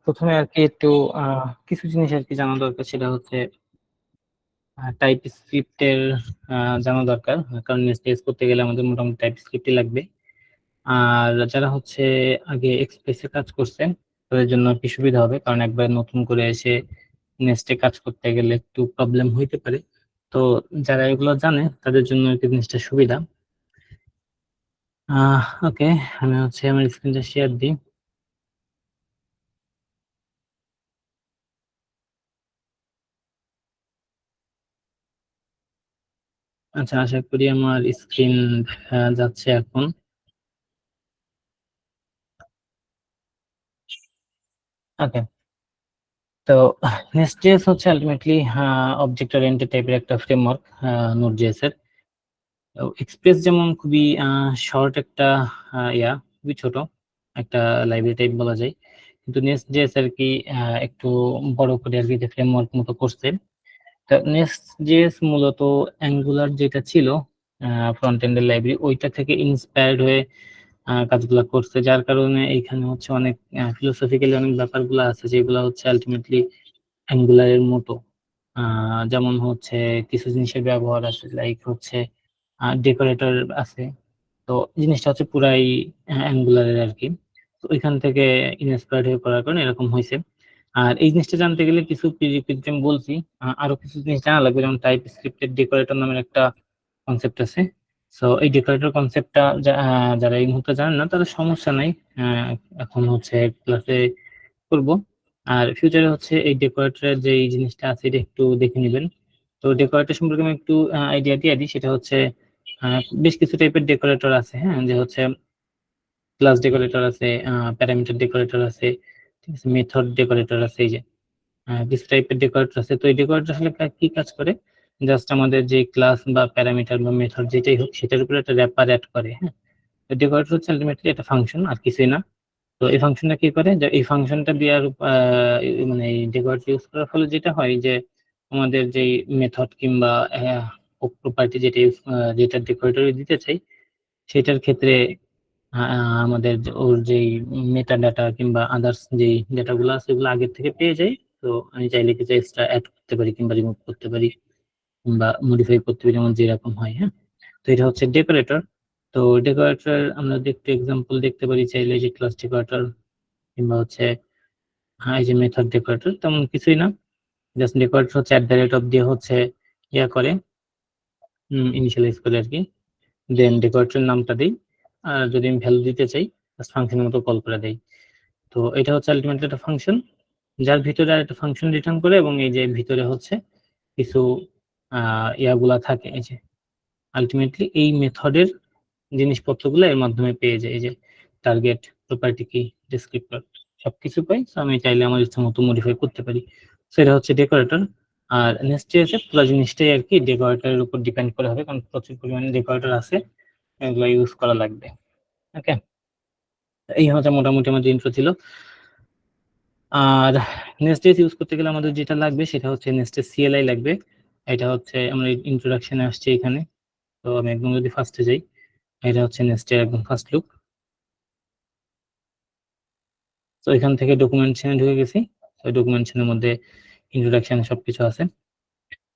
প্রথমে আর কি একটু কিছু জিনিস আর কি জানা দরকার, সেটা হচ্ছে টাইপ স্ক্রিপ্টের জানা দরকার। কারণ নেস্ট করতে গেলে আমাদের মোটামুটি টাইপ স্ক্রিপ্টই লাগবে। আর যারা হচ্ছে আগে এক্সপ্রেসে কাজ করছেন তাদের জন্য কি সুবিধা হবে, কারণ একবার নতুন করে এসে নেস্টে কাজ করতে গেলে একটু প্রবলেম হইতে পারে। তো যারা এগুলো জানে তাদের জন্য আর কি জিনিসটা সুবিধা। ওকে, আমি হচ্ছে আমার স্ক্রিনটা শেয়ার দিই। আচ্ছা, আশা করি আমার স্ক্রিন যাচ্ছে এখন। ওকে, তো নেস্ট.জেএস হচ্ছে আলটিমেটলি অবজেক্ট ওরিয়েন্টেড টাইপের একটা ফ্রেমওয়ার্ক নোড.জেএস এর। এক্সপ্রেস যেমন খুবই শর্ট একটা খুবই ছোট একটা লাইব্রেরি টাইপ বলা যায়, কিন্তু নেস্ট.জেএস আর কি একটু বড় করে আর কি ফ্রেমওয়ার্ক মতো করছে। তা নেস্ট.জেএস মূলত অ্যাঙ্গুলার যেটা ছিল ফ্রন্ট এন্ডের লাইব্রেরি, ওইটা থেকে ইন্সপায়ার্ড হয়ে কাজগুলো করছে, যার কারণে এইখানে হচ্ছে অনেক ফিলোসফিক্যালি অনেক ব্যাপারগুলো আছে যেগুলো হচ্ছে আলটিমেটলি অ্যাঙ্গুলারের মতো। যেমন হচ্ছে কিছু জিনিসের ব্যবহার আছে, লাইক হচ্ছে ডেকোরেটর আছে। তো জিনিসটা হচ্ছে পুরাই অ্যাঙ্গুলারের আর কি। তো ওইখান থেকে ইন্সপায়ার্ড হয়ে করার কারণে এরকম হয়েছে। আর এই জিনিসটা জানতে গেলে কিছু প্রিরিকুইজিট আমি বলছি, আরো কিছু জিনিস জানা লাগবে, যেমন টাইপ স্ক্রিপ্টের ডেকোরেটর নামের একটা কনসেপ্ট আছে। সো এই ডেকোরেটর কনসেপ্টটা যারা এই মুহূর্তে জানেন না তাদের সমস্যা নাই, আহ, এখন হচ্ছে ক্লাসে করব। আর ফিউচারে হচ্ছে এই ডেকোরেটরের যে এই জিনিসটা আছে এটা একটু দেখে নেবেন। তো ডেকোরেটর সম্পর্কে আমি একটু আইডিয়া দিয়ে দিই। সেটা হচ্ছে বেশ কিছু টাইপের ডেকোরেটর আছে, হ্যাঁ, যে হচ্ছে ক্লাস ডেকোরেটর আছে, প্যারামিটার ডেকোরেটর আছে, ঠিক আছে, মেথড ডেকোরেটর আছে, এই যে কিছু টাইপের ডেকোরেটর আছে। তো এই ডেকোরেটর আসলে কি কাজ করে, জাস্ট আমাদের যে ক্লাস বা প্যারামিটার বা মেথড যেটাই হোক সেটার উপরে একটা র্যাপার অ্যাড করে, হ্যাঁ। তো ডেকোরেটর হচ্ছে আলটিমেটলি একটা ফাংশন, আর কিছুই না। তো এই ফাংশনটা কি করে, যে এই ফাংশনটা দেওয়ার মানে এই ডেকোরেটর ইউজ করার ফলে যেটা হয় যে আমাদের যেই মেথড কিংবা প্রপার্টি যেটা যেটা ডেকোরেটর দিতে চাই সেটার ক্ষেত্রে আমাদের ওর যেই মেটা ডাটা কিংবা আদার্স যেই ডেটাগুলো আছে এগুলো আগের থেকে পেয়ে যাই। তো আমি চাইলে কিছু এক্সট্রা অ্যাড করতে পারি কিংবা রিমুভ করতে পারি কিংবা মডিফাই করতে পারি, যেমন যেরকম হয়, হ্যাঁ। তো এটা হচ্ছে ডেকোরেটর। তো ডেকোরেটর আমরা দেখতে এক্সাম্পল দেখতে পারি চাইলে, যে ক্লাস ডেকোরেটর কিংবা হচ্ছে এই যে মেথড ডেকোরেটর, তেমন কিছুই না। জাস্ট ডেকোরেটর হচ্ছে @অফ দিয়ে হচ্ছে করে ইনিশিয়ালাইজ করে আর কি। দেন ডেকোরেটরের নামটা দিই, আর যদি আমি ভ্যালু দিতে চাই ফাংশনের মতো কল করে দেই। তো এটা হচ্ছে আলটিমেটলি একটা ফাংশন যার ভিতরে আর একটা ফাংশন রিটার্ন করে, এবং এই যে ভিতরে হচ্ছে কিছু ইয়াগুলা থাকে, এই যে আলটিমেটলি এই মেথডের জিনিসপত্রগুলো এর মাধ্যমে পেয়ে যায়, এই যে টার্গেট, প্রপার্টি কি, ডেসক্রিপ্টর, সবকিছু পাই। তো আমি চাইলে আমার ইচ্ছা মতো মডিফাই করতে পারি। তো এটা হচ্ছে ডেকোরেটর। আর নেক্সট পুরো জিনিসটাই আর কি ডেকোরেটরের উপর ডিপেন্ড করে হবে, কারণ প্রচুর পরিমাণে ডেকোরেটর আছে, এগুলো ইউজ করা লাগবে। ওকে, এই হচ্ছে মোটামুটি আমার ইন্ট্রো ছিল। আর নেক্সট ইউজ করতে গেলে আমাদের যেটা লাগবে সেটা হচ্ছে নেক্সট সিএলআই লাগবে। এটা হচ্ছে আমরা ইন্ট্রোডাকশনে আসছি এখানে। তো আমি একদম যদি ফার্স্টে যাই, এটা হচ্ছে নেক্সটের একদম ফার্স্ট লুক। তো এখান থেকে ডকুমেন্টেশনে ঢুকে গেছি। তো ডকুমেন্টেশনের মধ্যে ইন্ট্রোডাকশন সবকিছু আছে।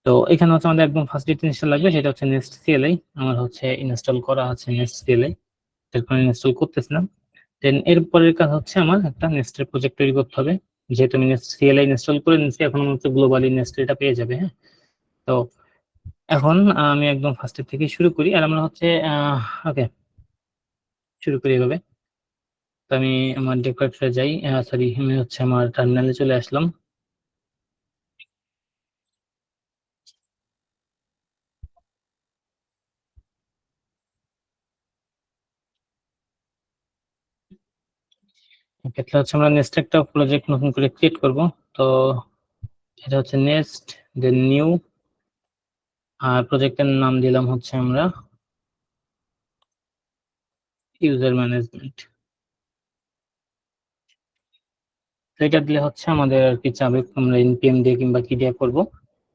তো এখানে হচ্ছে আমাদের একদম ফার্স্ট যে জিনিসটা লাগবে সেটা হচ্ছে নেক্সট সিএলআই। আমার হচ্ছে ইনস্টল করা আছে নেক্সট সিএলআই, তারপর ইনস্টল করতেছিলাম। দেন এরপরের কাজ হচ্ছে আমার একটা নেক্সটের প্রজেক্ট তৈরি করতে হবে। যেহেতু আমি নেক্সট সিএলআই ইনস্টল করে নিচ্ছি, এখন আমার হচ্ছে গ্লোবালি নেক্সট এটা পেয়ে যাবে, হ্যাঁ। তো এখন আমি একদম ফার্স্টের থেকে শুরু করি, আর আমরা হচ্ছে ওকে, শুরু করি এভাবে। তো আমি আমার ডেকোরেটরে যাই, সরি, আমি হচ্ছে আমার টার্মিনালে চলে আসলাম। ক্ষেত্রে হচ্ছে আমরা নেক্সট একটা প্রজেক্ট নতুন করে ক্রিয়েট করব। তো এটা হচ্ছে নেক্সট, দেন নিউ, আর প্রজেক্টের নাম দিলাম হচ্ছে আমরা ইউজার ম্যানেজমেন্ট। তো এটা দিলে হচ্ছে আমাদের আর কি চাবে, আমরা npm দিয়ে কিংবা কি দিয়ে করব,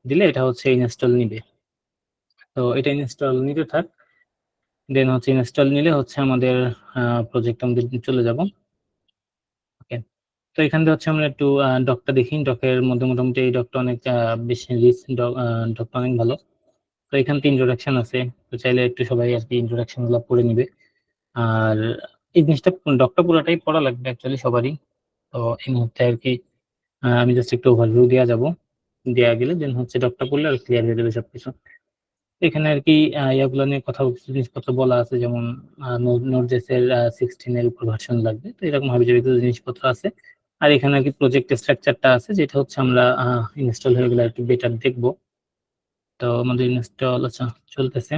দিলে এটা হচ্ছে ইনস্টল নিবে। তো এটা ইনস্টল নিতে থাক। দেন হচ্ছে ইনস্টল নিলে হচ্ছে আমাদের প্রজেক্ট আমাদের চলে যাব। ওকে, তো এখান থেকে হচ্ছে আমরা একটু ডকটা দেখি। ডকের মধ্যে মোটামুটি এই ডকটা অনেক বেশি রিচ, ডকটা অনেক ভালো। তো এখান থেকে ইন্ট্রোডাকশন আছে, তো চাইলে একটু সবাই আর কি ইন্ট্রোডাকশন গুলো পড়ে নিবে। আর এই জিনিসটা ডকটা পুরোটাই পড়া লাগবে অ্যাকচুয়ালি সবারই। তো এই মুহূর্তে আর কি আমি জাস্ট একটু ওভারভিউ দেওয়া যাব, দেওয়া গেলে দেন হচ্ছে ডকটা পড়লে আর ক্লিয়ার হয়ে যাবে সবকিছু। এখানে আর কি ইয়াগুলো নিয়ে কথা, কিছু জিনিসপত্র বলা আছে, যেমন নোড.js এর 16 এর উপর ভার্সন লাগবে, তো এরকম ভাবে যে কিছু জিনিসপত্র আছে। আর এখানে আর কি প্রজেক্ট স্ট্রাকচারটা আছে, যেটা হচ্ছে আমরা ইনস্টল হয়ে গেলে একটু বেটার দেখবো। তো আমাদের ইনস্টল আচ্ছা চলতেছে।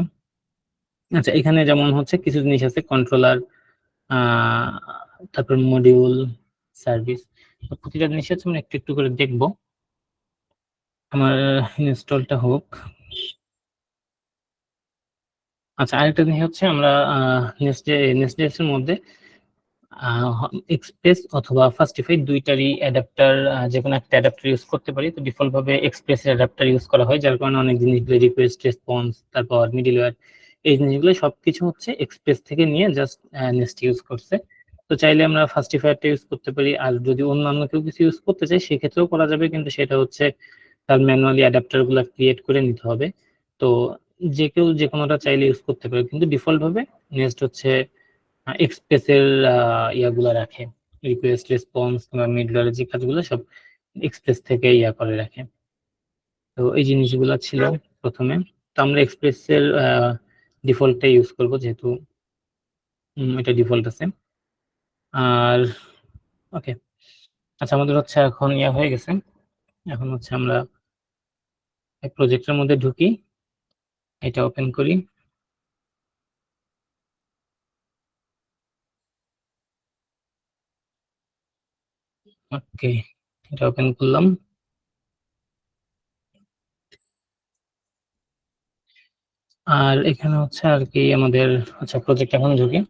আচ্ছা এখানে যেমন হচ্ছে কিছু জিনিস আছে, কন্ট্রোলার, আহ তারপর মডিউল, সার্ভিস, প্রতিটা জিনিস হচ্ছে আমরা একটু একটু করে দেখবো। আমার ইনস্টলটা হোক। আচ্ছা আরেকটা জিনিস হচ্ছে আমরা নেক্সট.js এর মধ্যে এক্সপ্রেস অথবা ফাস্টিফাই দুইটারই অ্যাডাপ্টার, যে কোনো একটা অ্যাডাপ্টার ইউজ করতে পারি। তো ডিফল্ট ভাবে এক্সপ্রেস অ্যাডাপ্টার ইউজ করা হয়, যার কারণে অনেক জিনিসগুলো রিকোয়েস্ট রেসপন্স, তারপর মিডলওয়্যার, এই জিনিসগুলো সবকিছু হচ্ছে এক্সপ্রেস থেকে নিয়ে জাস্ট নেক্সট ইউজ করছে। তো চাইলে আমরা ফাস্টিফায়ারটা ইউজ করতে পারি, আর যদি অন্যান্য কেউ কিছু ইউজ করতে চাই সেক্ষেত্রেও করা যাবে, কিন্তু সেটা হচ্ছে তার ম্যানুয়ালি অ্যাডাপ্টার গুলো ক্রিয়েট করে নিতে হবে। তো যে কেউ যে কোনোটা চাইলে ইউজ করতে পারে, কিন্তু ডিফল্ট ভাবে নেক্সট হচ্ছে এক্সপ্রেসের ইয়াগুলো রাখে, রিকোয়েস্ট রেসপন্স কিংবা মিডলওয়্যার যে কাজগুলো সব এক্সপ্রেস থেকে ইয়া করে রাখে। তো এই জিনিসগুলো ছিল প্রথমে। তো আমরা এক্সপ্রেসের ডিফল্টটা ইউজ করব, যেহেতু এটা ডিফল্ট আছে। আর ওকে, আচ্ছা আমাদের হচ্ছে এখন ইয়া হয়ে গেছে। এখন হচ্ছে আমরা প্রজেক্টের মধ্যে ঢুকি, এটা ওপেন করি। ওকে, এটা ওপেন করলাম। আর এখানে হচ্ছে আর কি আমাদের, আচ্ছা প্রজেক্ট এখন ঢুকি।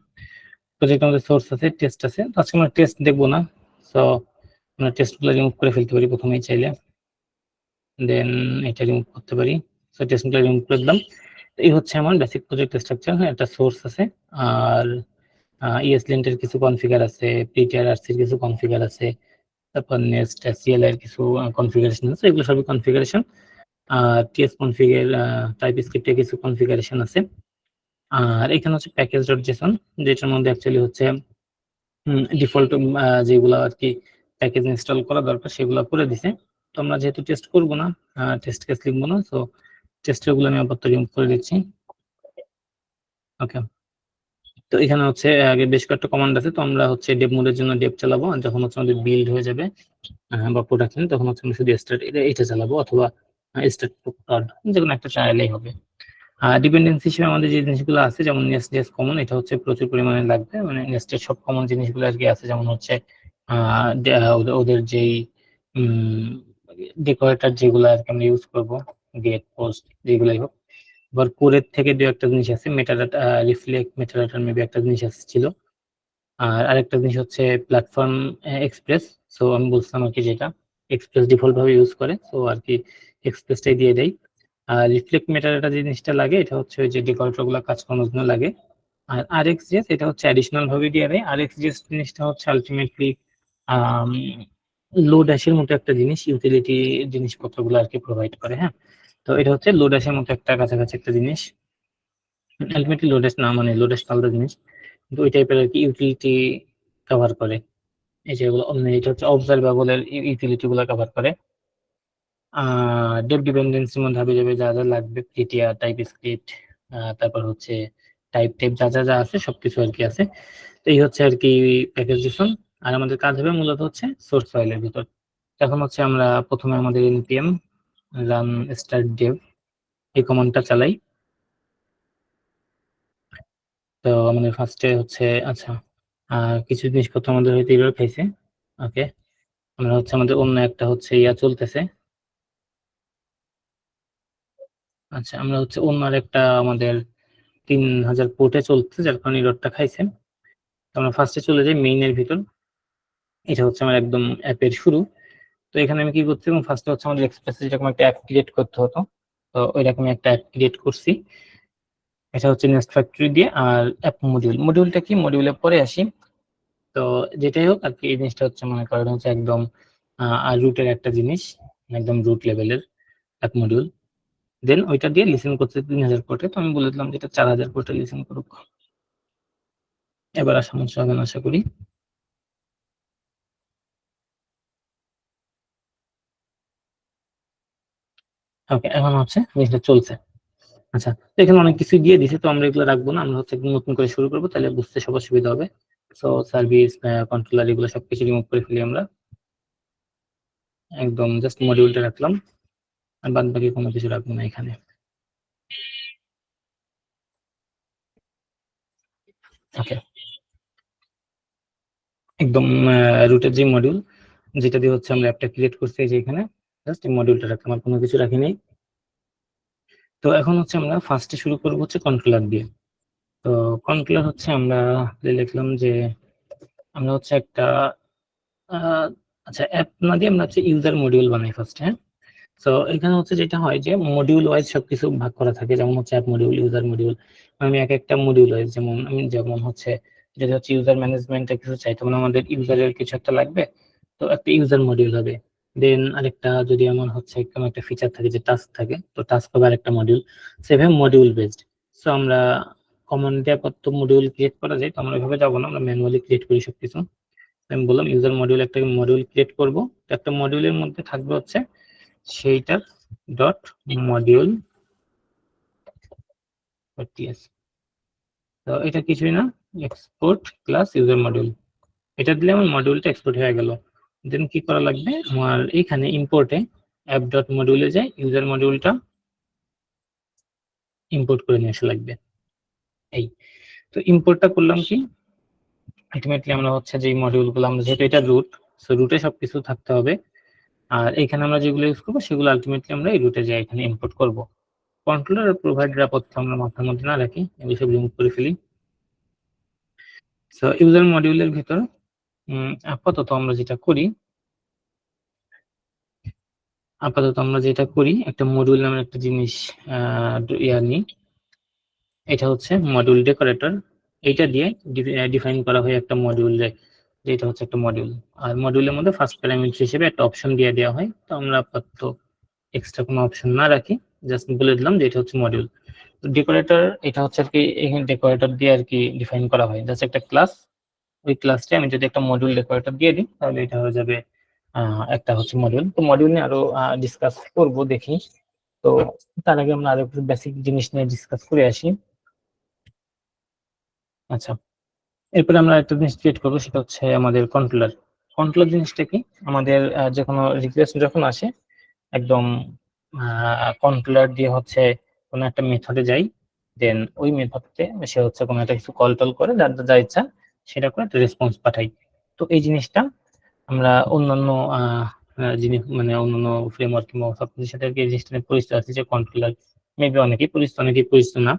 প্রজেক্ট আমাদের সোর্স আছে, টেস্ট আছে, তো আজকে আমরা টেস্ট দেখবো না। সো আমরা টেস্টগুলো রিমুভ করে ফেলতে পারি প্রথমেই চাইলে, দেন এটা রিমুভ করতে পারি। সো টেস্টগুলো রিমুভ করে দিলাম। তো এই হচ্ছে আমার বেসিক প্রজেক্ট স্ট্রাকচার। হ্যাঁ, একটা সোর্স আছে, আর ESLint এর কিছু কনফিগার আছে, PTRRC এর কিছু কনফিগার আছে, তারপর নেক্সট SCL এর কিছু কনফিগারেশন আছে, এগুলো সবই কনফিগারেশন। আর TS কনফিগের টাইপ স্ক্রিপ্টের কিছু কনফিগারেশন আছে। আর এখানে হচ্ছে প্যাকেজ.json, যেটার মধ্যে অ্যাকচুয়ালি হচ্ছে ডিফল্ট যেগুলো আর কি প্যাকেজ ইনস্টল করা দরকার সেগুলো করে দিছে। তো আমরা যেহেতু টেস্ট করব না, টেস্ট কেস লিখবো না, তো টেস্টের গুলো আমি আপাতত রিমুভ করে দিচ্ছি। ওকে, তো এখানে হচ্ছে আগে বেশ কয়েকটা কমান্ড আছে, তো আমরা হচ্ছে ডেভ মোডের জন্য ডেভ চালাবো, আর যখন হচ্ছে আমাদের বিল্ড হয়ে যাবে বা প্রোডাকশন, তখন হচ্ছে আমরা শুধু স্টার্ট এটা চালাবো, অথবা স্টার্ট যে কোনো একটা চাইলেই হবে। ডিপেন্ডেন্সি হিসেবে আমাদের যে জিনিসগুলো আছে, যেমন নেস্ট.js কমন, এটা হচ্ছে প্রচুর পরিমাণে লাগবে, মানে নেস্টের সব কমন জিনিসগুলো আর কি আছে, যেমন হচ্ছে ওদের যেই ডেকোরেটর যেগুলো আর কি আমরা ইউজ করবো, গেট পোস্ট যেগুলাই হোক। আবার কোরের থেকে দু একটা জিনিস আছে, মেটাডাটা, রিফ্লেক্ট মেটাডাটার মেবি একটা জিনিস ছিল। আর আরেকটা জিনিস হচ্ছে প্ল্যাটফর্ম এক্সপ্রেস। সো আমি বলছিলাম আর কি, যেটা এক্সপ্রেস ডিফল্ট ভাবে ইউজ করে, সো আর কি এক্সপ্রেসটাই দিয়ে দেয়। আর রিফ্লেক্ট মেটাডাটা যে জিনিসটা লাগে, এটা হচ্ছে ওই যে ডেকোরেটর গুলো কাজ করানোর জন্য লাগে। আর RxJS এটা হচ্ছে অ্যাডিশনাল ভাবে দিয়ে দেয়। RxJS জিনিসটা হচ্ছে আলটিমেটলি লোডাসের মতো একটা জিনিস, ইউটিলিটি জিনিসপত্রগুলো আর কি প্রোভাইড করে। হ্যাঁ, তো এটা হচ্ছে লোডাসের মতো একটা কাছাকাছি একটা জিনিস। আলটিমেটলি লোডাস না, মানে লোডাস আলাদা জিনিস, কিন্তু ওই টাইপের আর কি ইউটিলিটি কভার করে। এই যেগুলো এটা হচ্ছে অবজারভেবল এর ইউটিলিটি গুলো কভার করে। ডেপ ডিপেন্ডেন্সির মধ্যে হবে যাবে যা যা লাগবে, পিটিআর, টাইপ স্ক্রিপ্ট, তারপর হচ্ছে টাইপ টাইপ যা যা যা আছে সবকিছু আর কি আছে। তো এই হচ্ছে আর কি প্যাকেজ ডিসন। আর আমাদের কাজ হবে মূলত হচ্ছে সোর্স ফাইলের ভিতর। এখন হচ্ছে আমরা প্রথমে আমাদের npm রান স্টার্ট ডেভ এই কমান্ডটা চালাই। তো আমাদের ফার্স্টে হচ্ছে, আচ্ছা কিছু জিনিসপত্র আমাদের হয়তো এরর খাইছে। ওকে, আমরা হচ্ছে আমাদের অন্য একটা হচ্ছে ইয়া চলতেছে। আচ্ছা আমরা হচ্ছে অন্য একটা আমাদের 3000 পোর্টে চলছে, যার কারণে এররটা খাইছে। তো আমরা ফার্স্টে চলে যাই মেইনের ভিতর। এটা হচ্ছে আমার একদম অ্যাপের শুরু। তো এখানে আমি কি করছি, এবং ফার্স্টে হচ্ছে আমাদের এক্সপ্রেস যেরকম একটা অ্যাপ ক্রিয়েট করতে হতো, তো ওইরকম একটা অ্যাপ ক্রিয়েট করছি। এটা হচ্ছে নেস্ট ফ্যাক্টরি দিয়ে। আর অ্যাপ মডিউলটা কি, মডিউলের পরে আসি। তো যেটাই হোক আর কি, এই জিনিসটা হচ্ছে মনে করেন হচ্ছে একদম রুটের একটা জিনিস, একদম রুট লেভেলের এক মডিউল। দেন ওইটা দিয়ে লিসেন করতে 3000 পোর্টে, তো আমি বলে দিলাম যে এটা 4000 পোর্টে লিসেন করুক। এবার আর সমস্যা হবে না আশা করি। ওকে, এখন হচ্ছে জিনিসটা চলছে। আচ্ছা, তো এখানে অনেক কিছু দিয়ে দিছে, তো আমরা এগুলো রাখবো না, আমরা হচ্ছে একদম নতুন করে শুরু করবো, তাহলে বুঝতে সবার সুবিধা হবে। সো সার্ভিস, কন্ট্রোলার, এগুলো সবকিছু রিমুভ করে ফেলি আমরা, একদম জাস্ট মডিউলটা রাখলাম, আর বাদ বাকি কোনো কিছু রাখবো না এখানে। ওকে, একদম রুটের যে মডিউল, যেটা দিয়ে হচ্ছে আমরা অ্যাপটা ক্রিয়েট করছি, এই যে এখানে জাস্ট এই মডিউলটা রাখলাম, আর কোনো কিছু রাখিনি। তো এখন হচ্ছে আমরা ফার্স্টে শুরু করবো হচ্ছে কন্ট্রোলার দিয়ে। তো কন্ট্রোলার হচ্ছে আমরা লিখলাম যে আমরা হচ্ছে একটা আহ, আচ্ছা, অ্যাপ না দিয়ে আমরা হচ্ছে ইউজার মডিউল বানাই ফার্স্ট, হ্যাঁ। তো এখানে হচ্ছে যেটা হয় যে মডিউল ওয়াইজ সবকিছু ভাগ করা থাকে, যেমন হচ্ছে অ্যাপ মডিউল, ইউজার মডিউল। আমি এক একটা মডিউল ওয়াইজ, যেমন আমি যেমন হচ্ছে যদি হচ্ছে ইউজার ম্যানেজমেন্টে কিছু চাই, তখন আমাদের ইউজারের কিছু একটা লাগবে, তো একটা ইউজার মডিউল হবে। দেন আরেকটা যদি আমার হচ্ছে কোনো একটা ফিচার থাকে, যে টাস্ক থাকে, তো টাস্ক হবে আরেকটা মডিউল। সেভাবে মডিউল বেসড। সো আমরা কমন দিয়ে কত মডিউল ক্রিয়েট করা যায়, তো আমরা এভাবে যাবো না, আমরা ম্যানুয়ালি ক্রিয়েট করি সবকিছু। আমি বললাম ইউজার মডিউল, একটা মডিউল ক্রিয়েট করব। একটা মডিউলের মধ্যে থাকবে হচ্ছে সেইটার ডট মডিউল টিএস। তো এটা কিছুই না, এক্সপোর্ট ক্লাস ইউজার মডিউল, এটা দিলে আমার মডিউলটা এক্সপোর্ট হয়ে গেল। দেন কি করা লাগবে, আমার এইখানে ইম্পোর্টে অ্যাপ ডট মডিউলে যাই, ইউজার মডিউলটা ইম্পোর্ট করে নিয়ে আসা লাগবে। এই, তো ইম্পোর্টটা করলাম কি, আলটিমেটলি আমরা হচ্ছে যে মডিউলগুলো, আমরা যেহেতু এটা রুট, সো রুটে সবকিছু থাকতে হবে, আর এখানে আমরা যেগুলো ইউজ করবো সেগুলো আলটিমেটলি আমরা এই রুটে যাই এখানে ইম্পোর্ট করব। কন্ট্রোলার আর প্রোভাইডার আপাতত আমরা মাথার মধ্যে না রাখি, এগুলো সব রিমুভ করে ফেলি। সো ইউজার মডিউলের ভিতর আপাতত আমরা যেটা করি, একটা মডিউল নামের একটা জিনিস নিই। এটা হচ্ছে মডিউল ডেকোরেটর, এইটা দিয়ে ডিফাইন করা হয় একটা মডিউল, যেটা হচ্ছে একটা মডিউল। আর মডিউলের মধ্যে ফার্স্ট প্যারামিটার হিসেবে একটা অপশন দিয়ে দেওয়া হয়, তো আমরা আপাতত এক্সট্রা কোনো অপশন না রাখি, জাস্ট বলে দিলাম যে এটা হচ্ছে মডিউল। তো ডেকোরেটর, এটা হচ্ছে আর কি, এখানে ডেকোরেটর দিয়ে আর কি ডিফাইন করা হয়, জাস্ট একটা ক্লাস। ওই ক্লাসটা আমি যদি একটা মডিউল ডেকোরেটর দিয়ে দিই, তাহলে এটা হয়ে যাবে একটা হচ্ছে মডিউল। তো মডিউল নিয়ে আরো ডিসকাস করব দেখি। তো তার আগে আমরা আরো একটু বেসিক জিনিস নিয়ে ডিসকাস করে আসি। আচ্ছা, এরপরে আমরা একটা জিনিস ক্রিয়েট করবো, সেটা হচ্ছে আমাদের কন্ট্রোলার। কন্ট্রোলার জিনিসটা কি, আমাদের যে কোনো রিকোয়েস্ট যখন আসে, একদম কন্ট্রোলার দিয়ে হচ্ছে কোনো একটা মেথডে যাই, দেন ওই মেথডে সে হচ্ছে কোনো একটা কিছু কল টল করে, যার যা ইচ্ছা সেটা করে একটা রেসপন্স পাঠাই। তো এই জিনিসটা আমরা অন্যান্য জিনিস, মানে অন্যান্য ফ্রেমওয়ার্ক কিংবা সব কিছুর সাথে আর কি এই জিনিসটা নিয়ে পরিচিত আছে, যে কন্ট্রোলার মেবি অনেকেই পরিচিত, অনেকেই পরিচিত না।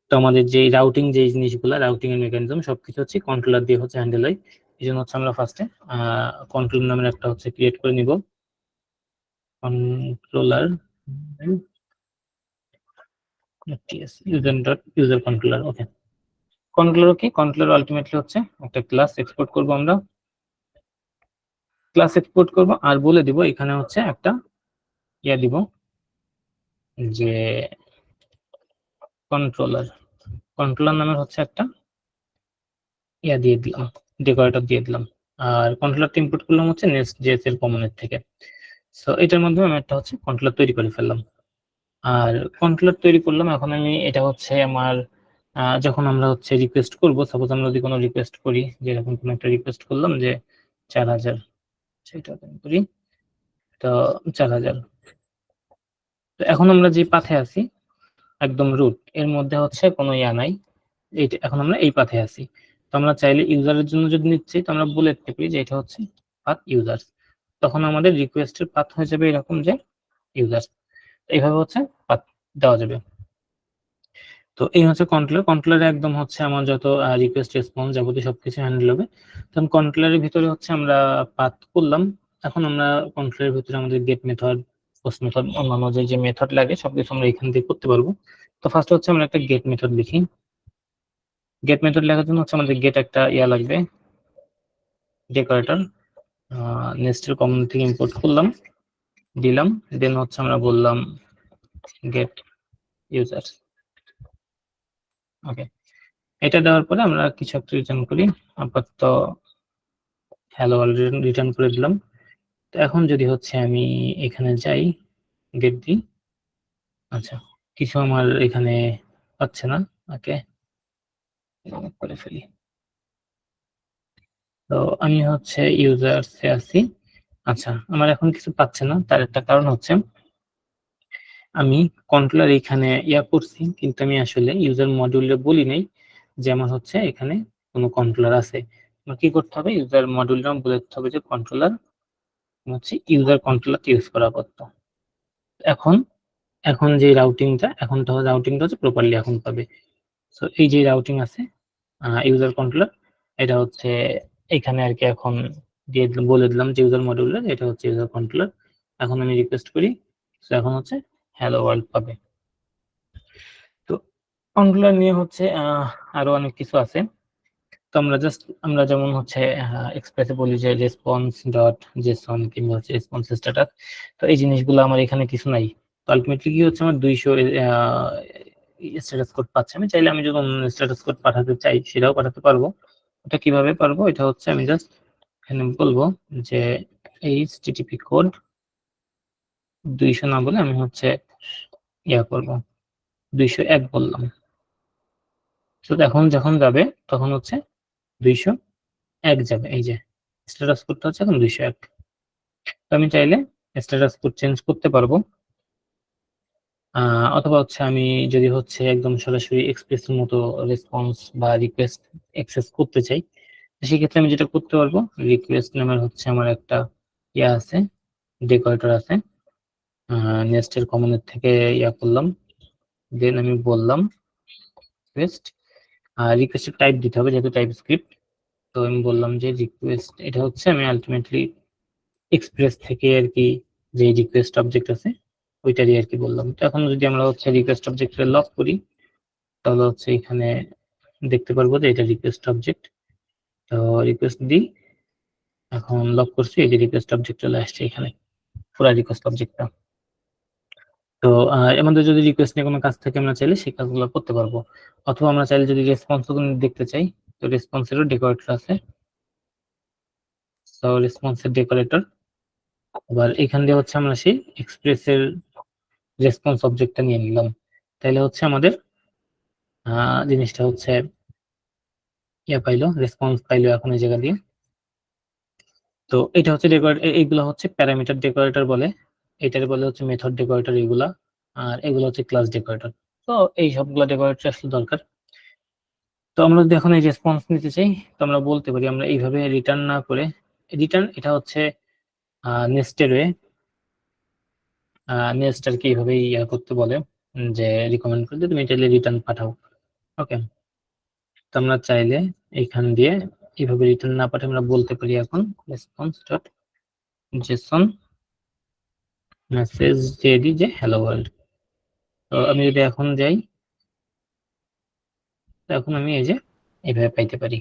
তো আমাদের যে রাউটিং, যে জিনিসগুলো রাউটিং এর মেকানিজম সবকিছু হচ্ছে কন্ট্রোলার দিয়ে হচ্ছে হ্যান্ডেল হয়। এই জন্য হচ্ছে আমরা ফার্স্টে কন্ট্রোল নামের একটা হচ্ছে ক্রিয়েট করে নিব, controller user dot user controller. Okay, controller কি, কন্ট্রোলার আলটিমেটলি হচ্ছে একটা ক্লাস এক্সপোর্ট করব, আমরা ক্লাস এক্সপোর্ট করব, আর বলে দিব এখানে হচ্ছে একটা দিব, যে কন্ট্রোলার, কন্ট্রোলার নামের হচ্ছে একটা দিয়ে দিলাম, ডেকোরেটর দিয়ে দিলাম। আর কন্ট্রোলারটা ইম্পোর্ট করলাম হচ্ছে নেক্সট জেএস এর কমনের থেকে। সো এটার মাধ্যমে আমি একটা হচ্ছে কন্ট্রোলার তৈরি করে ফেললাম। আর কন্ট্রোলার তৈরি করলাম, এখন আমি এটা হচ্ছে আমার যখন আমরা হচ্ছে রিকোয়েস্ট করব, সাপোজ আমরা যদি কোনো রিকোয়েস্ট করি, যেরকম কোনো একটা রিকোয়েস্ট করলাম যে 4000, সেটা করি, তো 4000। তো এখন আমরা যে পাথে আছি, একদম রুট এর মধ্যে হচ্ছে কোনো নাই, এইটা এখন আমরা এই পাথে আছি। তো আমরা চাইলে ইউজারের জন্য যদি নিচ্ছি, তো আমরা বলে দিতে পারি যে এটা হচ্ছে পাথ ইউজার্স, তখন আমাদের রিকোয়েস্টের পাথ হয়ে যাবে এরকম যে ইউজার্স। এইভাবে হচ্ছে পাথ দেওয়া যাবে। তো এই হচ্ছে কন্ট্রোলার। কন্ট্রোলারে একদম হচ্ছে আমার যত রিকোয়েস্ট রেসপন্স যাবতীয় সবকিছু হ্যান্ডেল হবে। তখন কন্ট্রোলারের ভিতরে হচ্ছে আমরা পাথ করলাম। এখন আমরা কন্ট্রোলারের ভিতরে আমাদের গেট মেথড, পোস্ট মেথড, অন্যান্য যে যে মেথড লাগে সবকিছু আমরা এখান থেকে করতে পারবো। তো ফার্স্ট হচ্ছে আমরা একটা গেট মেথড লিখি। গেট মেথড লেখার জন্য হচ্ছে আমাদের গেট একটা লাগবে, ডেকোরেটর নেস্টের কমন থেকে ইম্পোর্ট করলাম, দিলাম, দেন হচ্ছে আমরা বললাম গেট ইউজার। ওকে, এটা দেওয়ার পরে আমরা কিছু একটা রিটার্ন করি, আপাতত হ্যালো ওয়ার্ল্ড রিটার্ন করে দিলাম। তো এখন যদি হচ্ছে আমি এখানে যাই, গেট দিই, আচ্ছা কিছু আমার এখানে পাচ্ছে না। ওকে, করে ফেলি। তো আমি হচ্ছে ইউজার্সে আছি। আচ্ছা, আমার এখন কিছু পাচ্ছে না, তার একটা কারণ হচ্ছে আমি কন্ট্রোলার এখানে করছি, কিন্তু আমি আসলে ইউজার মডিউলে বলি নাই যে আমার হচ্ছে এখানে কোনো কন্ট্রোলার আছে। আমার কি করতে হবে, ইউজার মডিউল নাম বলে দিতে হবে যে কন্ট্রোলার হচ্ছে ইউজার কন্ট্রোলার ইউজ করা করতো। এখন এখন যে রাউটিংটা হচ্ছে প্রপারলি এখন পাবে। সো এই যে রাউটিং আছে ইউজার কন্ট্রোলার, এটা হচ্ছে এখানে আর কি এখন দিয়ে বলে দিলাম যে ইউজার মডিউলার এটা হচ্ছে ইউজার কন্ট্রোলার। এখন আমি রিকোয়েস্ট করি, সো এখন হচ্ছে হ্যালো ওয়ার্ল্ড পাবে। তো কন্ট্রোলার নিয়ে হচ্ছে আরো অনেক কিছু আছে। তো আমরা যেমন হচ্ছে এক্সপ্রেসে বলি যে রেসপন্স ডট জেসন কিংবা হচ্ছে রেসপন্স স্ট্যাটাস। তো এই জিনিসগুলো আমার এখানে কিছু নাই। তো আলটিমেটলি কি হচ্ছে, আমার 200 স্ট্যাটাস কোড পাচ্ছে। আমি চাইলে আমি যদি অন্য স্ট্যাটাস কোড পাঠাতে চাই সেটাও পাঠাতে পারবো। এটা কিভাবে পারবো, এটা হচ্ছে আমি জাস্ট এখানে বলবো যে এইচটিটিপি কোড 200 না বলে আমি হচ্ছে করব 201 বললাম। তো এখন যখন যাবে তখন হচ্ছে 201 যাবে। এই যে স্ট্যাটাস কোডটা হচ্ছে এখন 201। তো আমি চাইলে স্ট্যাটাস কোড চেঞ্জ করতে পারবো, অথবা হচ্ছে আমি যদি হচ্ছে একদম সরাসরি এক্সপ্রেসের মতো রেসপন্স বা রিকোয়েস্ট অ্যাক্সেস করতে চাই, সেক্ষেত্রে আমি যেটা করতে পারবো, রিকোয়েস্ট নামের হচ্ছে আমার একটা আছে, ডেকোরেটর আছে, নেস্টের কমনের থেকে করলাম, দেন আমি বললাম রিকোয়েস্ট। রিকোয়েস্টের টাইপ দিতে হবে যেহেতু টাইপ স্ক্রিপ্ট। তো আমি বললাম যে রিকোয়েস্ট, এটা হচ্ছে আমি আলটিমেটলি এক্সপ্রেস থেকে আর কি যে রিকোয়েস্ট অবজেক্ট আছে ওইটারই আর কি বললাম। তো এখন যদি আমরা হচ্ছে রিকোয়েস্ট অবজেক্টে লক করি, তাহলে হচ্ছে এখানে দেখতে পারবো যে এটা রিকোয়েস্ট অবজেক্ট। তো রিকোয়েস্ট দিই, এখন লক করছি, এই যে রিকোয়েস্ট অবজেক্ট চলে আসছে এখানে, পুরো রিকোয়েস্ট অবজেক্টটা। তো আমাদের যদি রিকোয়েস্ট নিয়ে কোনো কাজ থাকে আমরা চাইলে সেই কাজগুলো করতে পারবো, অথবা আমরা চাইলে যদি রেসপন্স দেখতে চাই, তো রেসপন্সেরও ডেকোরেটর আছে। তো রেসপন্সের ডেকোরেটর, আবার এখান দিয়ে হচ্ছে আমরা সেই এক্সপ্রেসের রেসপন্স অবজেক্টটা নিয়ে নিলাম, তাইলে হচ্ছে আমাদের জিনিসটা হচ্ছে পাইলো, রেসপন্স পাইলো এখন এই জায়গা দিয়ে। তো এটা হচ্ছে এইগুলো হচ্ছে প্যারামিটার ডেকোরেটর বলে, এটার বলে হচ্ছে মেথড ডেকোরেটর এগুলা, আর এগুলো হচ্ছে ক্লাস ডেকোরেটর। তো এই সবগুলো ডেকোরেটর আসলে দরকার। তো আমরা যদি এখন এই রেসপন্স নিতে চাই, তো আমরা বলতে পারি আমরা এইভাবে রিটার্ন না করে, রিটার্ন এটা হচ্ছে নেস্টেড ওয়ে, নেক্সট আর কি এইভাবে করতে বলে, যে রিকমেন্ড করে তুমি চাইলে রিটার্ন পাঠাও। ওকে, তো আমরা চাইলে এখান দিয়ে এইভাবে রিটার্ন না পাঠিয়ে আমরা বলতে পারি এখন রেসপন্স ডট জেসন মেসেজ দিয়ে দিই যে হ্যালো ওয়ার্ল্ড। তো আমি যদি এখন যাই, এখন আমি এই যে এইভাবে পাইতে পারি।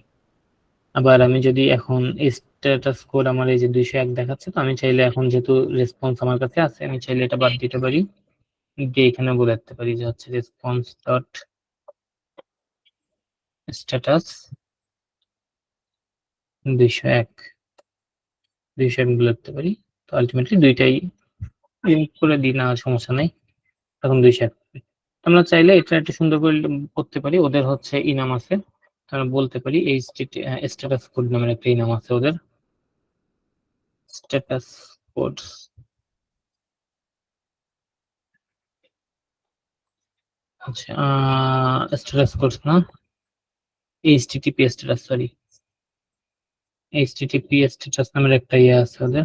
আবার আমি যদি এখন স্ট্যাটাস কোড আমার এই যে 201 দেখাচ্ছে, তো আমি চাইলে এখন যেহেতু রেসপন্স আমার কাছে আছে, আমি চাইলে এটা বাদ দিতে পারি, দিয়ে এখানে বলে দিতে পারি যে হচ্ছে রেসপন্স ডট স্ট্যাটাস 201 বলে দিতে পারি। তো আলটিমেটলি দুইটাই করে দিই, না সমস্যা নাই, তখন 201। আমরা চাইলে এটা একটু সুন্দর করে করতে পারি, ওদের হচ্ছে ইনাম আছে, আমরা বলতে পারি এই স্ট্যাটাস কোড নামের একটা ইনাম আছে ওদের, স্ট্যাটাস কোডস। আচ্ছা, স্ট্যাটাস কোডস না, HTTP status, sorry, HTTP status নামের একটা আছে ওদের,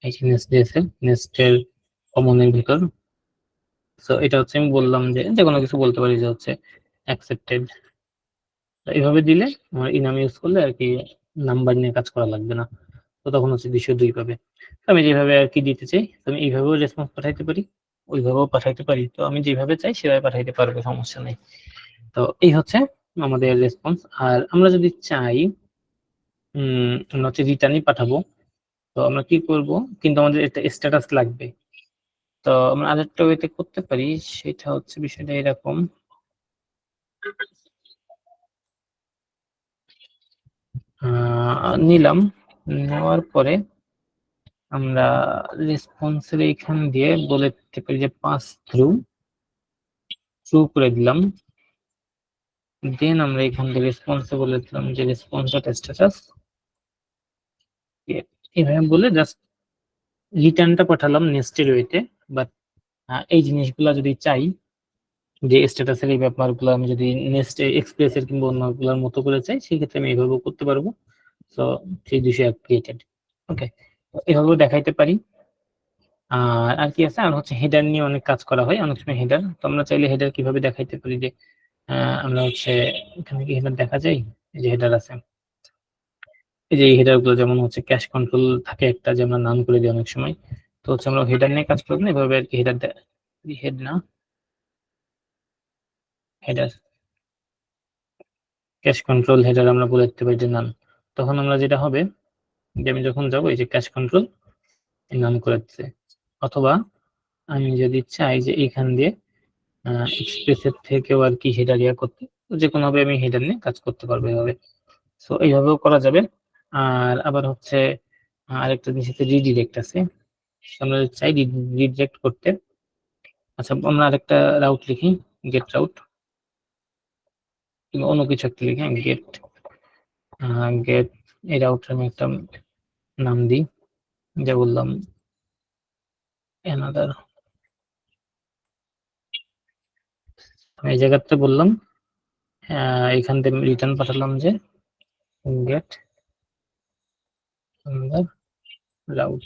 এই যে নেস্ট দিয়েছে, নেস্টের কমনের ভিতর। সো এটা হচ্ছে আমি বললাম যে কোনো কিছু বলতে পারি যে হচ্ছে অ্যাকসেপ্টেড। এইভাবে দিলে আমার ইনাম ইউজ করলে আর কি নাম্বার নিয়ে কাজ করা লাগবে না, তো তখন হচ্ছে 202 পাবে। আমি যেভাবে আর কি দিতে চাই, আমি এইভাবেও রেসপন্স পাঠাইতে পারি, ওইভাবেও পাঠাইতে পারি। তো আমি যেভাবে চাই সেভাবে পাঠাইতে পারবো, সমস্যা নেই। তো এই হচ্ছে আমাদের রেসপন্স। আর আমরা যদি চাই আমরা হচ্ছে রিটার্নই পাঠাবো। তো আমরা কি করব, কিন্তু আমাদের এটা স্ট্যাটাস লাগবে। তো আমরা আরেকটা ওয়েতে করতে পারি, সেটা হচ্ছে বিষয়টা এরকম। নিলাম, নেওয়ার পরে আমরা রেসপন্সের এখান দিয়ে বলে দিতে পারি যে পাস থ্রু ট্রু করে দিলাম। দেন আমরা এখান থেকে রেসপন্সে বলে দিলাম যে রেসপন্স ডট স্ট্যাটাস, এভাবে বলে জাস্ট রিটার্নটা পাঠালাম নেস্টেড ওয়েতে। বাট এই জিনিসগুলা যদি চাই, যে স্ট্যাটাসের এই ব্যাপারগুলো আমি যদি নেক্সট এক্সপ্রেসের কিংবা অন্যগুলোর মতো করে চাই, সেক্ষেত্রে আমি এইভাবেও করতে পারবো। So 3200 app created. ওকে, এভাবেও দেখাইতে পারি। আর আর কি আছে, আর হচ্ছে হেডার নিয়ে অনেক কাজ করা হয় অনেক সময়। হেডার তো আমরা চাইলে হেডার কিভাবে দেখাইতে পারি, যে আমরা হচ্ছে এখানে কি হেডার দেখা যায়, এই যে হেডার আছে, এই যে এই হেডার গুলো যেমন হচ্ছে ক্যাশ কন্ট্রোল থাকে একটা, যে আমরা নাম করে দিই অনেক সময়। তো হচ্ছে আমরা হেডার নিয়ে কাজ করবো না, এভাবে আর কি। হেডার হেড না, হেডার ক্যাশ কন্ট্রোল হেডার আমরা বলে দিতে পারি যে নাম। তখন আমরা যেটা হবে, যে আমি যখন যাবো এই যে ক্যাশ কন্ট্রোল নাম করে দিচ্ছে। অথবা আমি যদি চাই যে এখান দিয়ে এক্সপ্রেসের থেকেও আর কি হেডার ইয়া করতে, যে কোনো ভাবে আমি হেডার নিয়ে কাজ করতে পারবো এভাবে। সো এইভাবেও করা যাবে। আর আবার হচ্ছে আরেকটা জিনিস হচ্ছে রিডিরেক্ট আছে। আমরা যদি চাই রিডিরেক্ট করতে, আচ্ছা আমরা আরেকটা রাউট লিখি, গেট রাউট, কিংবা অন্য কিছু একটা লিখি, গেট গেট। এই রাউটের আমি একটা নাম দিই, যা বললাম অ্যানাদার। এই জায়গাতে বললাম এখান থেকে রিটার্ন পাঠালাম যে গেট রাউট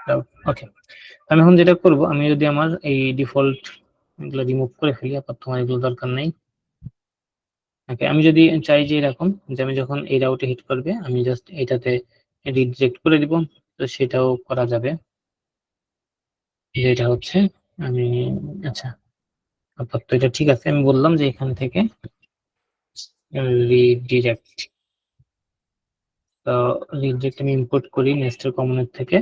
রাউট। ওকে, আমি এখন যেটা করব, আমি যদি আমার এই ডিফল্ট এগুলো রিমুভ করে ফেলি, আপাতত আমার এগুলো দরকার নেই। ওকে, আমি যদি চাই যে এরকম, যে আমি যখন এই রাউটে হিট করবে আমি জাস্ট এটাতে রিজেক্ট করে দিব, তো সেটাও করা যাবে। যেটা হচ্ছে আমি, আচ্ছা আপাতত এটা ঠিক আছে। আমি বললাম যে এখান থেকে রিডিরেক্ট, তো রিডিরেক্ট আমি ইম্পোর্ট করি নেস্টেড কমনের থেকে,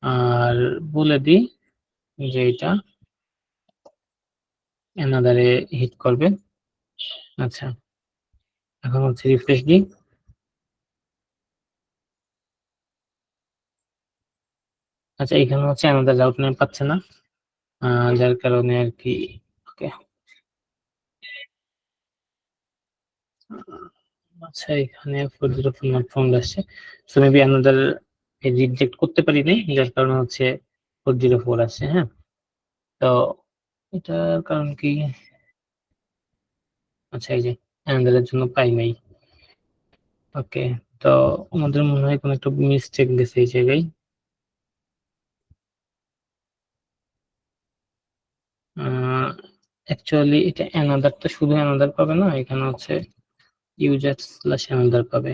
আর বলে দিই যে এটা অ্যানাদারে হিট করবে। আচ্ছা, এখন হচ্ছে রিফ্রেশ দিই। আচ্ছা, এখানে হচ্ছে অ্যানাদার রাউট নেম পাচ্ছে না, যার কারণে আর কি। ওকে, আচ্ছা এখানে 404 নট ফাউন্ড আসছে। সো মেবি অ্যানাদার রিজেক্ট করতে পারি নাই, যার কারণে হচ্ছে 404 আসছে। হ্যাঁ, তো এটার কারণ কি, আচ্ছা এই যে অ্যানাদারের জন্য পাই নাই। ওকে, তো আমাদের মনে হয় কোনো একটা মিস্টেক গেছে এই জায়গায়। অ্যাকচুয়ালি এটা অ্যানাদার, তো শুধু অ্যানাদার পাবে না, এখানে হচ্ছে ইউজার স্ল্যাশ অ্যানাদার পাবে।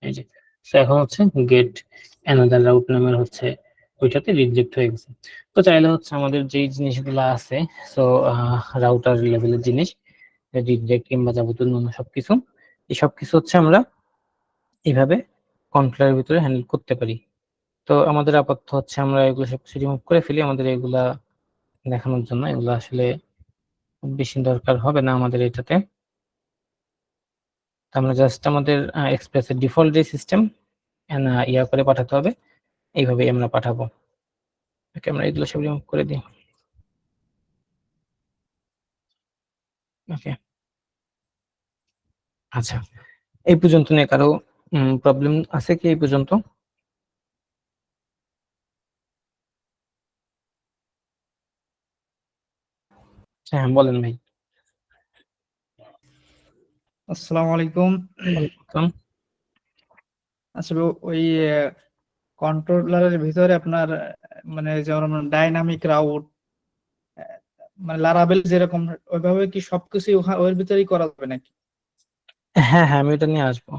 এই যে, তো এখন হচ্ছে গেট অ্যানাদার রাউট নামের হচ্ছে ওইটাতে রিজেক্ট হয়ে গেছে। তো চাইলে হচ্ছে আমাদের যেই জিনিসগুলো আছে, সো রাউটার লেভেলের জিনিস, রিজেক্ট কিংবা যাবতীয় অন্য সবকিছু, এই সবকিছু হচ্ছে আমরা এইভাবে কন্ট্রোলের ভিতরে হ্যান্ডেল করতে পারি। তো আমাদের আপাতত হচ্ছে আমরা এগুলো সবকিছু রিমুভ করে ফেলি আমাদের এগুলা দেখানোর জন্য। এগুলো আসলে খুব বেশি দরকার হবে না আমাদের এটাতে। তো আমরা জাস্ট আমাদের এক্সপ্রেসের ডিফল্ট যে সিস্টেম ইয়া করে পাঠাতে হবে, এইভাবেই আমরা পাঠাবো। ওকে, আমরা এগুলো সব রিমুভ করে দিই। ওকে, আচ্ছা এই পর্যন্ত নিয়ে কারো প্রবলেম আছে কি এই পর্যন্ত? হ্যাঁ বলেন ভাই। আসসালামু আলাইকুম। ওয়ালাইকুম। আসলে ওই কন্ট্রোলারের ভিতরে আপনার মানে যেমন ডাইনামিক রাউট মানে লারাবেল যেরকম, ওইভাবে কি সবকিছু ওর ভিতরেই করা যাবে নাকি? হ্যাঁ হ্যাঁ, আমি এটা নিয়ে আসবো।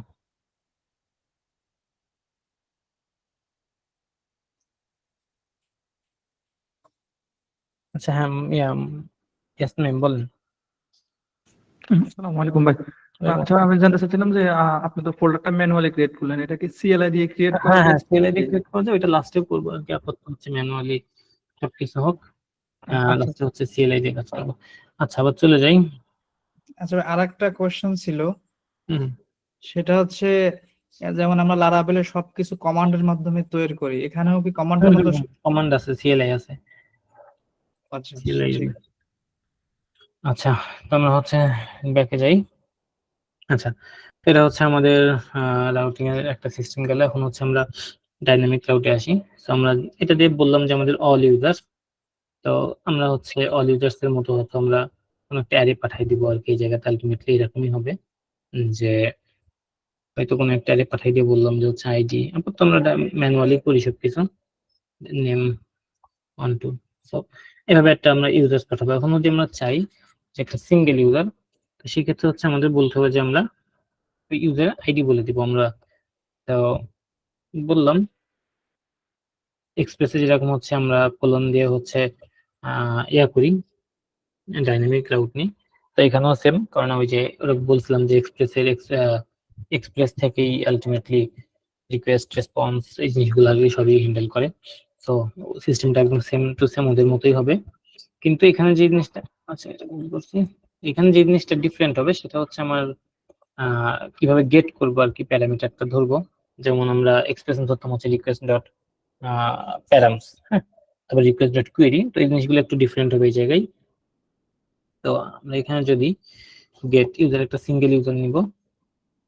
আচ্ছা হ্যাঁ, ইয়া ইয়াসমিন বলেন। আসসালামু আলাইকুম ভাই। আচ্ছা, আমি জানতে চাচ্ছিলাম যে আপনি তো ফোল্ডারটা ম্যানুয়ালি ক্রিয়েট করলেন, এটা কি সিএলআই দিয়ে ক্রিয়েট করা হ্যাঁ হ্যাঁ, হয়েছে? সিএলআই দিয়ে ক্রিয়েট করা যায়, ওইটা লাস্টে করবো আর কি, আপাতত হচ্ছে ম্যানুয়ালি সবকিছু হোক, আচ্ছা লাস্টে হচ্ছে সিএলআই দিয়ে কাজ করবো। আচ্ছা, আবার চলে যাই। আচ্ছা, আর একটা কোয়েশ্চেন ছিল, হুম, সেটা হচ্ছে যেমন আমরা লারাভেলে সবকিছু কমান্ডের মাধ্যমে তৈরি করি, এখানেও কি কমান্ডের মতো? কমান্ড আছে, সিএলআই আছে, আচ্ছা সিএলআই। ঠিক। আচ্ছা, তো আমরা হচ্ছে ব্যাকে যাই। আচ্ছা, এটা হচ্ছে আমাদের রাউটিং এর একটা সিস্টেম গেল। এখন হচ্ছে আমরা ডাইনামিক রাউটে আসি। তো আমরা এটা দিয়ে বললাম যে আমাদের অল ইউজার্স, তো আমরা হচ্ছে অল ইউজার্স এর মতো হয়তো আমরা কোনো একটা অ্যারে পাঠাই দিব আর কি। এই জায়গাতে আলটিমেটলি এরকমই হবে যে হয়তো কোনো একটা অ্যারে পাঠাই দিয়ে বললাম যে হচ্ছে আইডি, আপাতত আমরা ম্যানুয়ালি করি সবকিছু, নেম 1 2, সো এভাবে একটা আমরা ইউজার্স পাঠাবো। এখন যদি আমরা চাই যে একটা সিঙ্গেল ইউজার, তো সেক্ষেত্রে হচ্ছে আমাদের বলতে হবে যে আমরা ওই ইউজার আইডি বলে দিব আমরা। তো বললাম এক্সপ্রেসে যেরকম হচ্ছে আমরা কোলন দিয়ে হচ্ছে ইয়া করি, ডাইনামিক রাউট নিই, তো এখানেও সেম, কারণ ওই যে ওরা বলছিলাম যে এক্সপ্রেস থেকেই আলটিমেটলি রিকোয়েস্ট রেসপন্স এই জিনিসগুলো সবই হ্যান্ডেল করে। তো সিস্টেমটা একদম সেম টু সেম ওদের মতোই হবে। কিন্তু এখানে যে জিনিসটা, আচ্ছা এটা ভুল করছি, এখানে যে জিনিসটা ডিফারেন্ট হবে সেটা হচ্ছে আমার কিভাবে গেট করবো আর কি, প্যারামিটারটা ধরবো। যেমন আমরা এক্সপ্রেশন ধরতাম হচ্ছে রিকোয়েস্ট ডট প্যারামস, হ্যাঁ, তারপর রিকোয়েস্ট ডট কুয়েরি, তো এই জিনিসগুলো একটু ডিফারেন্ট হবে এই জায়গায়। তো আমরা এখানে যদি গেট ইউজার একটা সিঙ্গেল ইউজার নিব,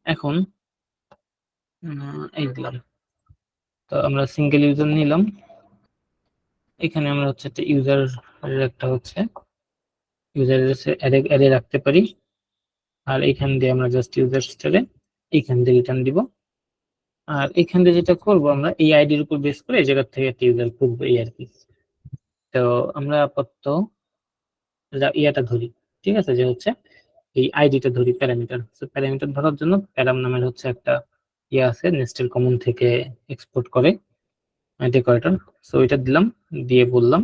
এখন এই দিলাম, তো আমরা সিঙ্গেল ইউজার নিলাম। এখানে আমরা হচ্ছে একটা ইউজার একটা হচ্ছে ইউজার অ্যারে রাখতে পারি, আর এখান দিয়ে আমরা জাস্ট ইউজার স্টারে এইখান দিয়ে রিটার্ন দিব। আর এখান দিয়ে যেটা করব, আমরা এই আইডির উপর বেস করে এই জায়গা থেকে একটা ইউজার খুঁজবো, এই আর কি। তো আমরা আপাতত ইয়াটা ধরি, ঠিক আছে, যে হচ্ছে এই আইডিটা ধরি প্যারামিটার। তো প্যারামিটার ধরার জন্য প্যারাম নামের হচ্ছে একটা ইয়ে আছে, নেস্টেড কমন থেকে এক্সপোর্ট করে ডেকোরেটর। সো এটা দিলাম, দিয়ে বললাম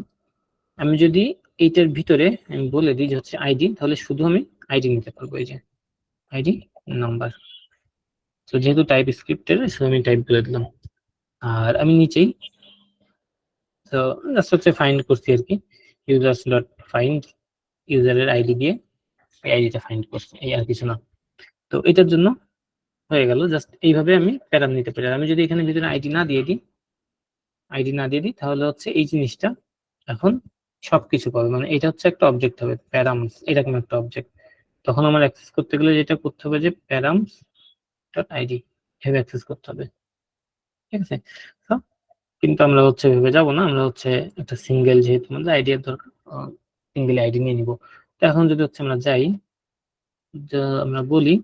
আমি যদি এইটার ভিতরে আমি বলে দিই যে হচ্ছে আইডি, তাহলে শুধু আমি আইডি নিতে পারবো, এই যে আইডি নাম্বার। তো যেহেতু টাইপ স্ক্রিপ্টের, আমি টাইপ করে দিলাম। আর আমি নিচেই তো জাস্ট হচ্ছে ফাইন্ড করছি আর কি, ইউজার্স ডট ফাইন্ড, ইউজারের আইডি দিয়ে এই আইডিটা ফাইন্ড করছি, এই আর কিছু না। তো এটার জন্য হয়ে গেল, জাস্ট এইভাবে আমি প্যারাম নিতে পারি। আর আমি যদি এখানে ভিতরে আইডি না দিয়ে দিই তাহলে হচ্ছে এই জিনিসটা এখন সবকিছু পাবে, মানে এটা হচ্ছে একটা অবজেক্ট হবে প্যারামস, এরকম একটা অবজেক্ট। তখন আমার অ্যাক্সেস করতে গেলে যেটা করতে হবে যে প্যারামস ডট আইডি এভাবে অ্যাক্সেস করতে হবে, ঠিক আছে। তো কিন্তু আমরা হচ্ছে ভেবে যাব না, আমরা হচ্ছে একটা সিঙ্গেল, যেহেতু আমাদের আইডি এর দরকার, সিঙ্গেল আইডি নিয়ে নিব। তো এখন যদি হচ্ছে আমরা যাই, আমরা বলি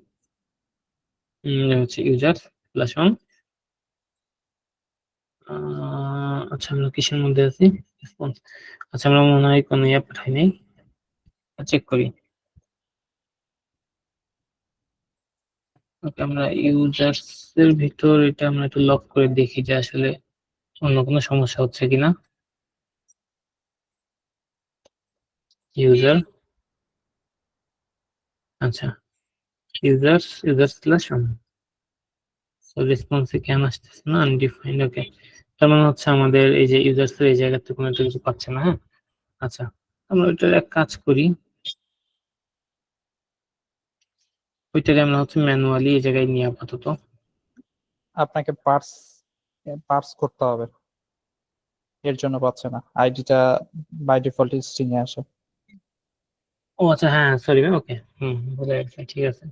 হচ্ছে ইউজার প্লাস ওয়ান, আচ্ছা আমরা কিসের মধ্যে আছি, রেসপন্স। আচ্ছা আমরা মনে হয় কোনো ইয়ে পাঠাই নাই, চেক করি। ওকে, আমরা ইউজার্স এর ভিতর এটা আমরা একটু লক করে দেখি যে আসলে অন্য কোনো সমস্যা হচ্ছে কিনা। ইউজার, আচ্ছা ইউজার্স প্লাস ওয়ান, রেসপন্সে কেন আসতেছে না, আনডিফাইন্ড। ওকে, তার মানে হচ্ছে আমাদের এই যে ইউজার্স এই জায়গাতে কোনো একটা কিছু পাচ্ছে না, হ্যাঁ। আচ্ছা, আমরা ওইটার এক কাজ করি, ওইটারে আমরা হচ্ছে ম্যানুয়ালি এই জায়গায় নিয়ে আপাতত। আপনাকে পার্স করতে হবে, এর জন্য পাচ্ছে না, আইডিটা বাই ডিফল্ট স্ট্রিং এ আসে। ও আচ্ছা, হ্যাঁ সরি ম্যাম, ওকে, ভুলে গেছি, ঠিক আছে।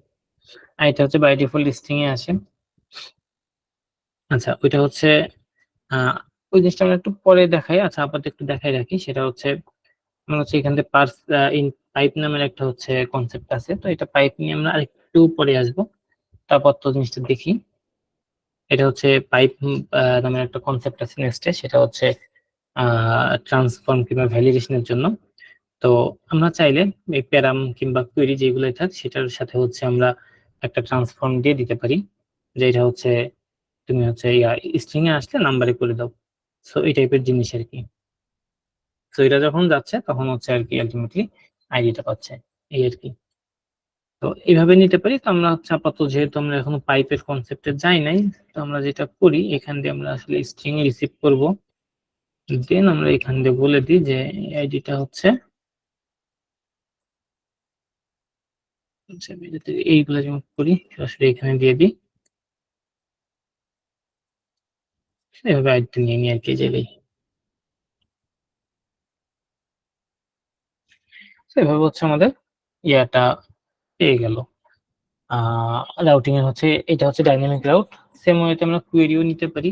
আর এটা হচ্ছে বাই ডিফল্ট স্ট্রিং এ আসে। আচ্ছা, ওইটা হচ্ছে আহ ওই জিনিসটা আমরা একটু পরে দেখাই। আচ্ছা, আপাতত একটু দেখাই রাখি, সেটা হচ্ছে আমরা হচ্ছে এখান থেকে পার্স ইন পাইপ নামের একটা হচ্ছে কনসেপ্ট আছে। তো এটা পাইপ নিয়ে আমরা আরেকটু পরে আসবো, তারপর তো জিনিসটা দেখি। এটা হচ্ছে পাইপ নামের একটা কনসেপ্ট আছে নেক্সটে, সেটা হচ্ছে ট্রান্সফর্ম কিংবা ভ্যালিডেশনের জন্য। তো আমরা চাইলে এই প্যারাম কিংবা কোয়েরি যেগুলোই থাক সেটার সাথে হচ্ছে আমরা একটা ট্রান্সফর্ম দিয়ে দিতে পারি, যে এটা হচ্ছে তুমি হচ্ছে স্ট্রিং এ আসলে নাম্বারে করে দাও। সো এই টাইপের জিনিস আর কি। তো এটা যখন যাচ্ছে তখন হচ্ছে আর কি আলটিমেটলি আইডিটা পাচ্ছে, এই আর কি। তো এইভাবে নিতে পারি। তো আমরা হচ্ছে আপাতত যেহেতু আমরা এখনো পাইপের কনসেপ্টে যাই নাই, তো আমরা যেটা করি এখান দিয়ে আমরা আসলে স্ট্রিং রিসিভ করব, দেন আমরা এখান দিয়ে বলে দিই যে আইডিটা হচ্ছে আমি যদি এইগুলো যেমন করি সরাসরি এখানে দিয়ে দিই, এইভাবে আইডিটা নিয়ে নিই আর কি জায়গায়। এভাবে হচ্ছে আমাদের ইয়াটা পেয়ে গেল। রাউটিং এর হচ্ছে এটা হচ্ছে ডাইনামিক রাউট। সেম ওয়েতে আমরা কুয়েরিও নিতে পারি,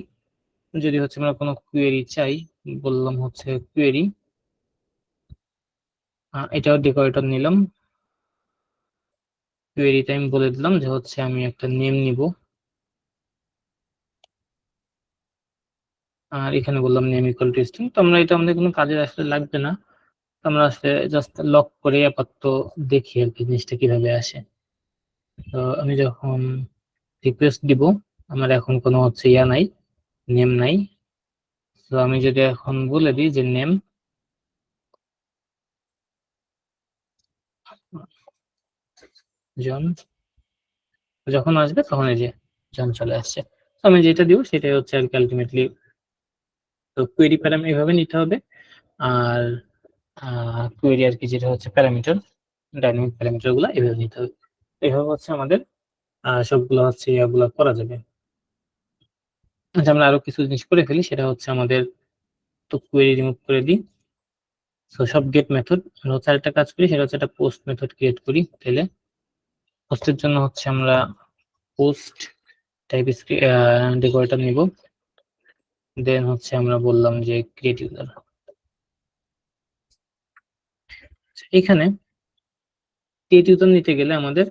যদি হচ্ছে আমরা কোনো কুয়েরি চাই, বললাম হচ্ছে কুয়েরি, এটাও ডেকোরেটর নিলাম। কুয়েরিতে আমি বলে দিলাম যে হচ্ছে আমি একটা নেম নিব, আর এখানে বললাম নেম ইকুয়াল টু স্ট্রিং। তো আমরা এটা আমাদের কোনো কাজে আসলে লাগবে না, তো আমরা আসলে জাস্ট লক করে আপাতত দেখি আর কি জিনিসটা কিভাবে আসে। তো আমি যখন রিকোয়েস্ট দিব, আমার এখন কোনো হচ্ছে ইয়া নাই, নেম নাই। তো আমি যদি এখন বলে দিই যে নেম জন, যখন আসবে তখন এই যে জন চলে আসছে। তো আমি যেটা দিব সেটাই হচ্ছে আর কি আলটিমেটলি। তো কোয়েরি প্যারামিটার এভাবে নিতে হবে। আর কোয়েরি আর কি যেটা হচ্ছে প্যারামিটার, ডাইনামিক প্যারামিটার গুলো এভাবে নিতে হবে। এভাবে হচ্ছে আমাদের সবগুলো হচ্ছে ইয়াগুলো করা যাবে। আচ্ছা, আমরা আরো কিছু জিনিস করে ফেলি, সেটা হচ্ছে আমাদের তো কোয়েরি রিমুভ করে দিই। তো সব গেট মেথড আমরা হচ্ছে আরেকটা কাজ করি, সেটা হচ্ছে একটা পোস্ট মেথড ক্রিয়েট করি। তাহলে পোস্টের জন্য হচ্ছে আমরা পোস্ট টাইপ ডেকোরেটর নিব, দেন হচ্ছে আমরা বললাম যে ক্রিয়েট ইউজার। এখানে ক্রিয়েট ইউজার নিতে গেলে আমাদের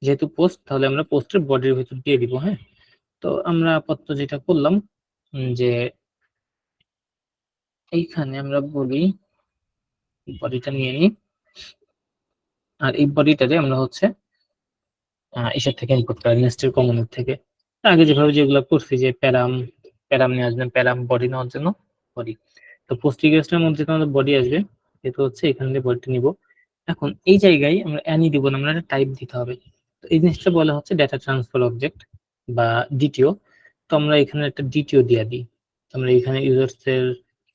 যেহেতু পোস্ট, তাহলে আমরা পোস্টের বডির ভিতর দিয়ে দিব। হ্যাঁ, তো আমরা আপাতত যেটা করলাম যে এইখানে আমরা বলি বডিটা নিয়ে নিই, আর এই বডিটারে আমরা হচ্ছে এসব থেকে ইনপুট করি নেস্টেড কমনের থেকে। আগে যেভাবে যেগুলো করছি যে প্যারাম প্যারাম নিয়ে আসবেন, প্যারাম বডি নেওয়ার জন্য বডি। তো পোস্ট রিকোয়েস্টের মধ্যে তো আমাদের বডি আসবে, যেহেতু হচ্ছে এখান থেকে বডিটা নিব। এখন এই জায়গায় আমরা অ্যানি দিব না, আমরা একটা টাইপ দিতে হবে। তো এই জিনিসটা বলা হচ্ছে ডেটা ট্রান্সফার অবজেক্ট বা ডিটিও। তো আমরা এখানে একটা ডিটিও দিয়ে দিই। আমরা এখানে ইউজার্স এর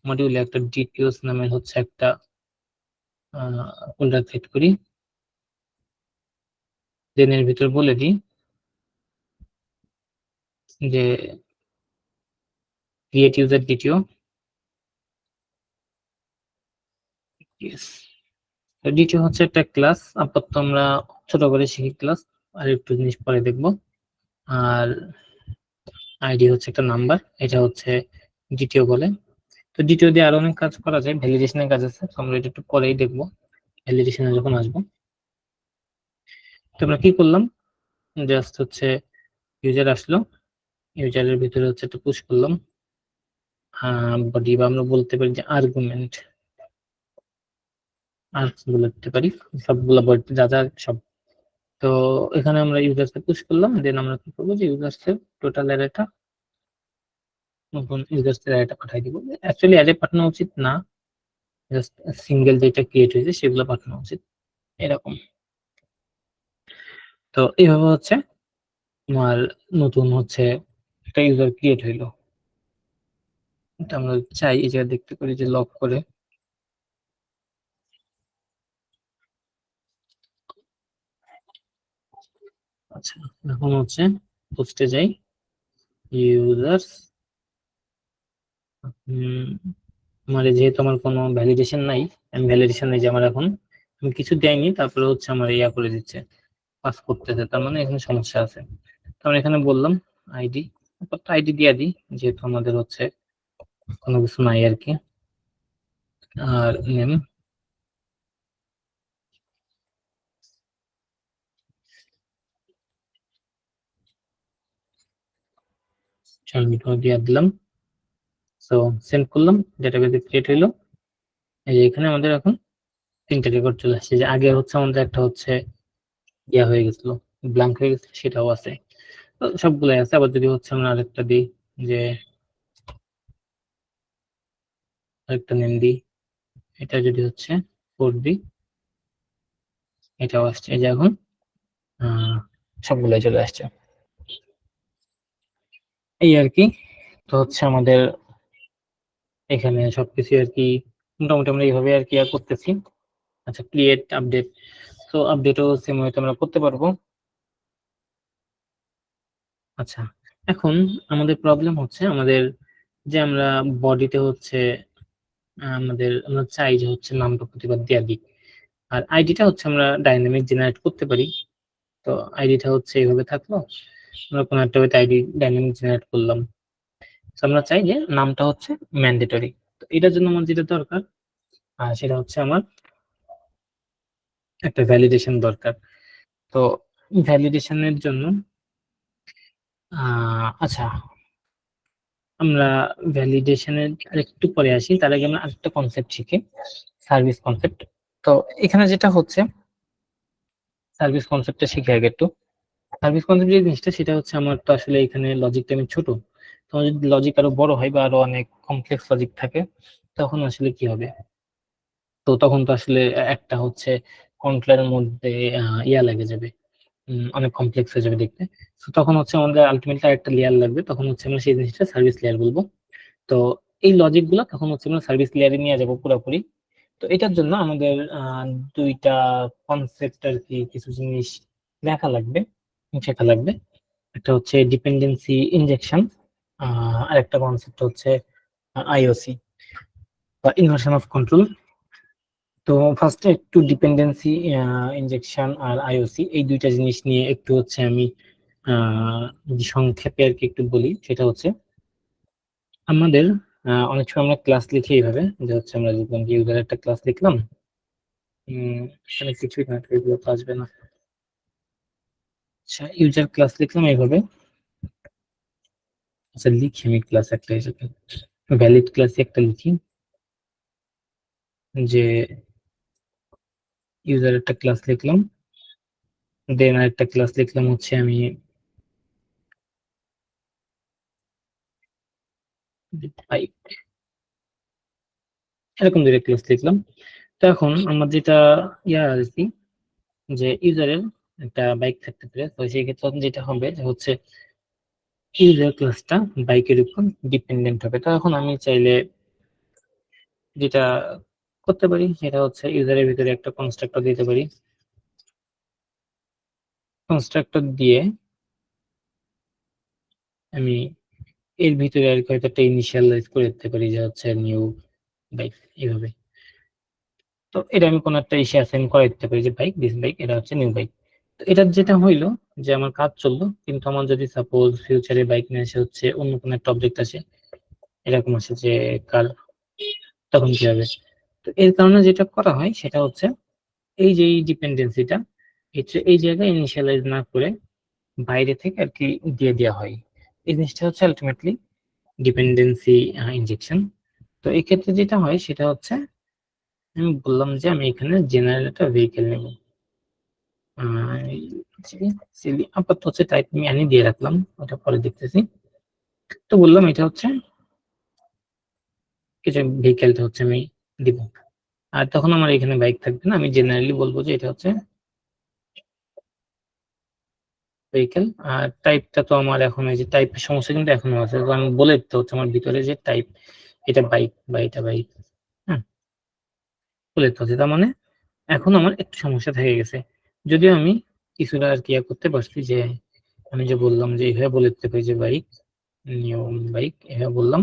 মডিউলে একটা ডিটিওস নামের হচ্ছে একটা ফোল্ডার ক্রিয়েট করি, দেন এর ভিতর বলে দিই যে ক্রিয়েট ইউজার ডিটিও। ইয়েস, ডিটিও হচ্ছে একটা ক্লাস, আপাতত আমরা ছোট করে শিখি ক্লাস, আর একটু জিনিস পরে দেখবো। আর আইডি হচ্ছে একটা নাম্বার, এটা হচ্ছে ডিটিও বলে। তো ডিটিও দিয়ে আরো অনেক কাজ করা যায়, ভ্যালিডেশনের কাজ আছে, তো আমরা এটা একটু পরেই দেখবো ভ্যালিডেশনে যখন আসবো। তো আমরা কি করলাম, জাস্ট হচ্ছে ইউজার আসলো, ইউজারের ভিতরে হচ্ছে একটা পুশ করলাম বডি, বা আমরা বলতে পারি যে আর্গুমেন্ট, আর্কস বলতে পারি, সবগুলো বডি যা যা সব। তো এখানে আমরা ইউজারকে পুশ করলাম, দেন আমরা কি করবো যে ইউজার্সের টোটাল অ্যারেটা, নতুন ইউজার্সের অ্যারেটা পাঠাই দিব। অ্যাকচুয়ালি অ্যারে পাঠানো উচিত না, জাস্ট সিঙ্গেল যেটা ক্রিয়েট হয়েছে সেগুলো পাঠানো উচিত, এরকম। তো এইভাবে হচ্ছে আমার নতুন হচ্ছে একটা ইউজার ক্রিয়েট হইলো। এটা আমরা চাই এই জায়গায় দেখতে পারি যে লক করে। আচ্ছা, এখন হচ্ছে পোস্টে যাই, ইউজার্স, আমার যেহেতু আমার কোনো ভ্যালিডেশন নাই, আমি ভ্যালিডেশন নেই যে আমার এখন আমি কিছু দেয়নি, তারপরে হচ্ছে আমার ইয়া করে দিচ্ছে, পাস করতেছে, তার মানে এখানে সমস্যা আছে। তো আমরা এখানে বললাম আইডি, আইডি দিয়ে দিই যেহেতু আমাদের হচ্ছে কোনো কিছু নাই আর কি। আর নেম, দিয়ে দিলাম। তো সেন্ড করলাম, ডেটাবেসে ক্রিয়েট হইলো। এই যে এখানে আমাদের এখন তিনটা রেকর্ড চলে আসছে, যে আগে হচ্ছে আমাদের একটা হচ্ছে ইয়া হয়ে গেছিল, ব্ল্যাঙ্ক হয়ে গেছিল, সেটাও আছে। তো সবগুলাই আছে। আবার যদি হচ্ছে আমরা আরেকটা দিই, যে আরেকটা নেম দিই, এটা যদি হচ্ছে 4 দিই, এটাও আসছে। এই যে এখন সবগুলোই চলে আসছে। এই আর কি। তো হচ্ছে আমাদের এখানে সবকিছু আর কি মোটামুটি আমরা এইভাবে আর কি করতেছি। আচ্ছা, ক্রিয়েট আপডেট, তো আপডেটও সেম হয়তো আমরা করতে পারবো। আচ্ছা, এখন আমাদের প্রবলেম হচ্ছে আমাদের যে আমরা বডিতে হচ্ছে আমরা চাই যে হচ্ছে নামটা প্রতিবার দেওয়া দিই, আর আইডিটা হচ্ছে আমরা ডাইনামিক জেনারেট করতে পারি। তো আইডিটা হচ্ছে এইভাবে থাকলো, আমরা কোনো একটা ওয়েতে আইডি ডাইনামিক জেনারেট করলাম। তো আমরা চাই যে নামটা হচ্ছে ম্যান্ডেটরি। তো এটার জন্য আমার যেটা দরকার সেটা হচ্ছে আমার একটা ভ্যালিডেশন দরকার। তো ভ্যালিডেশনের জন্য আচ্ছা, আমরা ভ্যালিডেশনের আরেকটু পরে আসি, তার আগে আমরা আরেকটা কনসেপ্ট শিখি, সার্ভিস কনসেপ্ট। তো এখানে যেটা হচ্ছে সার্ভিস কনসেপ্টটা শিখে আগে একটু। সার্ভিস কনসেপ্ট যে জিনিসটা সেটা হচ্ছে আমার তো আসলে এখানে লজিকটা আমি ছোট, তো যদি লজিক আরো বড় হয় বা আরো অনেক কমপ্লেক্স লজিক থাকে তখন আসলে কি হবে? তো তখন তো আসলে একটা হচ্ছে কন্ট্রোলের মধ্যে ইয়া লেগে যাবে, অনেক কমপ্লেক্স হয়ে যাবে দেখতে। তো তখন হচ্ছে আমাদের আলটিমেটলি একটা লেয়ার লাগবে, তখন হচ্ছে আমরা সেই জিনিসটা সার্ভিস লেয়ার বলবো। তো এই লজিক গুলো তখন হচ্ছে আমরা সার্ভিস লেয়ারে নিয়ে যাবো পুরোপুরি। তো এটার জন্য আমাদের দুইটা কনসেপ্ট আর কি কিছু জিনিস দেখা লাগবে, শেখা লাগবে। একটা হচ্ছে ডিপেন্ডেন্সি ইনজেকশন, আর একটা কনসেপ্ট হচ্ছে আইওসি বা ইনভার্সন অফ কন্ট্রোল। তো ফার্স্টে একটু ডিপেন্ডেন্সি ইনজেকশন আর আইওসি এই দুইটা জিনিস নিয়ে একটু হচ্ছে আমি সংক্ষেপে আর কি একটু বলি। সেটা হচ্ছে আমাদের অনেক সময় আমরা ক্লাস লিখি এইভাবে, যে হচ্ছে আমরা লিখলাম যে ইউজার একটা ক্লাস লিখলাম, এখানে কিছুই না, এগুলো তো আসবে না। আচ্ছা, ইউজার ক্লাস লিখলাম এইভাবে। আচ্ছা, লিখি আমি ক্লাস একটা হিসেবে, ভ্যালিড ক্লাস একটা লিখি, যে ইউজার একটা ক্লাস লিখলাম, দেন আরেকটা ক্লাস লিখলাম হচ্ছে আমি পাইপ, এরকম দুইটা ক্লাস লিখলাম। তো এখন আমার যেটা আর কি, যে ইউজারের একটা বাইক থাকতে পারে, তো সেই ক্ষেত্রে তখন যেটা হবে যে হচ্ছে ইউজার ক্লাসটা বাইকের উপর ডিপেন্ডেন্ট হবে। তো এখন আমি চাইলে যেটা করতে পারি সেটা হচ্ছে ইউজারের ভিতরে একটা কনস্ট্রাক্টর দিতে পারি। কনস্ট্রাক্টর দিয়ে আমি এর ভিতরে আর কি হয়তো একটা ইনিশিয়ালাইজ করে দিতে পারি যে হচ্ছে নিউ বাইক এইভাবে। তো এটা আমি কোনো একটা ইসে অ্যাসাইন করে দিতে পারি যে বাইক, দিস বাইক, এটা হচ্ছে নিউ বাইক। তো এটার যেটা হইলো যে আমার কাজ চললো, কিন্তু আমার যদি সাপোজ ফিউচারে বাইক নিয়ে এসে হচ্ছে অন্য কোনো একটা অবজেক্ট আসে, এরকম আসে যে কার, তখন কি হবে? তো এর কারণে যেটা করা হয় সেটা হচ্ছে এই যে এই ডিপেন্ডেন্সিটা এই জায়গায় ইনিশিয়ালাইজ না করে বাইরে থেকে আর কি দিয়ে দেওয়া হয়। এই জিনিসটা হচ্ছে আলটিমেটলি ডিপেন্ডেন্সি ইনজেকশন। তো এই ক্ষেত্রে যেটা হয় সেটা হচ্ছে আমি বললাম যে আমি এখানে জেনারেল একটা ভেহিকেল নেব, আপাতত হচ্ছে টাইপ আমি আনি দিয়ে রাখলাম, ওটা পরে দেখতেছি। তো বললাম এটা হচ্ছে কিছু ভেহিকেলটা হচ্ছে আমি দিব, আর তখন আমার এখানে বাইক থাকবে না, আমি জেনারেলি বলবো যে এটা হচ্ছে ভেহিকেল। আর টাইপটা তো আমার এখন এই যে টাইপের সমস্যা কিন্তু এখনো আছে, তো আমি বলে দিতে হচ্ছে আমার ভিতরে যে টাইপ এটা বাইক বা এটা বাইক, হ্যাঁ, বলে দিতে হচ্ছে। তার মানে এখন আমার একটু সমস্যা থেকে গেছে, যদিও আমি কিছুটা আর কি করতে পারছি, যে আমি যে বললাম যে এইভাবে বলে দিতে পারি যে বাইক, নিউ বাইক এভাবে বললাম,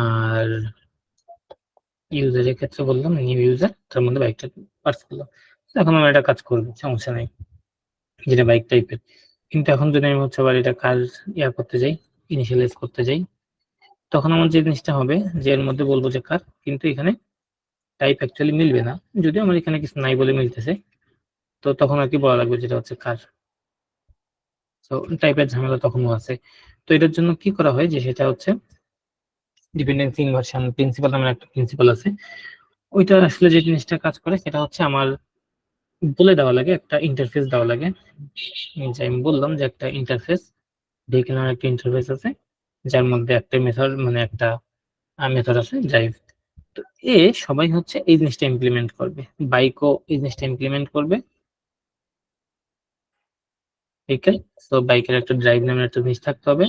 আর ইউজারের ক্ষেত্রে বললাম নিউ ইউজার, তার মধ্যে বাইকটা পার্স করলাম। এখন আমার এটা কাজ করবে, সমস্যা নেই, যেটা বাইক টাইপের। কিন্তু এখন যদি আমি হচ্ছে আবার এটা কার করতে যাই, ইনিশিয়ালাইজ করতে যাই, তখন আমার যে জিনিসটা হবে যে এর মধ্যে বলবো যে কার, কিন্তু এখানে টাইপ অ্যাকচুয়ালি মিলবে না, যদিও আমার এখানে কিছু নাই বলে মিলতেছে। তো তখন আর কি বলা লাগবে যেটা হচ্ছে কার। তো টাইপের ঝামেলা তখনও আছে। তো এটার জন্য কি করা হয় যে সেটা হচ্ছে ডিপেন্ডেন্সি ইনভার্সন প্রিন্সিপাল নামের একটা প্রিন্সিপাল আছে, ওইটা আসলে যে জিনিসটা কাজ করে সেটা হচ্ছে আমার বলে দেওয়া লাগে, একটা ইন্টারফেস দেওয়া লাগে। যে আমি বললাম যে একটা ইন্টারফেস, ভেহিকেল নামের একটা ইন্টারফেস আছে, যার মধ্যে একটা মেথড মানে একটা মেথড আছে যাই। তো সবাই হচ্ছে এই জিনিসটা ইমপ্লিমেন্ট করবে, বাইকও এই জিনিসটা ইমপ্লিমেন্ট করবে। ভেহিকেল। তো বাইকের একটা ড্রাইভ নামের একটা জিনিস থাকতে হবে,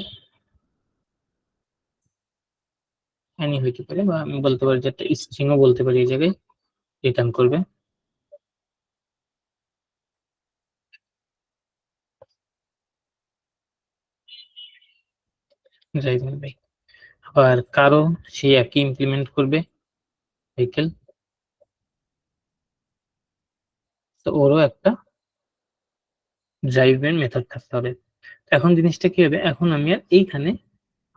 এনি হইতে পারে, বা আমি বলতে পারি যে একটা স্ট্রিংও বলতে পারি এই জায়গায় রিটার্ন করবে। Driving bike. আবার কারো সেই একই ইমপ্লিমেন্ট করবে ভেহিকেল, তো ওরও একটা ড্রাইভ এর মেথড থাকতে হবে। এখন জিনিসটা কি হবে, এখন আমি আর এইখানে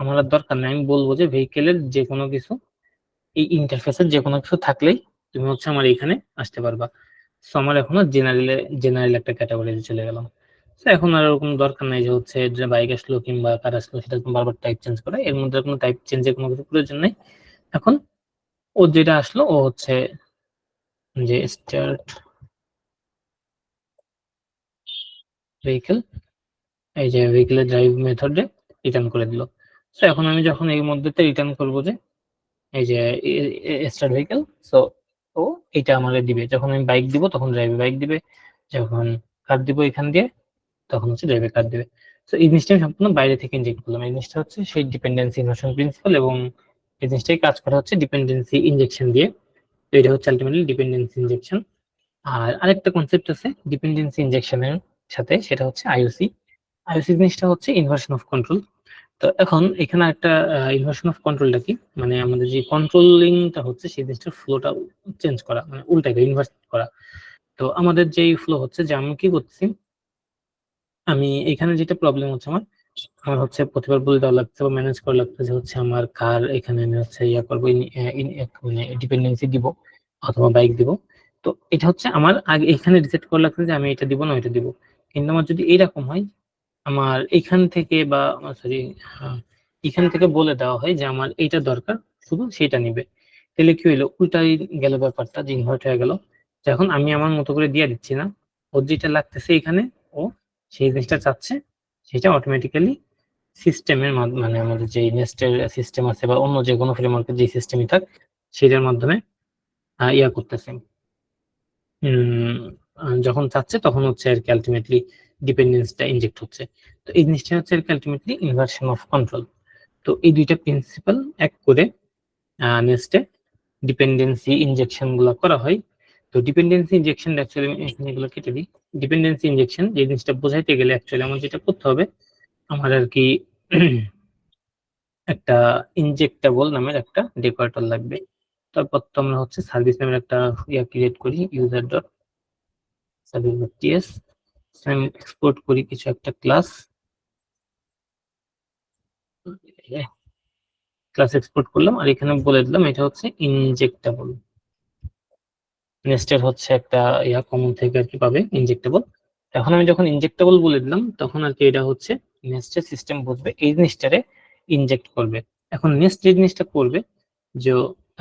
আমার আর দরকার নেই, আমি বলবো যে ভেহিকেলের যে কোনো কিছু, এই ইন্টারফেসের যে কোনো কিছু থাকলেই তুমি হচ্ছে আমার এখানে আসতে পারবা। সো আমার এখন জেনারেল একটা ক্যাটাগরিতে চলে গেলাম। তো এখন আর ওরকম দরকার নাই যে হচ্ছে যে বাইক আসলো কিংবা কার আসলো সেটা বারবার টাইপ চেঞ্জ করা, এর মধ্যে কোনো টাইপ চেঞ্জের কোনো কিছু প্রয়োজন নেই। এখন ও যেটা আসলো ও হচ্ছে যে স্টার্ট ভেহিকেল, এই যে ভেহিকেলের ড্রাইভ মেথডে রিটার্ন করে দিল। তো এখন আমি যখন এই মধ্যেতে রিটার্ন করবো যে এই যে স্টার্ট ভেহিকেল, সো ও এটা আমাকে দিবে, যখন আমি বাইক দিব তখন ড্রাইভে বাইক দিবে, যখন কার দিব এখান দিয়ে তখন হচ্ছে ড্রাইভে কার দিবে। তো এই জিনিসটা আমি সম্পূর্ণ বাইরে থেকে ইনজেক্ট করলাম, এই জিনিসটা হচ্ছে সেই ডিপেন্ডেন্সি ইনভার্সন প্রিন্সিপাল, এবং এই জিনিসটাই কাজ করা হচ্ছে ডিপেন্ডেন্সি ইনজেকশন দিয়ে। তো এটা হচ্ছে আলটিমেটলি ডিপেন্ডেন্সি ইনজেকশন। আর আরেকটা কনসেপ্ট আছে ডিপেন্ডেন্সি ইনজেকশনের সাথে, সেটা হচ্ছে আইওসি। আইওসি জিনিসটা হচ্ছে ইনভার্সন অফ কন্ট্রোল। তো এখন এখানে একটা ইনভার্সন অফ কন্ট্রোলটা কি, মানে আমাদের যে কন্ট্রোলিংটা হচ্ছে সেই জিনিসটার ফ্লোটা চেঞ্জ করা, মানে উল্টাকে ইনভার্স করা। তো আমাদের যেই ফ্লো হচ্ছে যে আমি কি করতেছি, আমি এখানে যেটা প্রবলেম হচ্ছে আমার, আমার হচ্ছে প্রতিবার বলে দেওয়া লাগছে বা ম্যানেজ করা লাগছে যে হচ্ছে আমার কার এখানে আমি হচ্ছে ইয়া করবো, মানে ডিপেন্ডেন্সি দিব অথবা বাইক দিব। তো এটা হচ্ছে আমার আগে এখানে রিসেট করা লাগছে যে আমি এটা দিব না ওইটা দিব। কিন্তু আমার যদি এরকম হয়, আমার এখান থেকে বা সরি এখান থেকে বলে দেওয়া হয় যে আমার এইটা দরকার, শুধু সেটা নিবে, তাহলে কি হইলো, উল্টাই গেল ব্যাপারটা, যে ইনভার্ট হয়ে গেল। যখন আমি আমার মতো করে দিয়ে দিচ্ছি না, ওর যেটা লাগতেছে এখানে, ও সেই জিনিসটা চাচ্ছে, সেটা অটোমেটিক্যালি সিস্টেমের মানে আমাদের যে নেস্টের সিস্টেম আছে বা অন্য যে কোনো ফ্রেমওয়ার্কের যে সিস্টেমই থাক, সেটার মাধ্যমে ইয়া করতেছে। যখন চাচ্ছে তখন হচ্ছে আর কি আলটিমেটলি ডিপেন্ডেন্সটা ইনজেক্ট হচ্ছে। তো এই জিনিসটা হচ্ছে আর কি আলটিমেটলি ইনভার্সন অফ কন্ট্রোল। তো এই দুইটা প্রিন্সিপাল এক করে নেক্সটে ডিপেন্ডেন্সি ইনজেকশন গুলো করা হয়। তো ডিপেন্ডেন্সি ইনজেকশন অ্যাকচুয়ালি এখানে এগুলো কেটে দিই। ডিপেন্ডেন্সি ইনজেকশন যে জিনিসটা বোঝাইতে গেলে অ্যাকচুয়ালি আমার যেটা করতে হবে, আমার আর কি একটা ইনজেক্টেবল নামের একটা ডেকোরেটর লাগবে। তারপর তো আমরা হচ্ছে সার্ভিস নামের একটা ইয়া ক্রিয়েট করি, user dot service dot T S, আমি এক্সপোর্ট করি কিছু একটা ক্লাস, ক্লাস এক্সপোর্ট করলাম আর এখানে বলে দিলাম এটা হচ্ছে ইনজেক্টেবল। নেস্টের হচ্ছে একটা ইয়া কমন থেকে আর কি পাবে ইনজেক্টেবল। এখন আমি যখন ইনজেক্টেবল বলে দিলাম তখন আর কি এটা হচ্ছে নেস্টের সিস্টেম বুঝবে এই জিনিসটারে ইনজেক্ট করবে। এখন নেক্সট যে জিনিসটা করবে, যে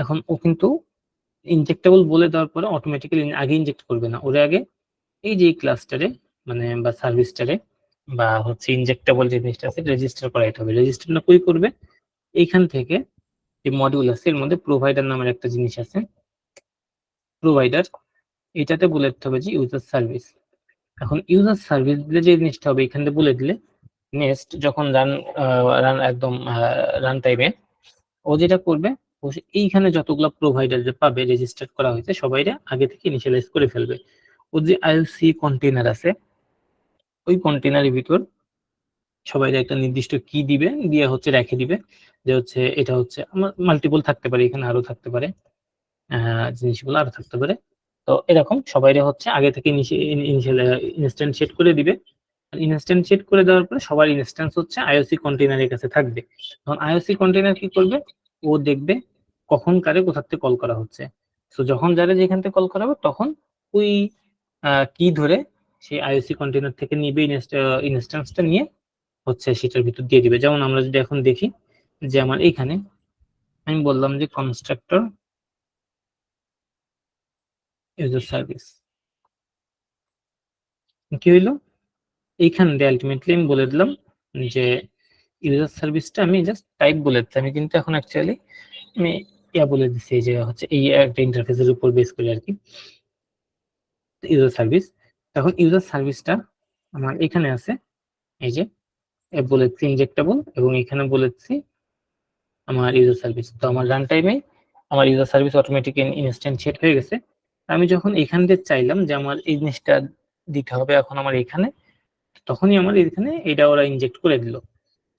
এখন ও কিন্তু ইনজেক্টেবল বলে দেওয়ার পরে অটোমেটিক্যালি আগে ইনজেক্ট করবে না, ওরে আগে এই যে ক্লাসটারে মানে বা সার্ভিসটারে বা হচ্ছে ইনজেক্টেবল যে জিনিসটা আছে রেজিস্টার করাইতে হবে। রেজিস্টারটা কই করবে, এইখান থেকে যে মডিউল আছে এর মধ্যে প্রোভাইডার নামের একটা জিনিস আছে, প্রোভাইডার, এটাতে বলে দিতে হবে যে ইউজার সার্ভিস। এখন ইউজার সার্ভিস দিলে যে জিনিসটা হবে এখান থেকে বলে দিলে নেক্সট যখন রান একদম রান টাইমে ও যেটা করবে, ও এইখানে যতগুলো প্রোভাইডার যে পাবে রেজিস্টার করা হয়েছে সবাইরে আগে থেকে ইনিশিয়ালাইজ করে ফেলবে। ও যে আইওসি কন্টেইনার আছে ওই কন্টেইনারের ভিতর সবাই একটা নির্দিষ্ট কি দিবে, দিয়ে হচ্ছে রেখে দিবে যে হচ্ছে এটা হচ্ছে আমার মাল্টিপল থাকতে পারে, এখানে আরো থাকতে পারে, জিনিসগুলো আরো থাকতে পারে। তো এরকম সবাইরে হচ্ছে আগে থেকে ইনিশিয়াল ইনস্ট্যান্সিয়েট করে দিবে। ইনস্ট্যান্সিয়েট করে দেওয়ার পরে সবার ইনস্ট্যান্স হচ্ছে আইওসি কন্টেইনারের কাছে থাকবে। তখন আইওসি কন্টেইনার কি করবে, ও দেখবে কখন কারে কোথা থেকে কল করা হচ্ছে। তো যখন যারা যেখান থেকে কল করা হবে তখন ওই কি ধরে সেই আইওসি কন্টেইনার থেকে নিবে, ইনস্ট্যান্সটা নিয়ে হচ্ছে সেটার ভিতর দিয়ে দিবে। যেমন আমরা যদি এখন দেখি যে আমার এইখানে আমি বললাম যে কনস্ট্রাক্টর ইউজার সার্ভিস, কি হইলো, এইখান দিয়ে আলটিমেটলি আমি বলে দিলাম যে ইউজার সার্ভিসটা আমি জাস্ট টাইপ বলে দিচ্ছি, আমি কিন্তু এখন অ্যাকচুয়ালি আমি ইয়া বলে দিচ্ছি যে হচ্ছে এই একটা ইন্টারফেসের উপর বেস করে আর কি ইউজার সার্ভিস। এখন ইউজার সার্ভিসটা আমার এখানে আছে, এই যে বলেছি ইনজেক্টেবল, এবং এখানে বলেছি আমার ইউজার সার্ভিস। তো আমার রান টাইমে আমার ইউজার সার্ভিস অটোমেটিক ইনস্ট্যান্সিয়েট হয়ে গেছে। আমি যখন এখান দিয়ে চাইলাম যে আমার এই জিনিসটা দিতে হবে এখন আমার এখানে, তখনই আমার এখানে এটা ওরা ইনজেক্ট করে দিল।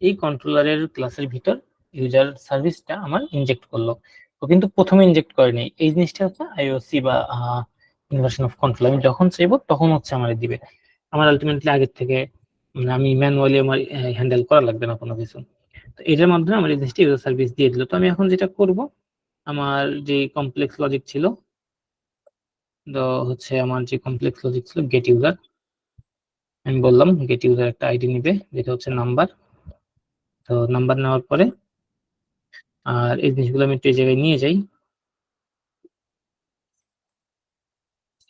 এই কন্ট্রোলারের ক্লাসের ভিতর ইউজার সার্ভিসটা আমার ইনজেক্ট করলো। তো কিন্তু প্রথমে ইনজেক্ট করেনি, এই জিনিসটা হচ্ছে আইওসি বা ইনভার্সন অফ কন্ট্রোল। আমি যখন চাইবো তখন হচ্ছে আমার দিবে। আমার আলটিমেটলি আগের থেকে আমি ম্যানুয়ালি আমার হ্যান্ডেল করা লাগবে না কোনো কিছু। তো এটার মাধ্যমে আমার এই জিনিসটা ইউজার সার্ভিস দিয়ে দিল। তো আমি এখন যেটা করব, আমার যে কমপ্লেক্স লজিক ছিল, তো হচ্ছে আমার যে কমপ্লেক্স লজিক ছিল গেট ইউজার, আমি বললাম গেট ইউজার একটা আইডি নিবে যেটা হচ্ছে নাম্বার। তো নাম্বার নেওয়ার পরে আর এই জিনিসগুলো আমি একটু এই জায়গায় নিয়ে যাই।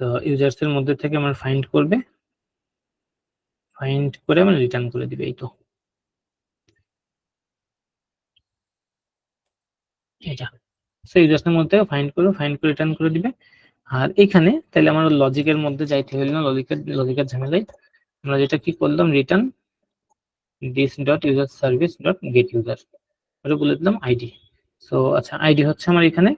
তো ইউজার্স এর মধ্যে থেকে আমার ফাইন্ড করবে, ফাইন্ড করে আমার রিটার্ন করে দিবে। এই তো এটা, সো ইউজার্স এর মধ্যে ফাইন্ড করবে, ফাইন্ড করে রিটার্ন করে দিবে। আর এখানে তাহলে আমার লজিকের মধ্যে যাইতে হইল না, লজিকের ঝামেলায় আমরা যেটা কি করলাম, return this dot user service dot gate user, ওটা বলে দিলাম আইডি। সো আচ্ছা, আইডি হচ্ছে আমার এখানে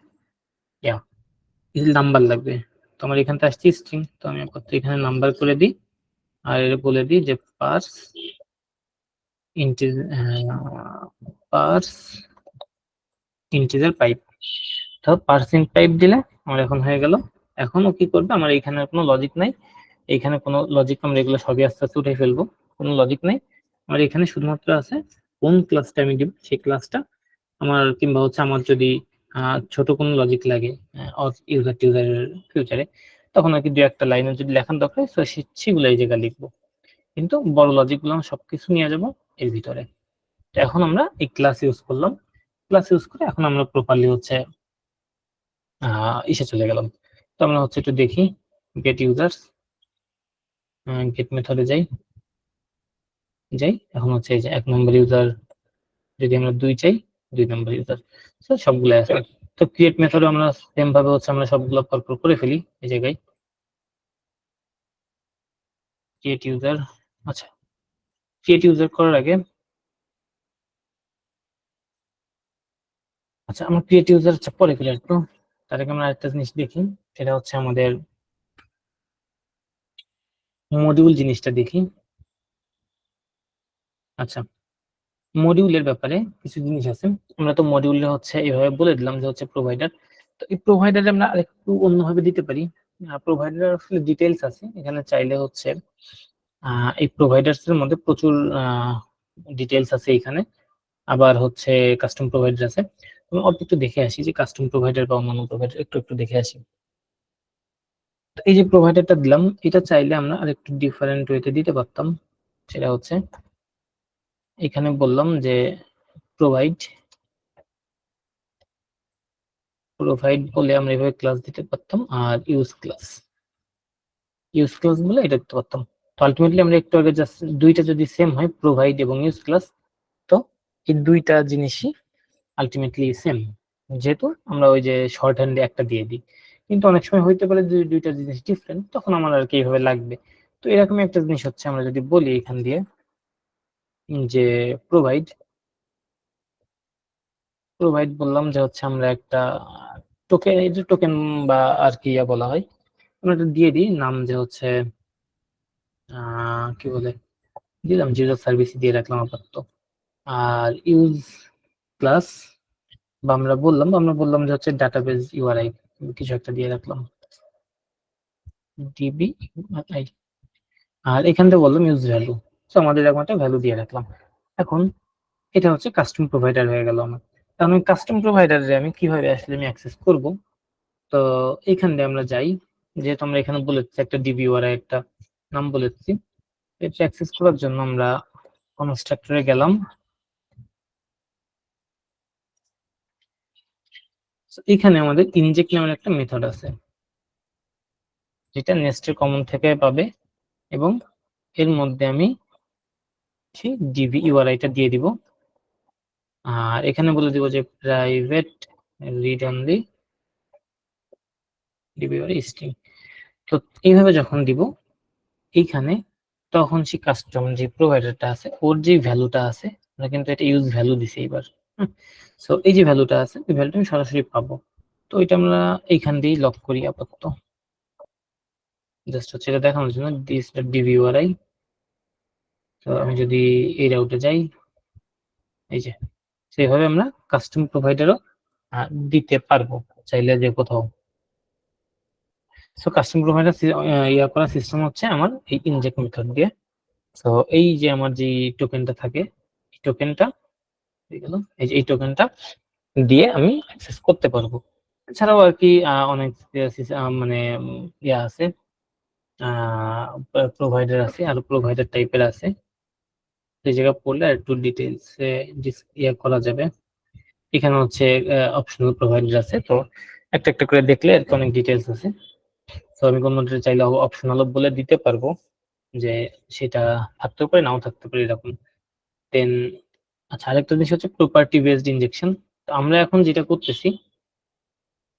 নাম্বার লাগবে। তো আমার এখান থেকে আসছে স্ট্রিং, তো আমি আপাতত এখানে নাম্বার করে দিই। আর এটা বলে দিই যে পার্স ইন্টিজার পাইপ। তো পার্সিং পাইপ দিলে আমার এখন হয়ে গেল। এখন ও কি করবে, আমার এখানে কোনো লজিক নাই, এখানে কোনো লজিক, আমরা এগুলো সবই আস্তে আস্তে উঠে ফেলবো, কোনো লজিক নাই। আমার এখানে শুধুমাত্র আছে কোন ক্লাসটা আমি দিব সেই ক্লাসটা আমার, কিংবা হচ্ছে আমার যদি ছোট কোনো লজিক লাগে ইউজার টিউজারের ফিউচারে, তখন আর কি দু একটা লাইনে যদি লেখার দরকার তো সেগুলো এই জায়গায় লিখবো। কিন্তু বড় লজিক গুলো সবকিছু নিয়ে যাব এর ভিতরে। তো এখন আমরা এই ক্লাস ইউজ করলাম, ক্লাস ইউজ করে এখন আমরা প্রপারলি হচ্ছে ইসে চলে গেলাম। তো আমরা হচ্ছে একটু দেখি গেট ইউজার্স, গেট মেথডে যাই যাই এখন হচ্ছে এই যে 1 নম্বর ইউজার, যদি আমরা 2 চাই 2 নম্বর ইউজার, তো সবগুলো আছে। তো ক্রিয়েট মেথডে আমরা সেম ভাবে হচ্ছে আমরা সবগুলো পরপর করে ফেলি এই জায়গায় ক্রিয়েট ইউজার। আচ্ছা, ক্রিয়েট ইউজার করার আগে আচ্ছা আমরা ক্রিয়েট ইউজার পরে ফেলি একটু, তার আগে আমরা আরেকটা জিনিস দেখি, সেটা হচ্ছে আমাদের মডিউল জিনিসটা দেখি। আচ্ছা, মডিউলের ব্যাপারে কিছু জিনিস আছে। আমরা তো মডিউলে হচ্ছে এভাবে বলে দিলাম যে হচ্ছে প্রোভাইডার। তো এই প্রোভাইডারে আমরা আরেকটু অন্যভাবে দিতে পারি। প্রোভাইডার আসলে ডিটেইলস আছে এখানে, চাইলে হচ্ছে এই প্রোভাইডার্স এর মধ্যে প্রচুর ডিটেইলস আছে এখানে। আবার হচ্ছে কাস্টম প্রোভাইডার আছে। আমি অল্প একটু দেখে আসি যে কাস্টম প্রোভাইডার বা অন্যান্য প্রোভাইডার একটু একটু দেখে আসি। তো এই যে প্রোভাইডারটা দিলাম, এটা চাইলে আমরা আরেকটু ডিফারেন্ট ওয়েতে দিতে পারতাম। সেটা হচ্ছে এখানে বললাম যে প্রোভাইড বলে আমরা এভাবে ক্লাস দিতে পারতাম, আর ইউজ ক্লাস বলে এটা দিতে পারতাম। তো আলটিমেটলি আমরা একটু আগে জাস্ট দুইটা যদি সেম হয়, প্রোভাইড এবং ইউজ ক্লাস, তো এই দুইটা জিনিসই আলটিমেটলি সেম, যেহেতু আমরা ওই যে শর্ট হ্যান্ডে একটা দিয়ে দিই। কিন্তু অনেক সময় হইতে পারে যে দুইটা জিনিস ডিফারেন্ট, তখন আমার আর কি এইভাবে লাগবে। তো এরকমই একটা জিনিস হচ্ছে আমরা যদি বলি এখান দিয়ে যে প্রোভাইড বললাম যে হচ্ছে আমরা একটা টোকেন, এই যে টোকেন বা আর কি বলা হয়, আমরা এটা দিয়ে দিই নাম যে হচ্ছে কি বলে দিলাম, ইউজার সার্ভিস দিয়ে রাখলাম আপাতত। আর ইউজ ক্লাস বা আমরা বললাম যে হচ্ছে ডাটাবেজ ইউআরআই কিছু একটা দিয়ে রাখলাম, ডিবি ইউআরআই। আর এখান থেকে বললাম ইউজ ভ্যালু, তো আমাদের এরকম একটা ভ্যালু দিয়ে রাখলাম। এখন এটা হচ্ছে কাস্টম প্রোভাইডার হয়ে গেল আমার। এখন কাস্টম প্রোভাইডারে আমি কিভাবে আসলে আমি অ্যাক্সেস করব? তো এইখান দিয়ে আমরা যাই, যেহেতু আমরা এখানে বলেছি একটা ডিবি ইউআরআই একটা নাম বলেছি, এটা অ্যাক্সেস করার জন্য আমরা কনস্ট্রাক্টরে গেলাম। এখানে আমাদের ইনজেক্ট নামের একটা মেথড আছে, যেটা নেস্টের কমন থেকে পাবে, এবং এর মধ্যে আমি সেই ডিবি ইউআরআইটা দিয়ে দিব। আর এখানে বলে দিব যে private read only DB URI string. তো এইভাবে যখন দিব, এইখানে তখন সেই কাস্টম যে প্রোভাইডারটা আছে ওর যে ভ্যালুটা আছে আমরা কিন্তু এটা ইউজ ভ্যালু দিছি এবার। সো এই যে ভ্যালুটা আছে এই ভ্যালুটা আমি সরাসরি পাবো। তো এটা আমরা এইখান দিয়েই লক করি আপাতত, জাস্ট হচ্ছে এটা দেখানোর জন্য দিস ডিভিউআরআই। তো আমি যদি এই রাউটে যাই, এই যে সেইভাবে আমরা কাস্টম প্রোভাইডারও দিতে পারবো চাইলে যে কোথাও। সো কাস্টম প্রোভাইডার ইয়া করা সিস্টেম হচ্ছে আমার এই ইনজেক্ট মেথড দিয়ে। সো এই যে আমার যে টোকেনটা থাকে এই টোকেনটা এই যে এই টোকেনটা দিয়ে আমি অ্যাক্সেস করতে পারবো। এছাড়াও আর কি অনেক মানে ইয়া আছে, প্রোভাইডার আছে আর প্রোভাইডার টাইপের আছে, সেই জায়গা পড়লে আর একটু ডিটেলস ইয়া করা যাবে। এখানে হচ্ছে অপশনাল প্রোভাইডার আছে, তো একটা একটা করে দেখলে আর কি অনেক ডিটেলস আছে। তো আমি কোনোটা চাইলে অপশনাল বলে দিতে পারবো যে সেটা থাকতেও পারে নাও থাকতে পারে এরকম। দেন আচ্ছা, আরেকটা জিনিস হচ্ছে প্রপার্টি বেসড ইনজেকশন। তো আমরা এখন যেটা করতেছি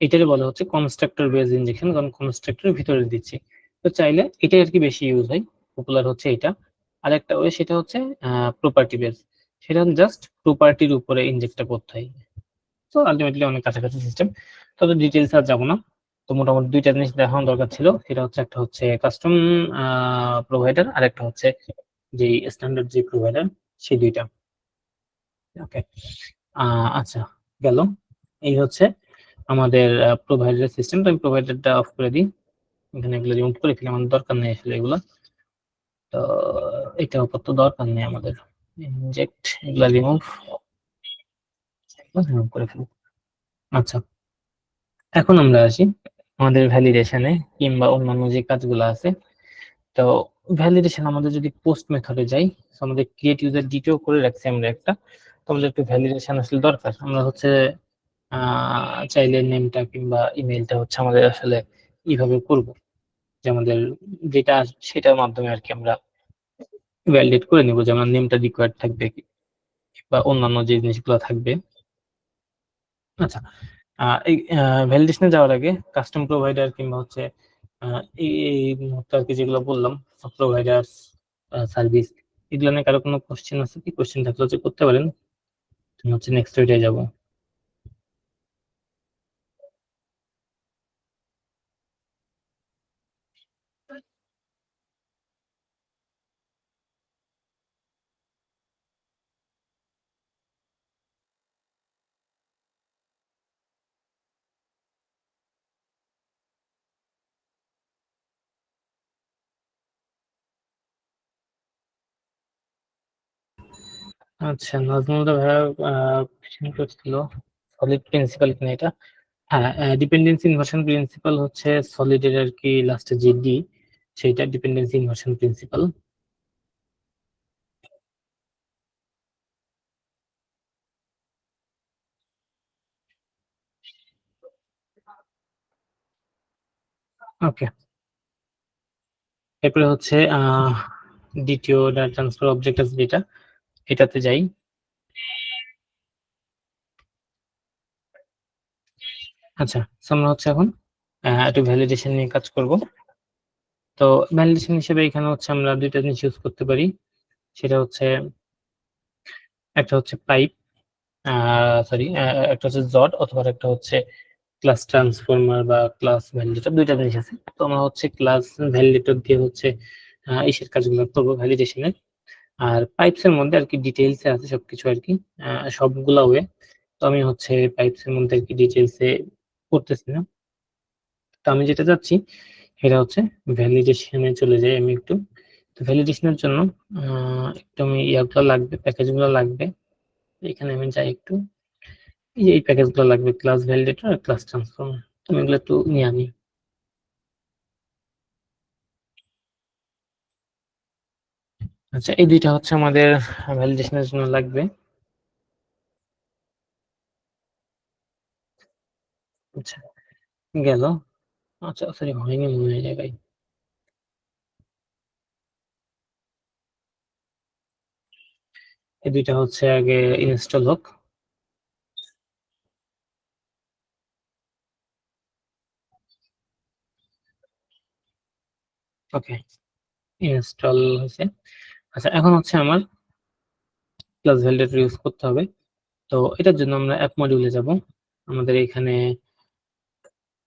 এটারে বলা হচ্ছে কনস্ট্রাক্টর বেসড ইনজেকশন, কারণ কনস্ট্রাক্টরের ভিতরে দিচ্ছি। তো চাইলে এটাই আর কি বেশি ইউজ হয়, পপুলার হচ্ছে এটা। আরেকটা ওয়ে সেটা হচ্ছে প্রপার্টি বেস, সেটা জাস্ট প্রপার্টির উপরে ইনজেক্টটা করতে হয়। তো আলটিমেটলি অনেক কাছাকাছি সিস্টেম, তবে ডিটেলস আর যাবো না। তো মোটামুটি দুইটা জিনিস দেখানো দরকার ছিল, সেটা হচ্ছে একটা হচ্ছে কাস্টম প্রোভাইডার আর একটা হচ্ছে যে স্ট্যান্ডার্ড যে প্রোভাইডার, সেই দুইটা। ওকে, আচ্ছা, গেল। এই হচ্ছে আমাদের প্রোভাইডার সিস্টেম। তো আমি প্রোভাইডারটা অফ করে দিই, এখানে এগুলো রিমুভ করে ফেলি, আমাদের দরকার নেই আসলে এগুলো। তো এটা আপাতত দরকার নেই আমাদের, ইনজেক্ট এগুলো রিমুভ করে ফেলি। আচ্ছা, এখন আমরা আসি আমাদের ভ্যালিডেশনে কিংবা অন্যান্য যে কাজগুলো আছে। তো ভ্যালিডেশন আমাদের যদি পোস্ট মেথডে যাই, তো আমাদের ক্রিয়েট ইউজার ডিটেও করে রাখছি আমরা একটা। তো আমাদের একটু ভ্যালিডেশন আসলে দরকার। আমরা হচ্ছে চাইলে নেমটা কিংবা ইমেলটা হচ্ছে আমাদের আসলে এইভাবে করব যে আমাদের যেটা সেটার মাধ্যমে আর কি আমরা ভ্যালিডেট করে নিব যে আমার নেমটা রিকোয়ার্ড থাকবে বা অন্যান্য যে জিনিসগুলো থাকবে। আচ্ছা, এই ভ্যালিডেশনে যাওয়ার আগে কাস্টম প্রোভাইডার কিংবা হচ্ছে এই মুহূর্তে আর কি যেগুলো বললাম প্রোভাইডার সার্ভিস, এগুলো নিয়ে কারো কোনো কোশ্চেন আছে কি? কোশ্চেন থাকলে হচ্ছে করতে পারেন, আমি হচ্ছে নেক্সট ওইটাই যাবো। আচ্ছা, নাজমুলটা ভাইয়া কোশ্চেন করছিল সলিড প্রিন্সিপাল কিনা এটা। হ্যাঁ, ডিপেন্ডেন্সি ইনভার্সন প্রিন্সিপাল হচ্ছে সলিডের আর কি লাস্টে যে ডি, সেইটা ডিপেন্ডেন্সি ইনভার্সন প্রিন্সিপাল। ওকে, এরপরে হচ্ছে দ্বিতীয় ডাটা ট্রান্সফার অবজেক্ট আছে যেটা, এটাতে যাই। আচ্ছা, so আমরা হচ্ছে এখন একটু ভ্যালিডেশন নিয়ে কাজ করব। তো ভ্যালিডেশন হিসেবে এখানে হচ্ছে আমরা দুইটা জিনিস ইউজ করতে পারি, সেটা হচ্ছে একটা হচ্ছে পাইপ, সরি, একটা হচ্ছে জড অথবা একটা হচ্ছে ক্লাস ট্রান্সফর্মার বা ক্লাস ভ্যালিডেটর, দুইটা জিনিস আছে। তো আমরা হচ্ছে ক্লাস ভ্যালিডেটর দিয়ে হচ্ছে ইসের কাজগুলো করবো ভ্যালিডেশনের। আর পাইপস এর মধ্যে আর কি ডিটেইলস এ আছে সবকিছু আর কি, সবগুলা ওয়ে। তো আমি হচ্ছে পাইপস এর মধ্যে আর কি ডিটেইলস এ করতেছি না। তো আমি যেটা চাচ্ছি সেটা হচ্ছে ভ্যালিডেশনে চলে যাই আমি একটু। তো ভ্যালিডেশনের জন্য একটু আমি ইয়াগুলো লাগবে, প্যাকেজগুলো লাগবে। এখানে আমি যাই একটু, এই যে এই প্যাকেজগুলো লাগবে, ক্লাস ভ্যালিডেটর আর ক্লাস ট্রান্সফর্মার। তো আমি এগুলো একটু নিয়ে আনি। আচ্ছা, এই দুইটা হচ্ছে আমাদের ভ্যালিডেশনের জন্য লাগবে। আচ্ছা, গেল। আচ্ছা, সরি, হয়নি মনে হয় জায়গায়। এই দুইটা হচ্ছে আগে ইনস্টল হোক। ওকে, ইনস্টল হয়েছে। আচ্ছা, এখন হচ্ছে আমার ক্লাস ভ্যালিডেটর ইউজ করতে হবে। তো এটার জন্য আমরা অ্যাপ মডিউলে যাব। আমাদের এখানে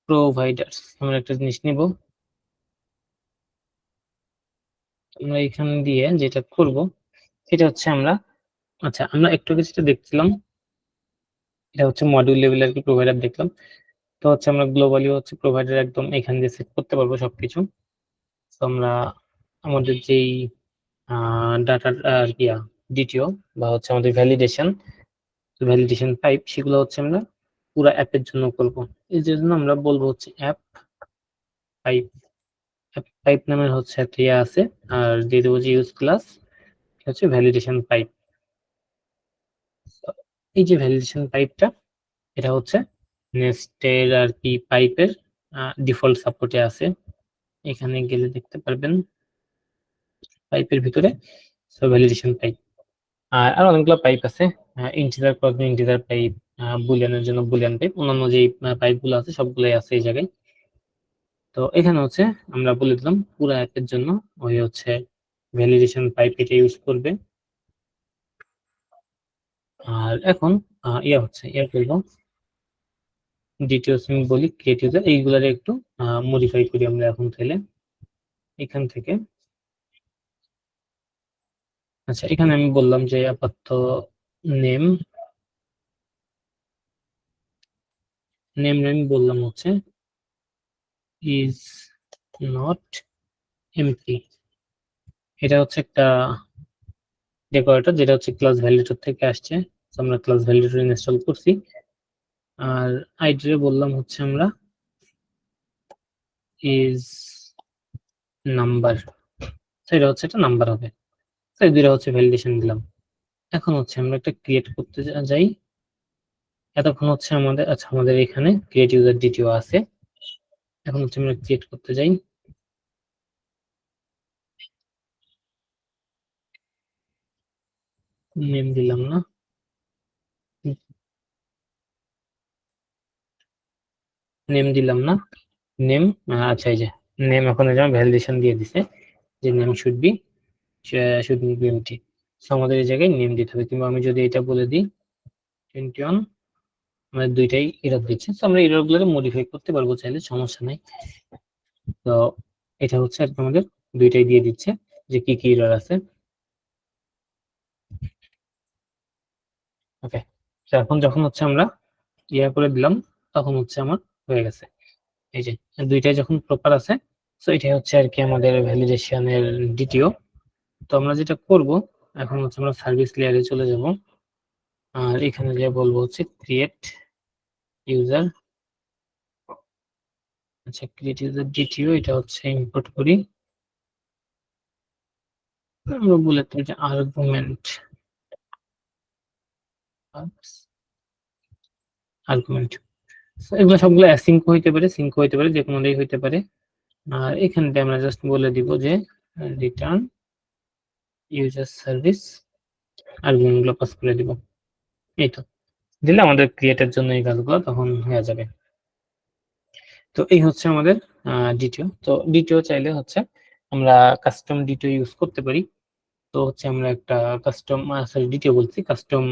প্রোভাইডার্স আমরা একটা জিনিস নিব। আমরা এখান দিয়ে যেটা করব সেটা হচ্ছে আমরা একটু আগে যেটা দেখছিলাম এটা হচ্ছে মডিউল লেভেলের কি প্রোভাইডার দেখলাম। তো হচ্ছে আমরা গ্লোবালি হচ্ছে প্রোভাইডার একদম এখান দিয়ে সেট করতে পারবো সবকিছু। তো আমরা আমাদের যেই ডাটার ডিটিও বা হচ্ছে আমাদের ভ্যালিডেশন টাইপ সেগুলো হচ্ছে আমরা পুরো অ্যাপের জন্য করব। এই জন্য আমরা বলবো হচ্ছে অ্যাপ পাইপ নামের হচ্ছে একটা ইয়ে আছে, আর দিয়ে দেবো যে ইউজ ক্লাস হচ্ছে ভ্যালিডেশন পাইপ। এই যে ভ্যালিডেশন পাইপটা এটা হচ্ছে নেস্টের আর কি পাইপের ডিফল্ট সাপোর্টে আছে। এখানে গেলে দেখতে পারবেন পাইপের ভিতরে ভ্যালিডেশন পাইপ। আর অনেকগুলো পাইপ আছে, ইন্টিজার করবেন ইন্টিজার পাইপ, বুলিয়ানের জন্য বুলিয়ান পাইপ, অন্যান্য যে পাইপ গুলো আছে সবগুলোই আছে এই জায়গায়। তো এখানে হচ্ছে আমরা বলে দিলাম পুরো অ্যাপের জন্য ওই হচ্ছে ভ্যালিডেশন পাইপ এটা ইউজ করবে। আর এখন ইয়া করবো ডিটিওস আমি বলি ক্রিয়েট ইউজার, এইগুলার একটু মডিফাই করি আমরা এখন তাহলে এখান থেকে। আচ্ছা, এখানে আমি বললাম যে আপাতত নেম আমি বললাম হচ্ছে ইজ নট এমপ্টি। এটা হচ্ছে একটা ডেকোরেটর যেটা হচ্ছে ক্লাস ভ্যালিডেটর থেকে আসছে। তো আমরা ক্লাস ভ্যালিডেটর ইনস্টল করছি। আর আইডি বললাম হচ্ছে আমরা ইজ নাম্বার, এটা হচ্ছে একটা নাম্বার হবে। তো এই দুইটা হচ্ছে ভ্যালিডেশন দিলাম। এখন হচ্ছে আমরা একটা ক্রিয়েট করতে যাই। এতক্ষণ হচ্ছে আমাদের এখানে ক্রিয়েট ইউজার ডিটিও আছে। এখন হচ্ছে আমরা ক্রিয়েট করতে যাই। নেম দিলাম না, নেম। আচ্ছা, এই যে নেম এখন যেমন ভ্যালিডেশন দিয়ে দিছে যে name should be empty. So আমাদের এই জায়গায় নেম দিতে হবে। কিংবা আমি যদি এটা বলে দিই 21, আমাদের দুইটাই এরর দিচ্ছে। তো আমরা এরর গুলো মডিফাই করতে পারবো চাইলে, সমস্যা নাই। তো এটা হচ্ছে আর কি আমাদের দুইটাই দিয়ে দিচ্ছে যে কি কি এরর আছে। ওকে, এখন যখন হচ্ছে আমরা করে দিলাম তখন হচ্ছে আমার হয়ে গেছে। এই যে দুইটাই যখন প্রপার আছে, তো এটাই হচ্ছে আর কি আমাদের ভ্যালিডেশনের ডিটিও। তো আমরা যেটা করব এখন হচ্ছে আমরা সার্ভিস লেয়ারে চলে যাব। আর এখানে যে বলবো হচ্ছে ক্রিয়েট ইউজার। আচ্ছা, ক্রিয়েট ইউজার ডিটিও এটা হচ্ছে ইম্পোর্ট করি। আমরা বলে দিই যে আর্গুমেন্ট এগুলো সবগুলো অ্যাসিঙ্ক হইতে পারে, সিঙ্ক হইতে পারে, যে কোনোটাই হইতে পারে। আর এখানটা আমরা জাস্ট বলে দিব যে রিটার্ন ইউজার সার্ভিস, আর্গুমেন্ট গুলো পাস করে দিব। এই তো দিলে আমাদের ক্রিয়েটের জন্য এই কাজগুলো তখন হয়ে যাবে। তো এই হচ্ছে আমাদের ডিটিও। তো ডিটিও চাইলে হচ্ছে আমরা কাস্টম ডিটিও ইউজ করতে পারি। তো হচ্ছে আমরা একটা কাস্টম ডিটিও বলছি কাস্টম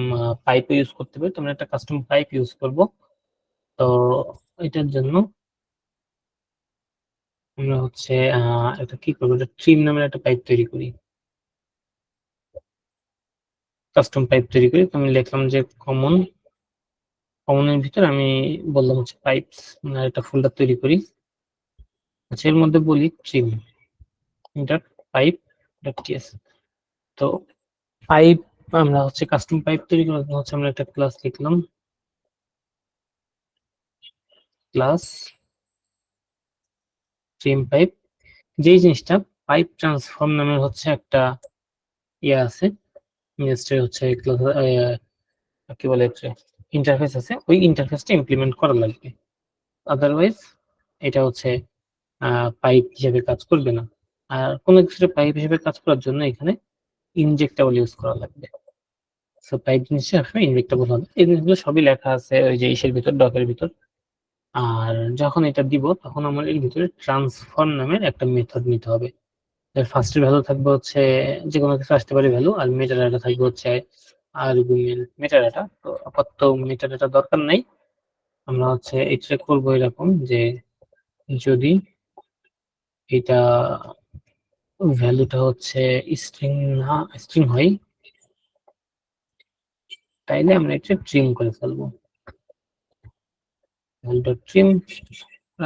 পাইপ ইউজ করতে পারি। তো আমরা একটা কাস্টম পাইপ ইউজ করব। তো এটার জন্য আমরা হচ্ছে একটা কি করবো, একটা ট্রিম নামের একটা পাইপ তৈরি করি, কাস্টম পাইপ তৈরি করি। তো আমি লিখলাম যে কমনের ভিতর আমি বললাম হচ্ছে পাইপস, একটা ফোল্ডার তৈরি করি। আচ্ছা, এর মধ্যে বলি trim dot pipe dot TS. তো পাইপ আমরা হচ্ছে কাস্টম পাইপ তৈরি করার জন্য হচ্ছে আমরা একটা ক্লাস লিখলাম, ক্লাস ট্রিম পাইপ। যেই জিনিসটা পাইপ ট্রান্সফর্ম নামের হচ্ছে একটা ইয়ে আছে, হচ্ছে কি বলে ইন্টারফেস আছে, ওই ইন্টারফেসটা ইমপ্লিমেন্ট করা লাগবে। আদারওয়াইজ এটা হচ্ছে পাইপ হিসেবে কাজ করবে না। আর কোনো কিছু পাইপ হিসেবে কাজ করার জন্য এখানে ইনজেক্টেবল ইউজ করা লাগবে। সো পাইপ জিনিসটা আসলে ইনজেক্টেবল হবে। এই জিনিসগুলো সবই লেখা আছে ওই যে ইসের ভিতর, ডকের ভিতর। আর যখন এটা দিব তখন আমার এর ভিতরে ট্রান্সফর্ম নামের একটা মেথড নিতে হবে। ফার্স্টের ভ্যালু থাকবে হচ্ছে যে কোনো কিছু আসতে পারে ভ্যালু, আর মেটা ডাটা থাকবে হচ্ছে আর্গুমেন্ট মেটা ডাটা। তো আপাতত মেটা ডাটা দরকার নাই, আমরা হচ্ছে এটা করবো এরকম যে যদি এটা ভ্যালুটা হচ্ছে স্ট্রিং না স্ট্রিং হয়, তাইলে আমরা এটা ট্রিম করে ফেলবো, ভ্যালুটা ট্রিম,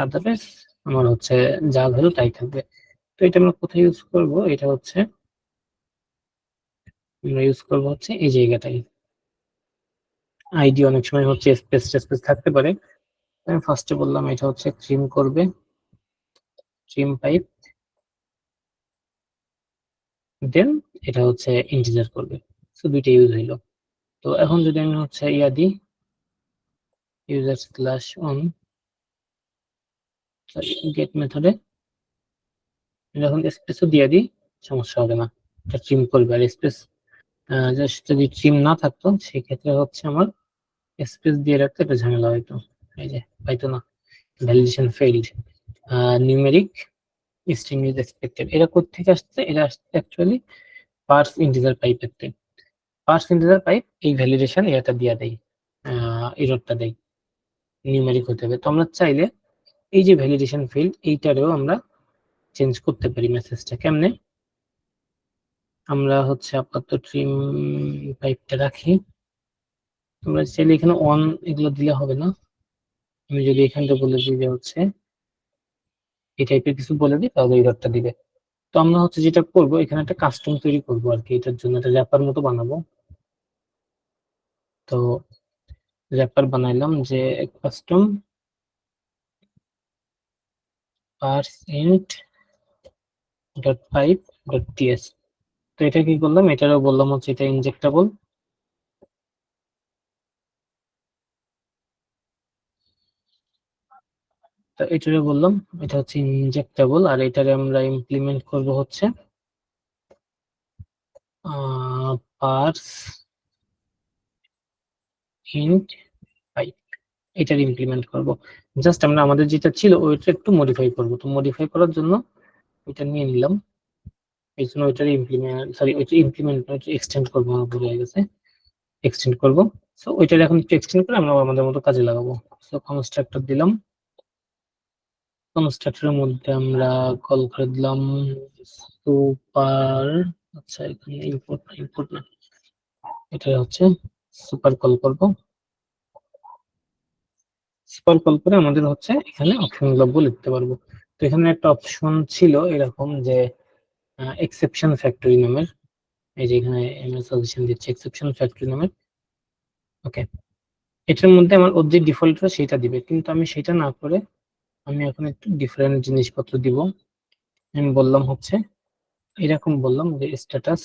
আদারওয়াইজ আমার হচ্ছে যা ভ্যালু তাই থাকবে। তো এটা আমরা কোথায় ইউজ করব, এটা হচ্ছে আমরা ইউজ করব হচ্ছে এই জায়গাটায়। আইডি অনেক সময় হচ্ছে স্পেস স্পেস থাকতে পারে, আমি ফার্স্টে বললাম এটা হচ্ছে ট্রিম করবে, ট্রিম পাইপ, দেন এটা হচ্ছে ইন্টিজার করবে। সো দুইটা ইউজ হইলো। তো এখন যদি আমি হচ্ছে ইয়া দিই ইউজার স্ল্যাশ অন গেট মেথডে যখন স্পেসও দিয়ে দিই সমস্যা হবে না, এটা ট্রিম করবে। আর স্পেস জাস্ট যদি ট্রিম না থাকতো সেক্ষেত্রে হচ্ছে আমার স্পেস দিয়ে রাখতে একটা ঝামেলা হইতো, এই যে পাইতো না, validation failed, numeric string is expected. এটা কোত্থেকে আসছে, এটা আসছে অ্যাকচুয়ালি পার্স ইন্টিজার পাইপের থেকে। পার্স ইন্টিজার পাইপ এই ভ্যালিডেশন এটা দিয়ে দেয়, এররটা দেয়, নিউমেরিক হতে হবে। তো আমরা চাইলে এই যে ভ্যালিডেশন ফিল্ড এইটারেও আমরা চেঞ্জ করতে পারি মেসেজটা। কেমনে, আমরা হচ্ছে আপাতত ট্রিম পাইপটা রাখি, তোমরা চাইলে এখানে অন এগুলো দিলে হবে না, আমি যদি এখানটা বলে দিই যে হচ্ছে এই টাইপের কিছু বলে দিই তাহলে এররটা দিবে। তো আমরা হচ্ছে যেটা করব এখানে একটা কাস্টম তৈরি করব আর কি, এটার জন্য একটা র্যাপার মতো বানাবো। তো র্যাপার বানাইলাম যে custom parse int dot pipe dot TS. তো এটা কি করলাম, এটারও বললাম হচ্ছে এটা ইনজেক্টেবল, তো এটারে বললাম এটা হচ্ছে ইনজেক্টেবল, আর এটারে আমরা ইমপ্লিমেন্ট করব হচ্ছে পার্স ইন্ট পাইপ, এটার ইমপ্লিমেন্ট করব। জাস্ট আমরা আমাদের যেটা ছিল ওইটা একটু মডিফাই করব। তো মডিফাই করার জন্য এটা নিয়ে নিলাম, এই জন্য ওইটার ইমপ্লিমেন্ট সরি ওইটা ইমপ্লিমেন্ট এক্সটেন্ড করবো, আমার ভুল হয়ে গেছে, এক্সটেন্ড করব। সো ওইটার এখন একটু এক্সটেন্ড করে আমরা আমাদের মতো কাজে লাগাবো। সো কনস্ট্রাক্টর দিলাম, কনস্ট্রাক্টরের মধ্যে আমরা কল করে দিলাম সুপার, আচ্ছা এখানে ইম্পোর্ট না ইম্পোর্ট না, এটা হচ্ছে সুপার কল করব। সুপার কল করে আমাদের হচ্ছে এখানে অপশন গুলো লিখতে পারবো। তো এখানে একটা অপশন ছিল এরকম যে এক্সেপশন ফ্যাক্টরি নামের, এই যে এখানে এমএস সলিউশন দিচ্ছে এক্সেপশন ফ্যাক্টরি নামের। ওকে, এটার মধ্যে আমার ওর যে ডিফল্ট সেটা দিবে, কিন্তু আমি সেটা না করে আমি এখন একটু ডিফারেন্ট জিনিসপত্র দিব। আমি বললাম হচ্ছে এরকম বললাম যে স্ট্যাটাস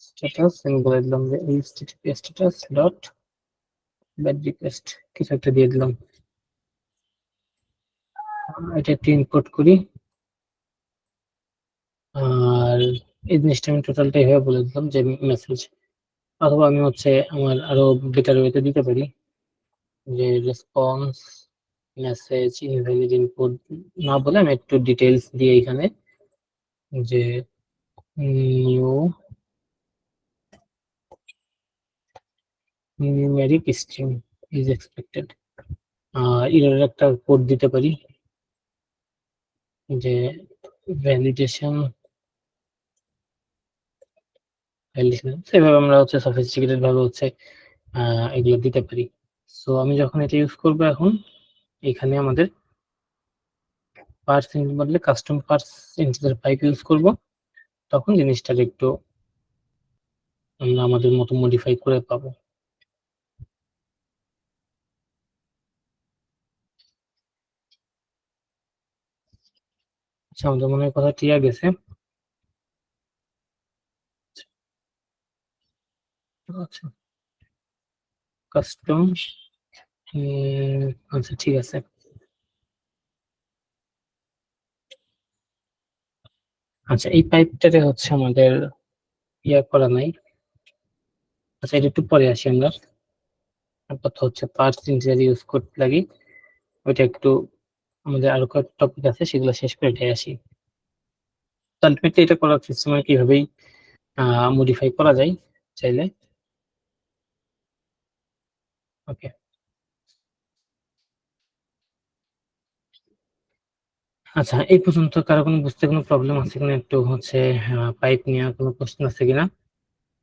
স্ট্যাটাস আমি বলে দিলাম যে HTTP status dot bad request কিছু একটা দিয়ে দিলাম, এটা একটু ইনপুট করি। আর এই জিনিসটা আমি টোটালটা এইভাবে বলে দিলাম যে মেসেজ, অথবা আমি হচ্ছে আমার আরো বেটার ওয়েতে দিতে পারি যে রেসপন্স মেসেজ ইনভ্যালিড ইনপুট না বলে আমি একটু ডিটেলস দিয়ে এখানে যে new numeric string is expected, এর একটা কোড দিতে পারি যে ভ্যালিডেশন সেভাবে আমরা হচ্ছে সফিস্টিকেটেড ভাবে হচ্ছে এগুলো দিতে পারি। সো আমি যখন এটা ইউজ করবো এখন এখানে আমাদের পার্স ইন্ট বদলে custom parse integer pipe use করব, তখন জিনিসটার একটু আমরা আমাদের মতো মডিফাই করে পাবো। আচ্ছা আমাদের মনে হয় কথা ক্লিয়ার গেছে। আচ্ছা কাস্টম, আচ্ছা ঠিক আছে। আচ্ছা এই পাইপটাতে হচ্ছে আমাদের ইয়া করা নাই, আচ্ছা এটা একটু পরে আসি আমরা, আপাতত হচ্ছে পার্স ইন্টিজার ইউজ করতে লাগি, ওইটা একটু আমাদের আরো কয়েকটা টপিক আছে সেগুলো শেষ করে এটাই আসি। আলটিমেটলি এটা করার সিস্টেমে কিভাবেই মডিফাই করা যায় চাইলে। ওকে, আচ্ছা এই পর্যন্ত কারো কোনো বুঝতে কোনো প্রবলেম আছে কিনা, একটু হচ্ছে পাইপ নিয়ে কোনো প্রশ্ন আছে কিনা,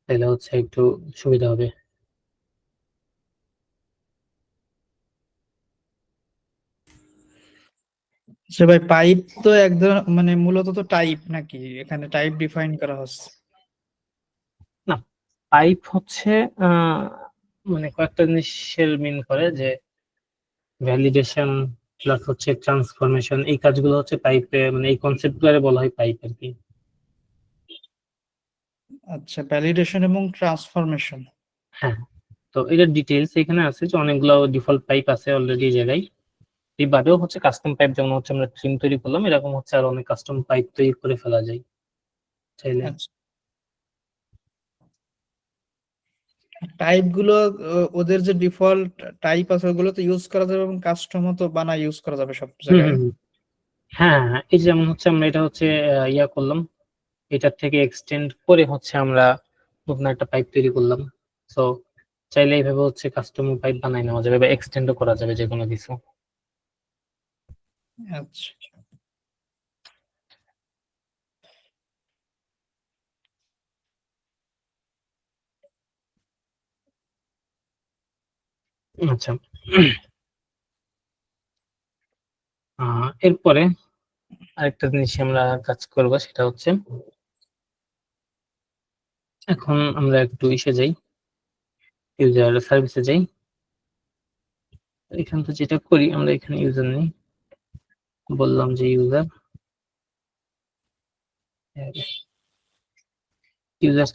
তাহলে হচ্ছে একটু সুবিধা হবে। সে ভাই পাইপ তো এক ধরনের মানে মূলত তো টাইপ নাকি, এখানে টাইপ ডিফাইন করা হচ্ছে? না, পাইপ হচ্ছে মানে কয়েকটা জিনিসের মিন করে, যে ভ্যালিডেশন প্লাস হচ্ছে ট্রান্সফরমেশন, এই কাজগুলো হচ্ছে পাইপে, মানে এই কনসেপ্ট গুলো বলা হয় পাইপ আর কি। আচ্ছা, ভ্যালিডেশন এবং ট্রান্সফরমেশন। হ্যাঁ, তো এটার ডিটেইলস এখানে আছে, যে অনেকগুলো ডিফল্ট পাইপ আছে অলরেডি এই জায়গায়। এই বাদেও হচ্ছে কাস্টম পাইপ, যেমন হচ্ছে আমরা থ্রিম তৈরি করলাম, এরকম হচ্ছে আর অনেক কাস্টম পাইপ তৈরি করে ফেলা যায় চাইলে। আচ্ছা, টাইপ গুলো ওদের যে ডিফল্ট টাইপ আছে ওগুলো তো ইউজ করা যাবে এবং কাস্টমও তো বানায় ইউজ করা যাবে সব হুম জায়গায়। হুম হুম। হ্যাঁ হ্যাঁ হ্যাঁ, এই যে যেমন হচ্ছে আমরা এটা হচ্ছে ইয়া করলাম, এটার থেকে এক্সটেন্ড করে হচ্ছে আমরা নতুন একটা পাইপ তৈরি করলাম। সো চাইলে এইভাবে হচ্ছে কাস্টম পাইপ বানাই নেওয়া যাবে বা এক্সটেন্ডও করা যাবে যে কোনো কিছু। আচ্ছা, আচ্ছা, এরপরে আরেকটা জিনিস আমরা কাজ করবো, সেটা হচ্ছে এখন আমরা একটু ইসে যাই, ইউজার সার্ভিসে যাই। এখান থেকে যেটা করি, আমরা এখানে ইউজার নেই, বললাম যে ইউজার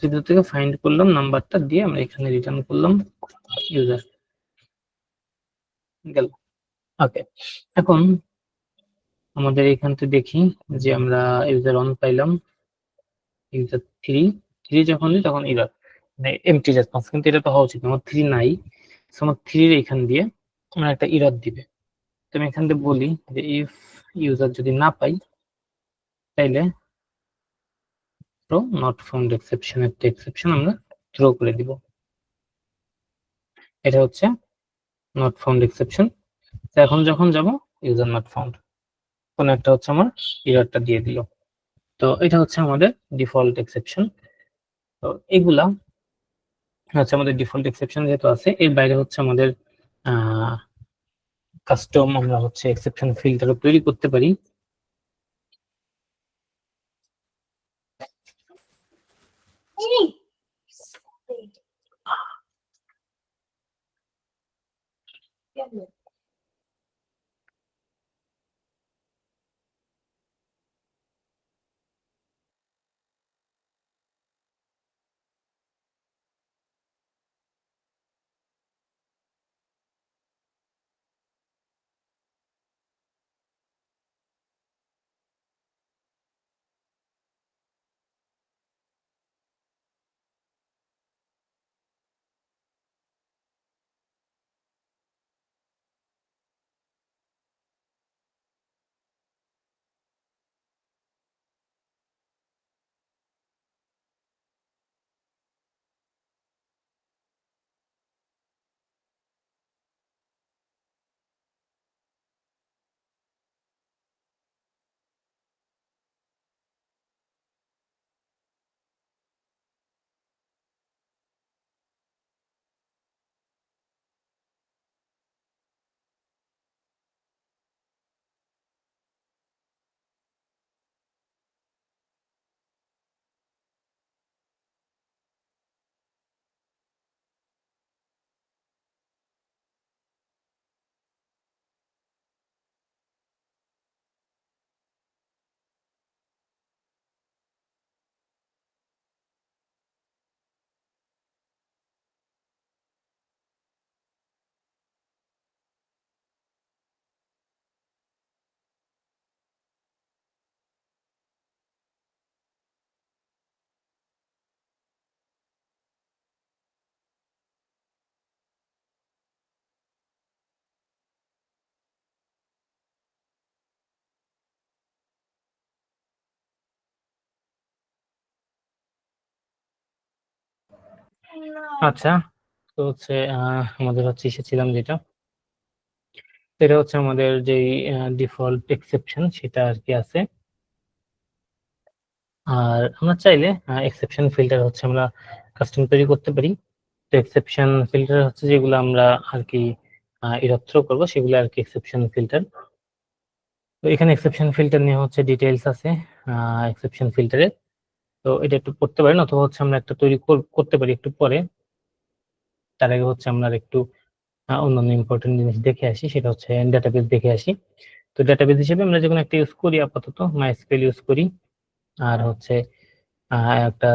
ভিতর থেকে ফাইন্ড করলাম নাম্বারটা দিয়ে আমরা এখানে রিটার্ন করলাম ইউজার, গেল। ওকে, এখন আমাদের এখান থেকে দেখি যে আমরা ইউজার 1 পাইলাম, ইউজার 3 যখন দিই তখন এরর, মানে এমটি রেসপন্স, কিন্তু এটা তো হওয়া উচিত না, আমার 3 নাই। সো আমার 3 এখান দিয়ে আমার একটা এরর দিবে। তো আমি এখান থেকে বলি যে ইফ ইউজার যদি না পাই, তাইলে থ্রো নট ফাউন্ড এক্সেপশন, একটা এক্সেপশন আমরা থ্রো করে দিব। এটা হচ্ছে নট ফাউন্ড এক্সেপশন। তো এখন যখন যাব ইউজার নট ফাউন্ড, কোন একটা হচ্ছে আমার এররটা দিয়ে দিল। তো এটা হচ্ছে আমাদের ডিফল্ট এক্সেপশন। তো এগুলা হচ্ছে আমাদের ডিফল্ট এক্সেপশন যেহেতু আছে, এর বাইরে হচ্ছে আমাদের কাস্টম আমরা হচ্ছে এক্সেপশন ফিল্টারও তৈরি করতে পারি। আচ্ছা, তো হচ্ছে আমাদের হচ্ছে এসেছিলাম যেটা, এটা হচ্ছে আমাদের যে ডিফল্ট এক্সেপশন সেটা আর কি আছে। আর আমরা চাইলে এক্সেপশন ফিল্টার হচ্ছে আমরা কাস্টম তৈরি করতে পারি। তো এক্সেপশন ফিল্টার হচ্ছে যেগুলো আমরা আর কি এরর থ্রো করবো সেগুলো আর কি এক্সেপশন ফিল্টার। তো এখানে এক্সেপশন ফিল্টার নিয়ে হচ্ছে ডিটেইলস আছে এক্সেপশন ফিল্টারে। তো এটা একটু পড়তে পারেন, অথবা হচ্ছে আমরা একটা তৈরি করতে পারি একটু পরে। তার আগে হচ্ছে আমরা একটু অন্যান্য ইম্পর্টেন্ট জিনিস দেখে আসি, সেটা হচ্ছে ডেটাবেস দেখে আসি। তো ডেটাবেস হিসেবে আমরা যেকোনো একটা ইউজ করি, আপাতত মাইস্কুয়েল ইউজ করি, আর হচ্ছে একটা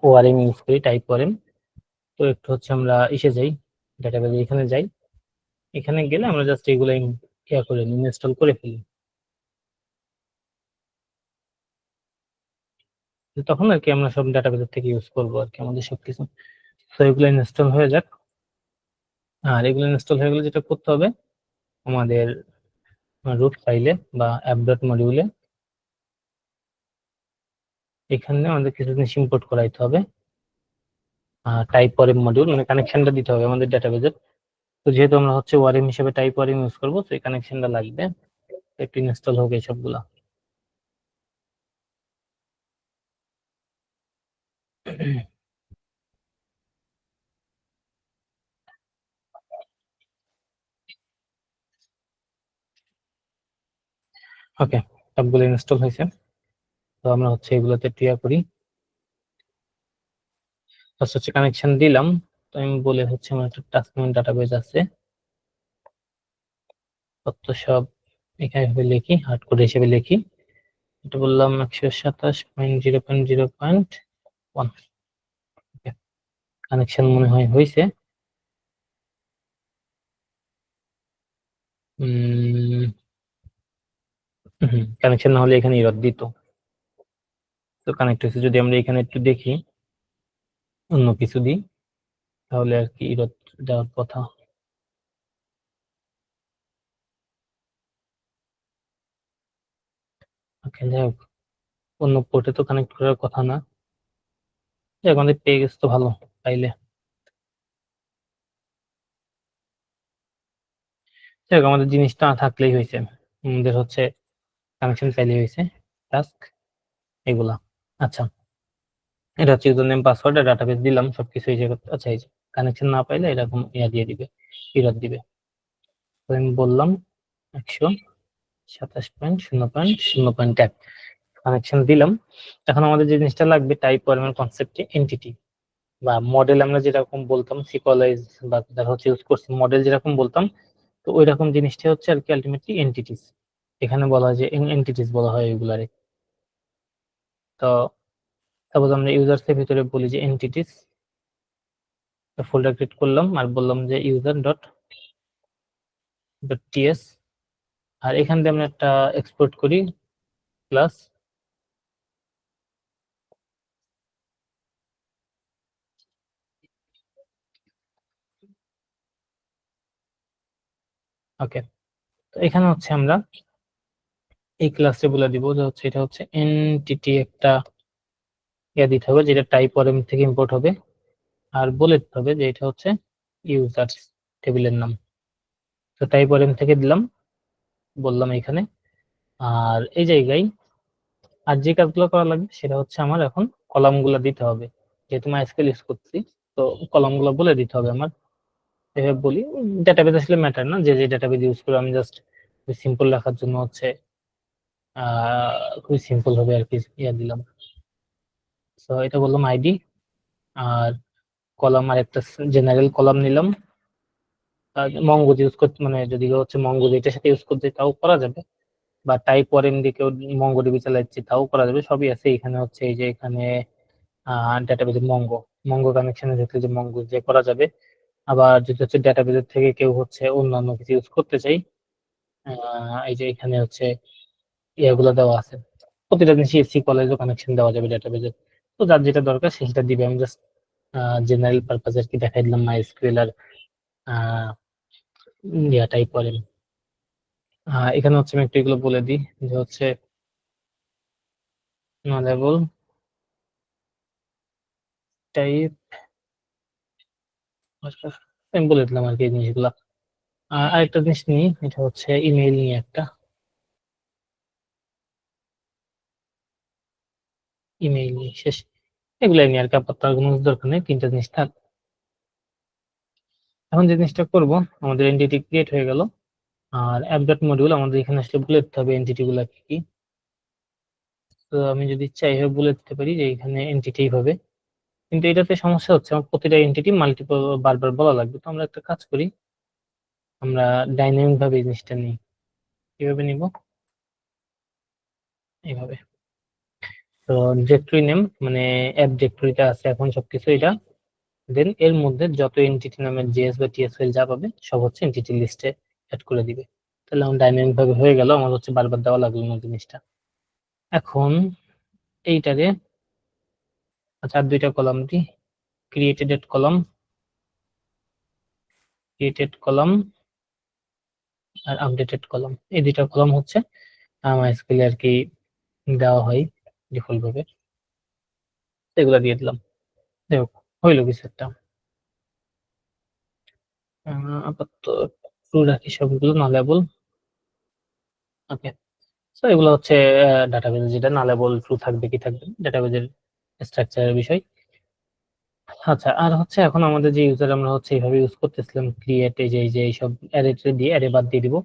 ওআরএম ইউজ করি, টাইপ ওআরএম। তো একটু হচ্ছে আমরা ইসে যাই, ডেটাবেস এখানে যাই, এখানে গেলে আমরা জাস্ট এগুলো ইয়া করে ইনস্টল করে ফেলি। তো তখন আর কি আমরা সব ডেটাবেস থেকে ইউজ করবো আর কি আমাদের সবকিছু। তো এগুলো ইনস্টল হয়ে যাক। আর এগুলো ইনস্টল হয়ে গেলে যেটা করতে হবে, আমাদের রুট ফাইলে বা অ্যাপ ডট মডিউলে এখানে আমাদের কিছু জিনিস ইম্পোর্ট করাইতে হবে। টাইপ ওয়ারেম মডিউল মানে কানেকশনটা দিতে হবে আমাদের ডেটাবেজের। তো যেহেতু আমরা হচ্ছে ওয়ারেম হিসেবে টাইপ ওয়ারেম ইউজ করবো, তো এই কানেকশনটা লাগবে। একটু ইনস্টল হোক এই সবগুলা। ওকে, সবগুলো ইনস্টল হয়েছে। তো আমরা হচ্ছে এগুলোতে টিয়া করি। ফার্স্ট হচ্ছে কানেকশন দিলাম। তো আমি বলে হচ্ছে আমার একটা টাস্কমেন্ট ডাটাবেজ আছে, তথ্য সব এখানে লিখি, হার্ড কোড হিসেবে লিখি। এটা বললাম 127.0.0.1। কানেকশন মনে হয় হয়েছে। কানেকশন না হলে এখানে এরর দিত। তো কানেক্ট হয়েছে। যদি আমরা এখানে একটু দেখি অন্য কিছু দিই, তাহলে আর কি এরর দেওয়ার কথা। ওকে, যাই হোক, অন্য পোর্টে তো কানেক্ট করার কথা না। যাই হোক, আমাদের পেয়ে গেছে তো ভালো পাইলে। যাই হোক, আমাদের জিনিসটা না থাকলেই হয়েছে, আমাদের হচ্ছে কানেকশন পাইলেই হয়েছে। টাস্ক এগুলা। আচ্ছা, এটা হচ্ছে ইউজার নেম পাসওয়ার্ড আর ডাটাবেস দিলাম, সবকিছু এই জায়গায়। আচ্ছা, এই যে কানেকশন না পাইলে এরকম ইয়া দিয়ে দিবে, এরর দিবে। তো আমি বললাম 127.0.0.1 কানেকশন দিলাম। এখন আমাদের যে জিনিসটা লাগবে টাইপ ওয়ার্মের কনসেপ্টে এন্টিটি বা মডেল, আমরা যেরকম বলতাম সিকোয়ালাইজ বা দেখা হচ্ছে ইউজ করছি মডেল যেরকম বলতাম, তো ওই রকম জিনিসটা হচ্ছে আর কি আলটিমেটলি এন্টিটিস। এখানে বলা হয় যে এন্টিটিস বলা হয় এগুলারে। তো সাপোজ আমরা ইউজার্স এর ভিতরে বলি যে এন্টিটিস, ফোল্ডার ক্রিয়েট করলাম আর বললাম যে ইউজার ডট ডট টিএস, আর এখান দিয়ে আমরা একটা এক্সপোর্ট করি ক্লাস। ওকে, তো এখানে হচ্ছে আমরা এই ক্লাসে বলে দিব যে হচ্ছে এটা হচ্ছে এনটিটি একটা ইয়া দিতে হবে যেটা টাইপ ওয়ারেম থেকে ইম্পোর্ট হবে, আর বলে দিতে হবে যে এটা হচ্ছে ইউজার্স টেবিলের নাম। তো টাইপ ওয়ারেম থেকে দিলাম, বললাম এখানে। আর এই জায়গায় আর যে কাজগুলো করা লাগবে সেটা হচ্ছে আমার এখন কলাম গুলা দিতে হবে, যেহেতু মাইস্কুয়েল ইউজ করছি। তো কলাম গুলা বলে দিতে হবে আমার। এভাবে বলি, ডেটাবেস আসলে ম্যাটার না, যে যে ডেটাবেস ইউজ করে আমি জাস্ট সিম্পল রাখার জন্য হচ্ছে খুবই সিম্পল ভাবে আর কি ইয়া দিলাম। তো এটা বললাম আইডি, আর কলাম আর একটা জেনারেল কলাম নিলাম। মঙ্গোজ ইউজ করতে মানে যদি কেউ হচ্ছে মঙ্গোজ এটার সাথে ইউজ করতে তাও করা যাবে, বা টাইপ ওয়ারেম দিয়ে কেউ মঙ্গোডিবি চালাচ্ছে তাও করা যাবে, সবই আছে এখানে। হচ্ছে এই যে এখানে ডেটাবেজে মঙ্গো কানেকশনের ক্ষেত্রে যে মঙ্গো দিয়ে করা যাবে। আবার যদি হচ্ছে ডেটাবেজের থেকে কেউ হচ্ছে অন্যান্য কিছু ইউজ করতে চাই, এই যে এখানে হচ্ছে ইয়েগুলো দেওয়া আছে। প্রতিটা জিনিস এসি কলেজও কানেকশন দেওয়া যাবে ডেটাবেজে। তো যার যেটা দরকার সে সেটা দিবে। আমি জাস্ট জেনারেল পারপাজ আর কি দেখাই দিলাম মাইস্কুয়েল আর ইয়া টাইপ করেন। এখানে হচ্ছে আমি একটু এগুলো বলে দিই যে হচ্ছে লেভেল টাইপ আমি বলে দিলাম আর কি এই জিনিসগুলা। আরেকটা জিনিস নিই, এটা হচ্ছে ইমেইল নিয়ে একটা ইমেইল নিয়ে শেষ। এগুলাই নিয়ে আর কি, আপাতত আর কোনো দরকার নেই, তিনটা জিনিস থাক। এখন যে জিনিসটা করবো, আমাদের এন্টিটি ক্রিয়েট হয়ে গেল, আর অ্যাপ ডট মডিউল আমাদের এখানে আসলে বলে দিতে হবে এন্টিটি গুলা কি কি। তো আমি যদি চাই এভাবে বলে দিতে পারি যে এখানে এন্টিটি হবে, কিন্তু এটাতে সমস্যা হচ্ছে আমার প্রতিটা এন্টিটি মাল্টিপল বারবার বলা লাগবে। তো আমরা একটা কাজ করি, আমরা ডাইনামিক ভাবে এই জিনিসটা নিই। কিভাবে নিব? এইভাবে। তো ডিরেক্টরি নেম মানে অ্যাপ ডিরেক্টরিতে আছে এখন সবকিছু এটা, দেন এর মধ্যে যত এন্টিটি নামের জেএস বা টিএস ফাইল যা পাবে সব হচ্ছে এন্টিটি লিস্টে অ্যাড করে দিবে। তাহলে আমার ডাইনামিক ভাবে হয়ে গেল, আমার হচ্ছে বারবার দেওয়া লাগলো না জিনিসটা। এখন এইটারে, আচ্ছা আর দুইটা কলাম দিই, ক্রিয়েটেড কলাম, ক্রিয়েটেড কলাম আর আপডেটেড কলাম। এই দুইটা কলাম হচ্ছে MySQL আর কি দেওয়া হয় ডিফল্ট ভাবে, এগুলা দিয়ে দিলাম। দেখো হইলো কিছু একটা। আপাতত ট্রু রাখি সবগুলো, না লেবল। ওকে, তো এগুলো হচ্ছে ডাটাবেজ, যেটা না লেবল ট্রু থাকবে কি থাকবে ডাটাবেজের স্ট্রাকচারের বিষয়। আচ্ছা, আর হচ্ছে এখন আমাদের যে ইউজার আমরা হচ্ছে এইভাবে ইউজ করতেছিলাম ক্রিয়েট, এই যে এইসব অ্যারে দিয়ে অ্যারে বাদ দিয়ে দিব।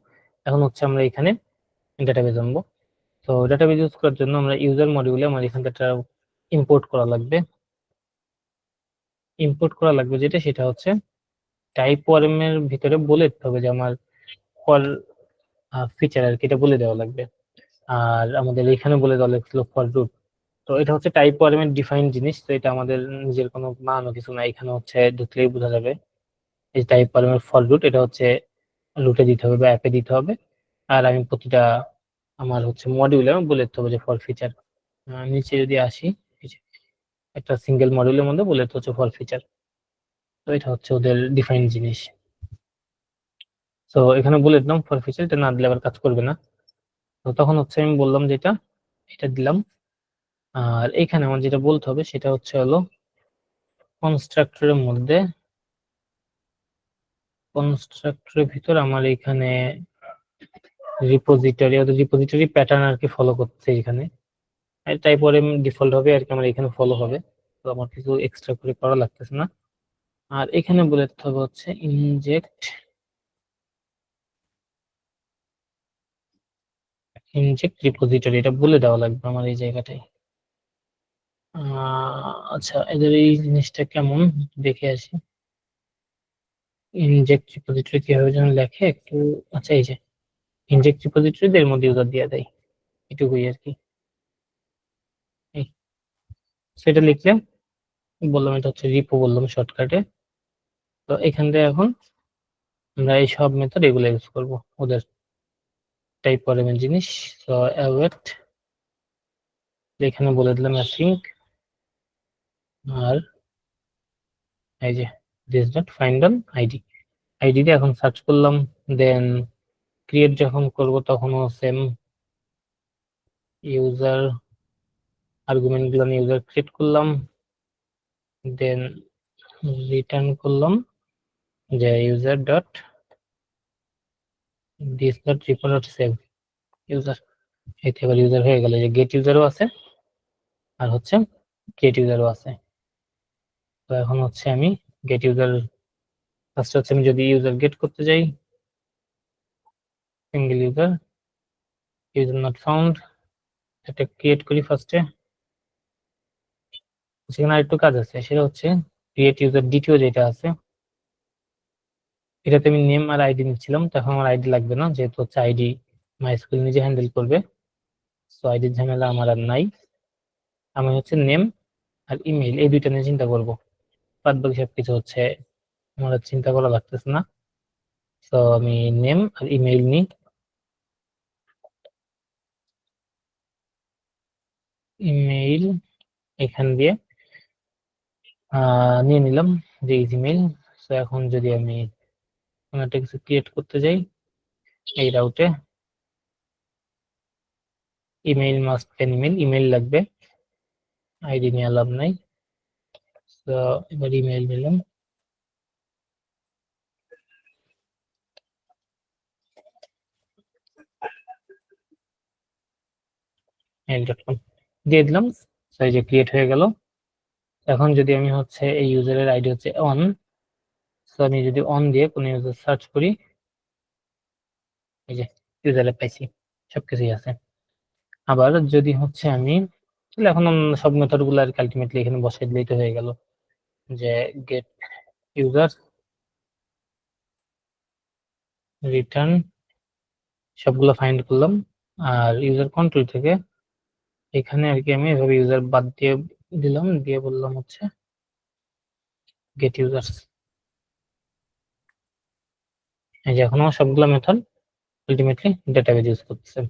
এখন হচ্ছে আমরা এখানে ডাটাবেজ আনবো। তো ডাটাবেজ ইউজ করার জন্য আমরা ইউজার মডিউলে আমার এখান থেকে ইম্পোর্ট করা লাগবে। ইম্পোর্ট করা লাগবে যেটা, সেটা হচ্ছে টাইপ ওয়ার্ম এর ভিতরে বলে দিতে হবে যে আমার ফর ফিচার আর কি, এটা বলে দেওয়া লাগবে। আর আমাদের এখানে বলে দেওয়া লাগছিল ফর রুট। তো এটা হচ্ছে টাইপ ওয়ার্ম এর ডিফাইন জিনিস, তো এটা আমাদের নিজের কোনো মানও কিছু না, এখানে হচ্ছে ঢুকলেই বোঝা যাবে। এই টাইপ ওয়ার্ম এর ফর রুট এটা হচ্ছে রুটে দিতে হবে বা অ্যাপে দিতে হবে। আর আমি প্রতিটা আমার হচ্ছে মডিউলে বলে দিতে হবে যে ফর ফিচার। নিচে যদি আসি, এই যে একটা সিঙ্গেল মডিউলের মধ্যে বলে দিতে হচ্ছে ফর ফিচার। তো এটা হচ্ছে ওদের ডিফাইন জিনিস। তো এখানে বলে দিলাম ফর ফিচার, এটা না দিলে আবার কাজ করবে না। তো তখন হচ্ছে আমি বললাম যেটা, এটা দিলাম। আর এখানে আমার যেটা বলতে হবে সেটা হচ্ছে হলো কনস্ট্রাক্টরের মধ্যে, কনস্ট্রাক্টরের ভিতর আমার এখানে রিপোজিটরি, ওদের রিপোজিটরি প্যাটার্ন আর কি ফলো করছে এখানে। তাই পরে ডিফল্ট হবে আর কি আমার এখানে ফলো হবে। তো আমার কিছু এক্সট্রা করে করা লাগতেছে না। আর এখানে বলে দিতে হবে হচ্ছে ইনজেক্ট, ইনজেক্ট রিপোজিটরি, এটা বলে দেওয়া লাগবে আমার এই জায়গাটায়। আচ্ছা, এদের এই জিনিসটা কেমন দেখে আসি। ইনজেক্ট রিপোজিটরি কিভাবে যেন লেখে একটু, আচ্ছা এই যে ইনজেক্ট রিপোজিটরি এর মধ্যে ইউজার দিয়ে দেয়, এটুকুই আর কি। সেটা লিখলে বললাম এটা হচ্ছে রিপো, বললাম শর্টকাটে। তো এখান থেকে এখন আমরা এই সব মেথড এগুলো ইউজ করব ওদের টাইপ ওয়ার্ম জিনিস। তো অ্যাওয়েট, এখানে বলে দিলাম অ্যাসিঙ্ক, আর এই যে this dot find on ID, ID দিয়ে এখন সার্চ করলাম। দেন ক্রিয়েট যখন করব তখনও সেম ইউজার আর্গুমেন্ট গুলো নিয়ে ইউজার ক্রিয়েট করলাম, দেন রিটার্ন করলাম যে user dot this dot report dot save user. এতে এবার ইউজার হয়ে গেল, যে গেট ইউজারও আছে আর হচ্ছে ক্রিয়েট ইউজারও আছে। তো এখন হচ্ছে আমি গেট ইউজার, ফার্স্ট হচ্ছে আমি যদি ইউজার গেট করতে যাই, single user, user not found, এটা ক্রিয়েট করি ফার্স্টে। সেখানে আরেকটু কাজ আছে, সেটা হচ্ছে ক্রিয়েট ইউজার দ্বিতীয় যেটা আছে, এটাতে আমি নেম আর আইডি নিচ্ছিলাম, তখন আমার আইডি লাগবে না, যেহেতু হচ্ছে আইডি মাইস্কুল নিজে হ্যান্ডেল করবে। সো আইডির ঝামেলা আমার আর নাই। আমি হচ্ছে নেম আর ইমেইল এই দুইটা নিয়ে চিন্তা করবো, বাদ বাকি সবকিছু হচ্ছে আমার আর চিন্তা করা লাগতেছে না। তো আমি নেম আর ইমেইল নিই, ইমেইল এখান দিয়ে নিয়ে নিলাম যে ইমেইল। তো এখন যদি আমি কোনো একটা কিছু ক্রিয়েট করতে যাই এই রাউটে, email must can email, email লাগবে, আইডি নিয়ে লাভ নাই। তো এবার ইমেইল নিলাম, mail.com দিয়ে দিলাম। তো এই যে ক্রিয়েট হয়ে গেল। এখন যদি আমি হচ্ছে এই ইউজারের আইডি হচ্ছে অন, তো আমি যদি অন দিয়ে কোনো ইউজার সার্চ করি, এই যে ইউজারে পাইছি, সবকিছুই আছে। আবার যদি হচ্ছে আমি তাহলে এখন সব মেথড গুলো আর আলটিমেটলি এখানে বসাই দিলেই তো হয়ে গেল, যে গেট ইউজার রিটার্ন সবগুলো ফাইন্ড করলাম। আর ইউজার কন্ট্রোল থেকে এখানে আর কি আমি এভাবে ইউজার বাদ দিয়ে দিলাম, দিয়ে বললাম হচ্ছে গেট ইউজার্স। এই যে এখন আমার সবগুলো মেথড আলটিমেটলি ডেটাবেজ ইউজ করতেছে।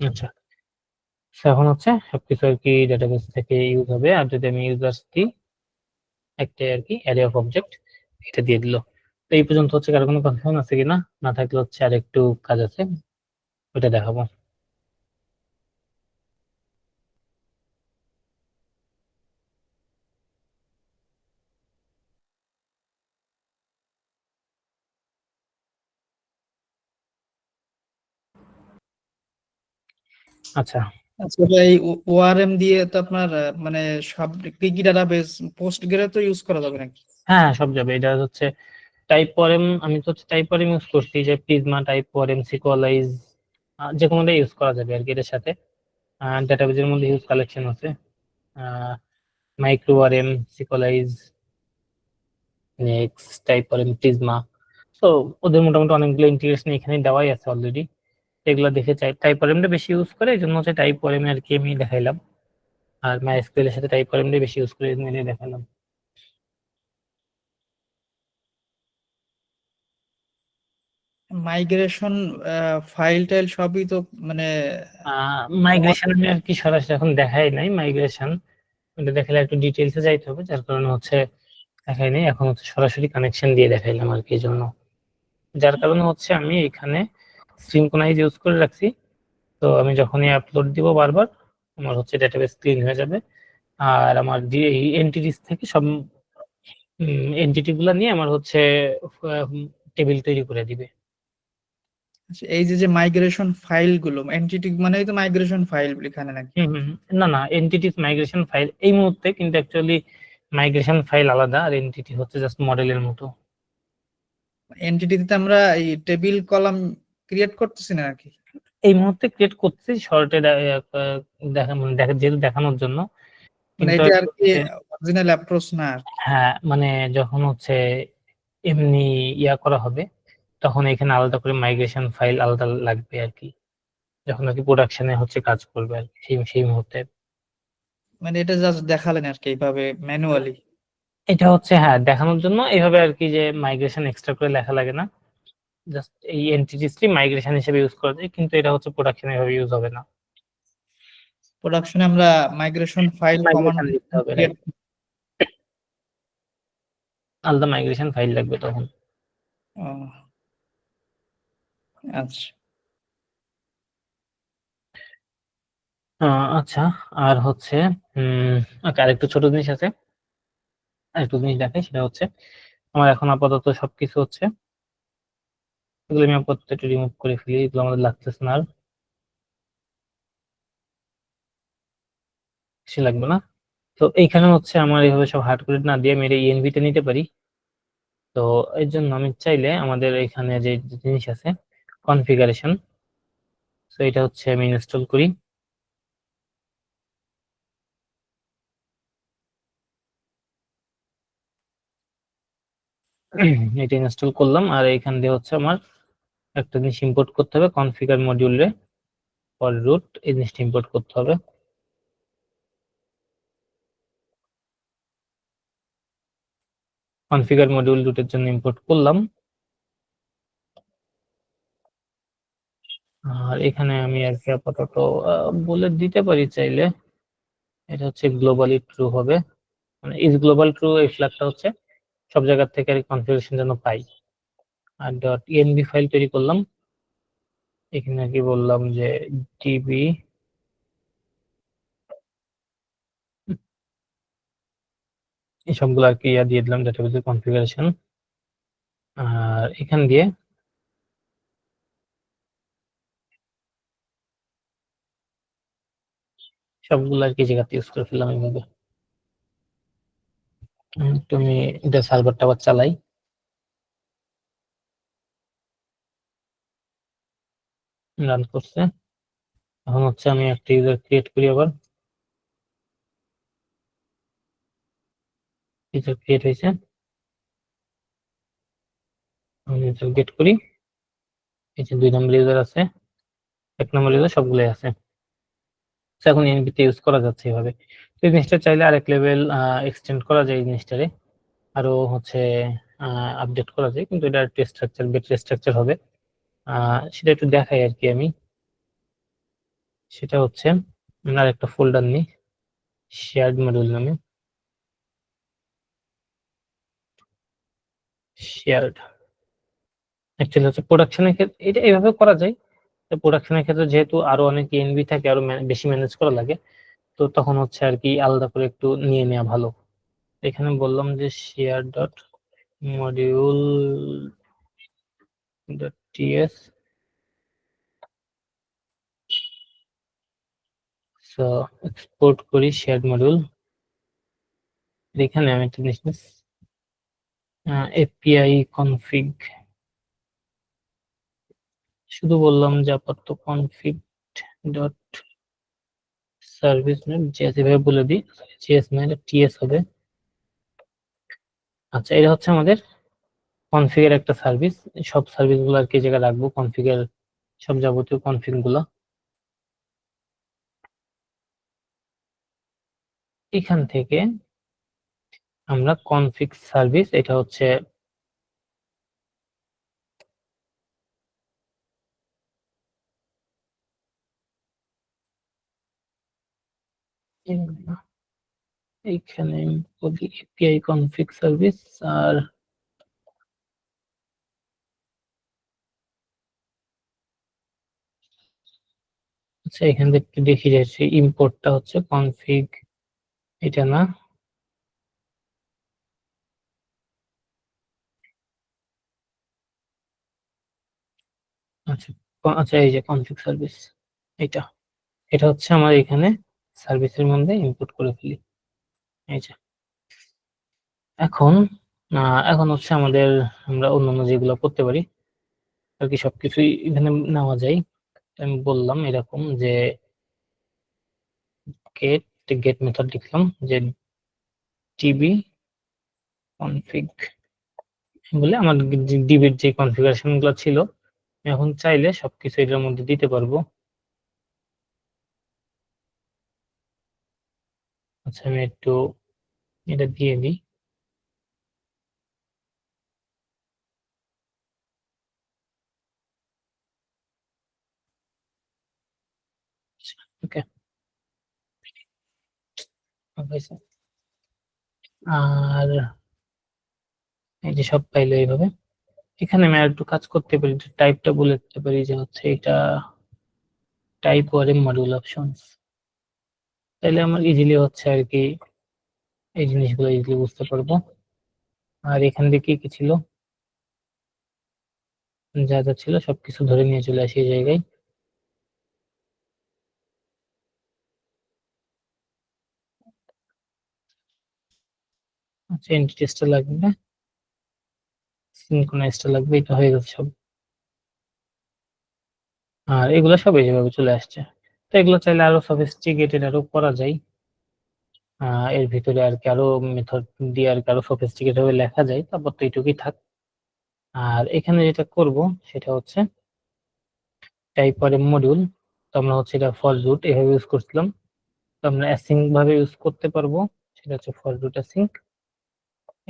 আচ্ছা, এখন হচ্ছে সবকিছু আর কি ডেটাবেজ থেকে ইউজ হবে। আর যদি আমি ইউজার্স দিই একটা আর কি অ্যারে অফ অবজেক্ট, এটা দিয়ে দিল। তো এই পর্যন্ত হচ্ছে কারো কোনো কনফার্ম আছে কিনা, না থাকলে হচ্ছে আর একটু কাজ আছে, ওইটা দেখাবো। আচ্ছা আচ্ছা ভাই, ওআরএম দিয়ে তো আপনার মানে সব কি কি ডাটাবেস পোস্ট গ্রে তো ইউজ করা যাবে নাকি? হ্যাঁ, সব যাবে। এটা হচ্ছে টাইপ ফরএম, আমি তো হচ্ছে টাইপ ফরএম ইউজ করছি, যে প্রিজমা, টাইপ ফরএম, সিকোয়ালাইজ, যে কোনোটা ইউজ করা যাবে আর কি এটার সাথে। ডেটাবেজের মধ্যে হিউজ কালেকশন আছে, micro ORM, Sequelize, next type ORM, Prisma. তো ওদের মোটামুটি অনেকগুলো ইন্টিগ্রেশন এখানে দেওয়াই আছে অলরেডি। এগুলো দেখে চাই টাইপ ফরএমটা বেশি ইউজ করে, এই জন্য হচ্ছে টাইপ ফরএম আর কি আমি দেখাইলাম। আর মাইএসকিউএল এর সাথে টাইপ ফরএমটা বেশি ইউজ করে মিলে দেখালাম। মাইগ্রেশন ফাইল টাইল সবই তো মানে মাইগ্রেশন আমি আর কি সরাসরি এখন দেখাই নাই। মাইগ্রেশন ওটা দেখালে একটু ডিটেলসে যাইতে হবে, যার কারণে হচ্ছে দেখাই নাই। এখন হচ্ছে সরাসরি কানেকশন দিয়ে দেখাইলাম আর কি, এই জন্য। যার কারণে হচ্ছে আমি এখানে সিনক্রোনাইজ ইউজ করে রাখছি। তো আমি যখনই আপলোড দিব বারবার, আমার হচ্ছে ডেটাবেস ক্লিন হয়ে যাবে। আর আমার এই এন্টিটিস থেকে সব এন্টিটি গুলা নিয়ে আমার হচ্ছে টেবিল তৈরি করে দিবে। আচ্ছা, এই যে যে মাইগ্রেশন ফাইল গুলো এন্টিটি মানেই তো মাইগ্রেশন ফাইল এখানে নাকি? না না, এন্টিটিস মাইগ্রেশন ফাইল এই মুহূর্তে, কিন্তু অ্যাকচুয়ালি মাইগ্রেশন ফাইল আলাদা, আর এন্টিটি হচ্ছে জাস্ট মডেলের মতো। এন্টিটিতে আমরা এই টেবিল কলাম ক্রিয়েট করতেছি না নাকি? এই মুহূর্তে ক্রিয়েট করছি শর্টে দেখা মানে যেহেতু দেখানোর জন্য, মানে কিন্তু এটা আর কি হচ্ছে অরিজিনাল অ্যাপ্রোচ না আর কি। হ্যাঁ, মানে যখন হচ্ছে এমনি ইয়া করা হবে, তখন এখানে আলাদা করে মাইগ্রেশন ফাইল আলাদা লাগবে আর কি, যখন আর কি প্রোডাকশনে হচ্ছে কাজ করবে আর কি, সেই সেই মুহূর্তে। মানে এটা জাস্ট দেখালেন আর কি এইভাবে ম্যানুয়ালি। এটা হচ্ছে হ্যাঁ দেখানোর জন্য এইভাবে আর কি, যে মাইগ্রেশন এক্সট্রা করে লেখা লাগে না, জাস্ট এই এন্টিটিসটি মাইগ্রেশন হিসেবে ইউজ করা যায়, কিন্তু এটা হচ্ছে প্রোডাকশনে এভাবে ইউজ হবে না। প্রোডাকশনে আমরা মাইগ্রেশন ফাইল কমান্ড মাইগ্রেশন লিখতে হবে, ক্রিয়েট। রাইট, আলাদা মাইগ্রেশন ফাইল লাগবে তখন। আচ্ছা, আচ্ছা, আর হচ্ছে আচ্ছা, আরেকটু ছোট জিনিস আছে, আরেকটু জিনিস দেখাই। সেটা হচ্ছে আমার এখন আপাতত সবকিছু হচ্ছে, এগুলো আমি আপাতত একটু রিমুভ করে ফেলি, এগুলো আমাদের লাগতেছে না, আর কিছু লাগবে না। তো এইখানে হচ্ছে আমার এইভাবে সব হার্ড করে না দিয়ে আমি এটা ইএনভি তে নিতে পারি। তো এর জন্য আমি চাইলে আমাদের এখানে যে জিনিস আছে কনফিগারেশন, তো এটা হচ্ছে আমি ইনস্টল করি। এটা ইনস্টল করলাম, আর এখান দিয়ে হচ্ছে আমার একটা জিনিস ইম্পোর্ট করতে হবে, কনফিগার মডিউলে ফর রুট, এই জিনিসটা ইম্পোর্ট করতে হবে। কনফিগার মডিউল রুটের জন্য ইম্পোর্ট করলাম। আর এখানে আমি আর কি আপাতত বলে দিতে পারি চাইলে, এটা হচ্ছে গ্লোবালি ট্রু হবে, মানে ইজ গ্লোবাল ট্রু, এই ফ্ল্যাগটা হচ্ছে সব জায়গা থেকে আর কনফিগারেশন যেন পাই। আর ডট ইএনভি ফাইল তৈরি করলাম, এখানে আর কি বললাম যে ডিবি এই সবগুলো আর কি ইয়া দিয়ে দিলাম, ডেটাবেসের কনফিগারেশন। আর এখান দিয়ে সবগুলো আর কি জায়গাতে ইউজ করে ফেললাম এইভাবে। তুমি এটা সার্ভারটা আবার চালাই। রান করছে। এখন হচ্ছে আমি একটা ইউজার ক্রিয়েট করি, আবার ইউজার ক্রিয়েট হয়েছে, ইউজার গেট করি। এই যে 2 নম্বর ইউজার আছে, 1 নম্বর ইউজার সবগুলোই আছে। তো এখন এনভিতে ইউজ করা যাচ্ছে এভাবে। তো এই জিনিসটা চাইলে আরেক লেভেল এক্সটেন্ড করা যায়, এই জিনিসটারে আরো হচ্ছে আপডেট করা যায়, কিন্তু এটা একটু স্ট্রাকচার, বেটার স্ট্রাকচার হবে। সেটা একটু দেখাই আর কি আমি। সেটা হচ্ছে আমরা একটা ফোল্ডার নিই শেয়ার্ড মডিউল নামে, শেয়ার্ড। অ্যাকচুয়ালি হচ্ছে প্রোডাকশনের ক্ষেত্রে এটা এইভাবে করা যায়। প্রোডাকশনের ক্ষেত্রে যেহেতু আরো অনেক এনভি থাকে, আরো বেশি ম্যানেজ করা লাগে, তো তখন হচ্ছে আর কি আলাদা করে একটু নিয়ে নেওয়া ভালো। এখানে বললাম যে share dot module dot T S. So export করি শেয়ার মডিউল। এখানে আমি একটা জিনিস এপিআই কনফিগ, শুধু বললাম যে আপাতত config dot service name JS এভাবে বলে দিই, জেএস না এটা টিএস হবে। আচ্ছা, এটা হচ্ছে আমাদের কনফিগের একটা সার্ভিস। সব সার্ভিস গুলো আর কি জায়গায় রাখবো, কনফিগের সব যাবতীয় কনফিগ গুলো এখান থেকে আমরা কনফিগ সার্ভিস, এটা হচ্ছে এইখানে বলি এপিআই কনফিগ সার্ভিস। আর আচ্ছা, এখান থেকে দেখি যাচ্ছে ইম্পোর্টটা হচ্ছে কনফিগ, এটা না। আচ্ছা, আচ্ছা, এই যে কনফিগ সার্ভিস, এটা এটা হচ্ছে আমার এখানে সার্ভিসের মধ্যে ইম্পোর্ট করে ফেলি। এই যে এখন এখন হচ্ছে আমাদের, আমরা অন্যান্য যেগুলো করতে পারি আর কি সবকিছুই এখানে নেওয়া যায়। আমি বললাম এরকম যে গেট গেট মেথড লিখলাম যে ডিবি কনফিগ বলে আমার ডিবির যে কনফিগারেশন গুলো ছিল, আমি এখন চাইলে সবকিছু এটার মধ্যে দিতে পারবো। আচ্ছা, আমি একটু এটা দিয়ে দিই। ওকে, আর এই যে সব পাইলো এইভাবে। এখানে আমি আর একটু কাজ করতে পারি, টাইপটা বলে দিতে পারি যে হচ্ছে এটা টাইপ ওয়ারে মডিউল অপশনস। তাইলে আমার ইজিলি হচ্ছে আর কি এই জিনিসগুলো ইজিলি বুঝতে পারবো। আর এখান থেকে কি ছিল, যা যা ছিল সবকিছু ধরে নিয়ে চলে আসি এই জায়গায়। আচ্ছা, এন্টিটিসটা লাগবে, সিনক্রোনাইজটা লাগবে, এটা হয়ে গেছে সব। আর এগুলো সব এই যেভাবে চলে আসছে। তো এগুলো চাইলে আরো সফিস্টিকেটেড আরো করা যায়। এর ভিতরে আর কি আরো মেথড দিয়ে আর কি আরো সফিস্টিকেটেড ভাবে লেখা যায়, তারপর তো এইটুকুই থাক। আর এখানে যেটা করব সেটা হচ্ছে টাইপ করে মডিউল। তো আমরা হচ্ছে এটা ফর রুট এভাবে ইউজ করছিলাম, তো আমরা অ্যাসিঙ্ক ভাবে ইউজ করতে পারবো, সেটা হচ্ছে ফর রুট অ্যাসিঙ্ক।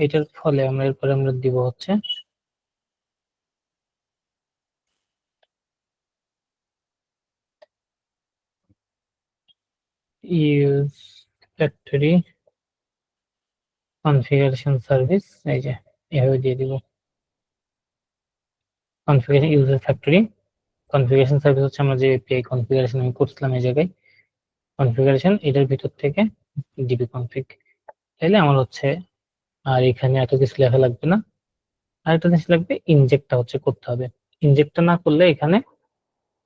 এটার ফলে আমরা এরপরে আমরা দিব হচ্ছে ইউজ ফ্যাক্টরি কনফিগারেশন সার্ভিস। এই যে এভাবে দিয়ে দিব configuration user factory configuration service, হচ্ছে আমরা যে এপিআই কনফিগারেশন আমি করছিলাম এই জায়গায় কনফিগারেশন, এটার ভিতর থেকে ডিবি কনফিগ। তাইলে আমার হচ্ছে আর এখানে এত কিছু লেখা লাগবে না। আরেকটা জিনিস লাগবে, ইনজেক্টটা হচ্ছে করতে হবে। ইনজেক্টটা না করলে এখানে,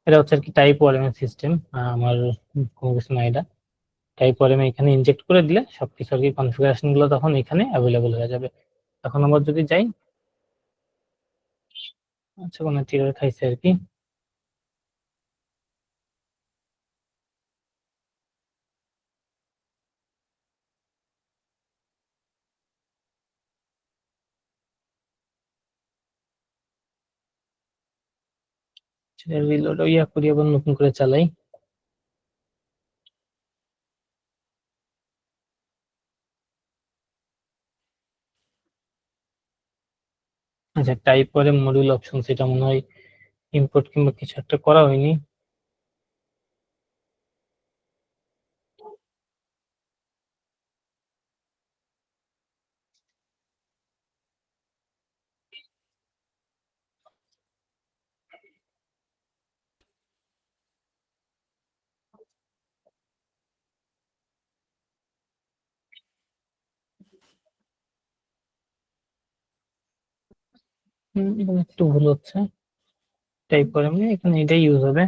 এটা হচ্ছে আর কি টাইপ ওয়ারেন্ট সিস্টেম, আমার কোনো কিছু না এটা। টাইপ ওয়ার্ম এখানে ইনজেক্ট করে দিলে সবকিছু আর কি কনফিগারেশন গুলো তখন এখানে অ্যাভেলেবল হয়ে যাবে। এখন আমরা যদি যাই, আচ্ছা কোনো টিরার খাইছে আর কি। সেটা রিলোড ইয়া করি, আবার নতুন করে চালাই। আচ্ছা টাইপ ওয়ার্ম মডিউল অপশন, সেটা মনে হয় ইম্পোর্ট কিংবা কিছু একটা করা হয়নি। এখানে একটু ভুল হচ্ছে, টাইপ ওয়ার্ম এখানে এটাই ইউজ হবে।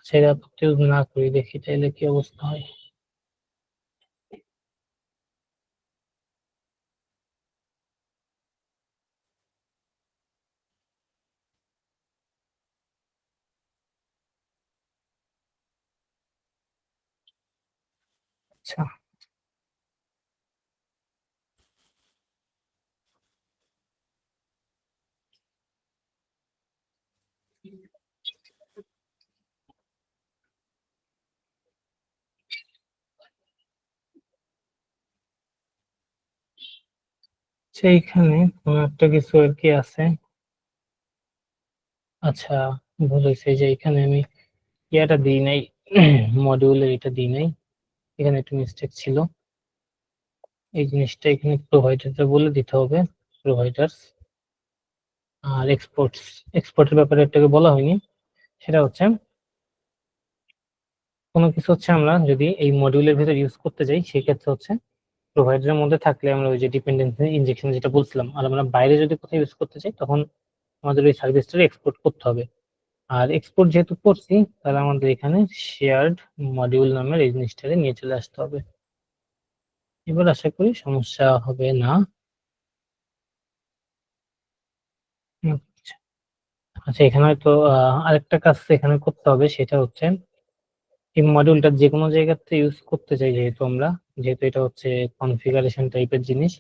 সেটা ইউজ না করি, দেখি তাইলে কি অবস্থা হয়। আচ্ছা সেইখানে কোনো একটা কিছু আর কি আছে। আচ্ছা ভুল হয়েছে, যে এখানে আমি ইয়াটা দিই নাই, মডিউলের এটা দিই নাই, এখানে একটু মিস্টেক ছিল। এই জিনিসটা এখানে প্রোভাইডারটা বলে দিতে হবে, প্রোভাইডার্স। আর এক্সপোর্টের ব্যাপারে একটাকে বলা হয়নি, সেটা হচ্ছে কোনো কিছু হচ্ছে আমরা যদি এই মডিউলের ভিতরে ইউজ করতে যাই, সেক্ষেত্রে হচ্ছে প্রোভাইডারের মধ্যে থাকলে আমরা ওই যে ডিপেন্ডেন্সি ইনজেকশন যেটা বলছিলাম, আর আমরা বাইরে যদি কোথাও ইউজ করতে চাই তখন আমাদের ওই সার্ভিসটা এক্সপোর্ট করতে হবে। আর এক্সপোর্ট যেহেতু করছি, তাহলে আমাদের এখানে শেয়ার্ড মডিউল নামের এই জিনিসটাকে নিয়ে চলে আসতে হবে। এবার আশা করি সমস্যা হবে না। আচ্ছা আচ্ছা, এখানে তো আরেকটা কাজ এখানে করতে হবে, সেটা হচ্ছে এই মডিউলটা যে কোনো জায়গাতে ইউজ করতে চাই, যেহেতু এটা হচ্ছে কনফিগারেশন টাইপের জিনিস,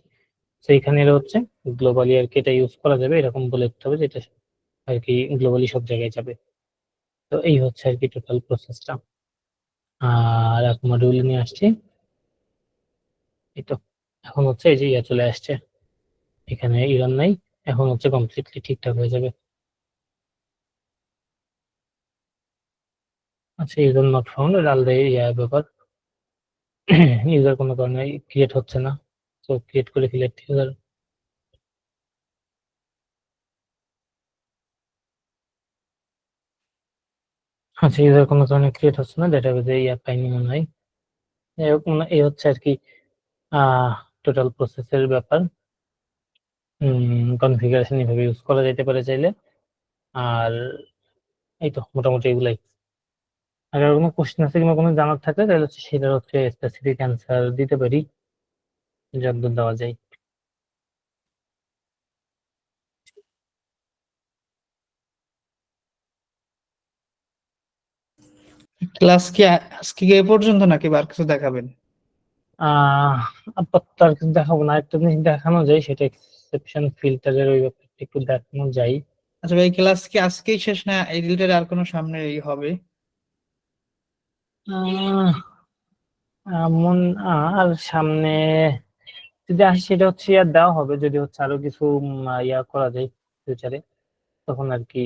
তো এখানে এটা হচ্ছে গ্লোবালি আর কি এটা ইউজ করা যাবে, এরকম বলে দিতে হবে যেটা আর কি গ্লোবালি সব জায়গায় যাবে। তো এই হচ্ছে আর কি টোটাল প্রসেসটা। আর এক মডিউল নিয়ে আসছি, এই তো এখন হচ্ছে এই যে ইয়া চলে আসছে, এখানে ইরান নাই, এখন হচ্ছে কমপ্লিটলি ঠিকঠাক হয়ে যাবে। আচ্ছা ইউজার নট ফাউন্ড, এটা আলাদা ইয়া ব্যাপার, ইউজার কোনো কারণে ক্রিয়েট হচ্ছে না, তো ক্রিয়েট করে ফেলে ইউজার। আচ্ছা ইউজার কোনো কারণে ক্রিয়েট হচ্ছে না, ডেটাবেজে ইয়া পাইনি মনে হয়। যাই হোক, এই হচ্ছে আর কি টোটাল প্রসেসের ব্যাপার। কনফিগারেশন এভাবে ইউজ করা যেতে পারে চাইলে। আর এই তো মোটামুটি এগুলাই। আর আর কোনো কোশ্চেন আছে কিংবা কোনো জানার থাকলে তাহলে হচ্ছে সেটার হচ্ছে স্পেসিফিক অ্যান্সার দিতে পারি, যতদূর দেওয়া যায়। ক্লাস কি আজকে এ পর্যন্ত নাকি আর কিছু দেখাবেন? আহ আপাতত আর কিছু দেখাবো না, একটা জিনিস দেখানো যায়, সেটা এক্সেপশন ফিল্টারের ওই ব্যাপারটা একটু দেখানো যায়। আচ্ছা ভাই, ক্লাস কি আজকেই শেষ না এই রিলেটেড আর কোনো সামনে হবে? আহ, এমন আর সামনে যদি আসে সেটা হচ্ছে ইয়ার দেওয়া হবে, যদি হচ্ছে আরো কিছু ইয়া করা যায় ফিউচারে, তখন আর কি।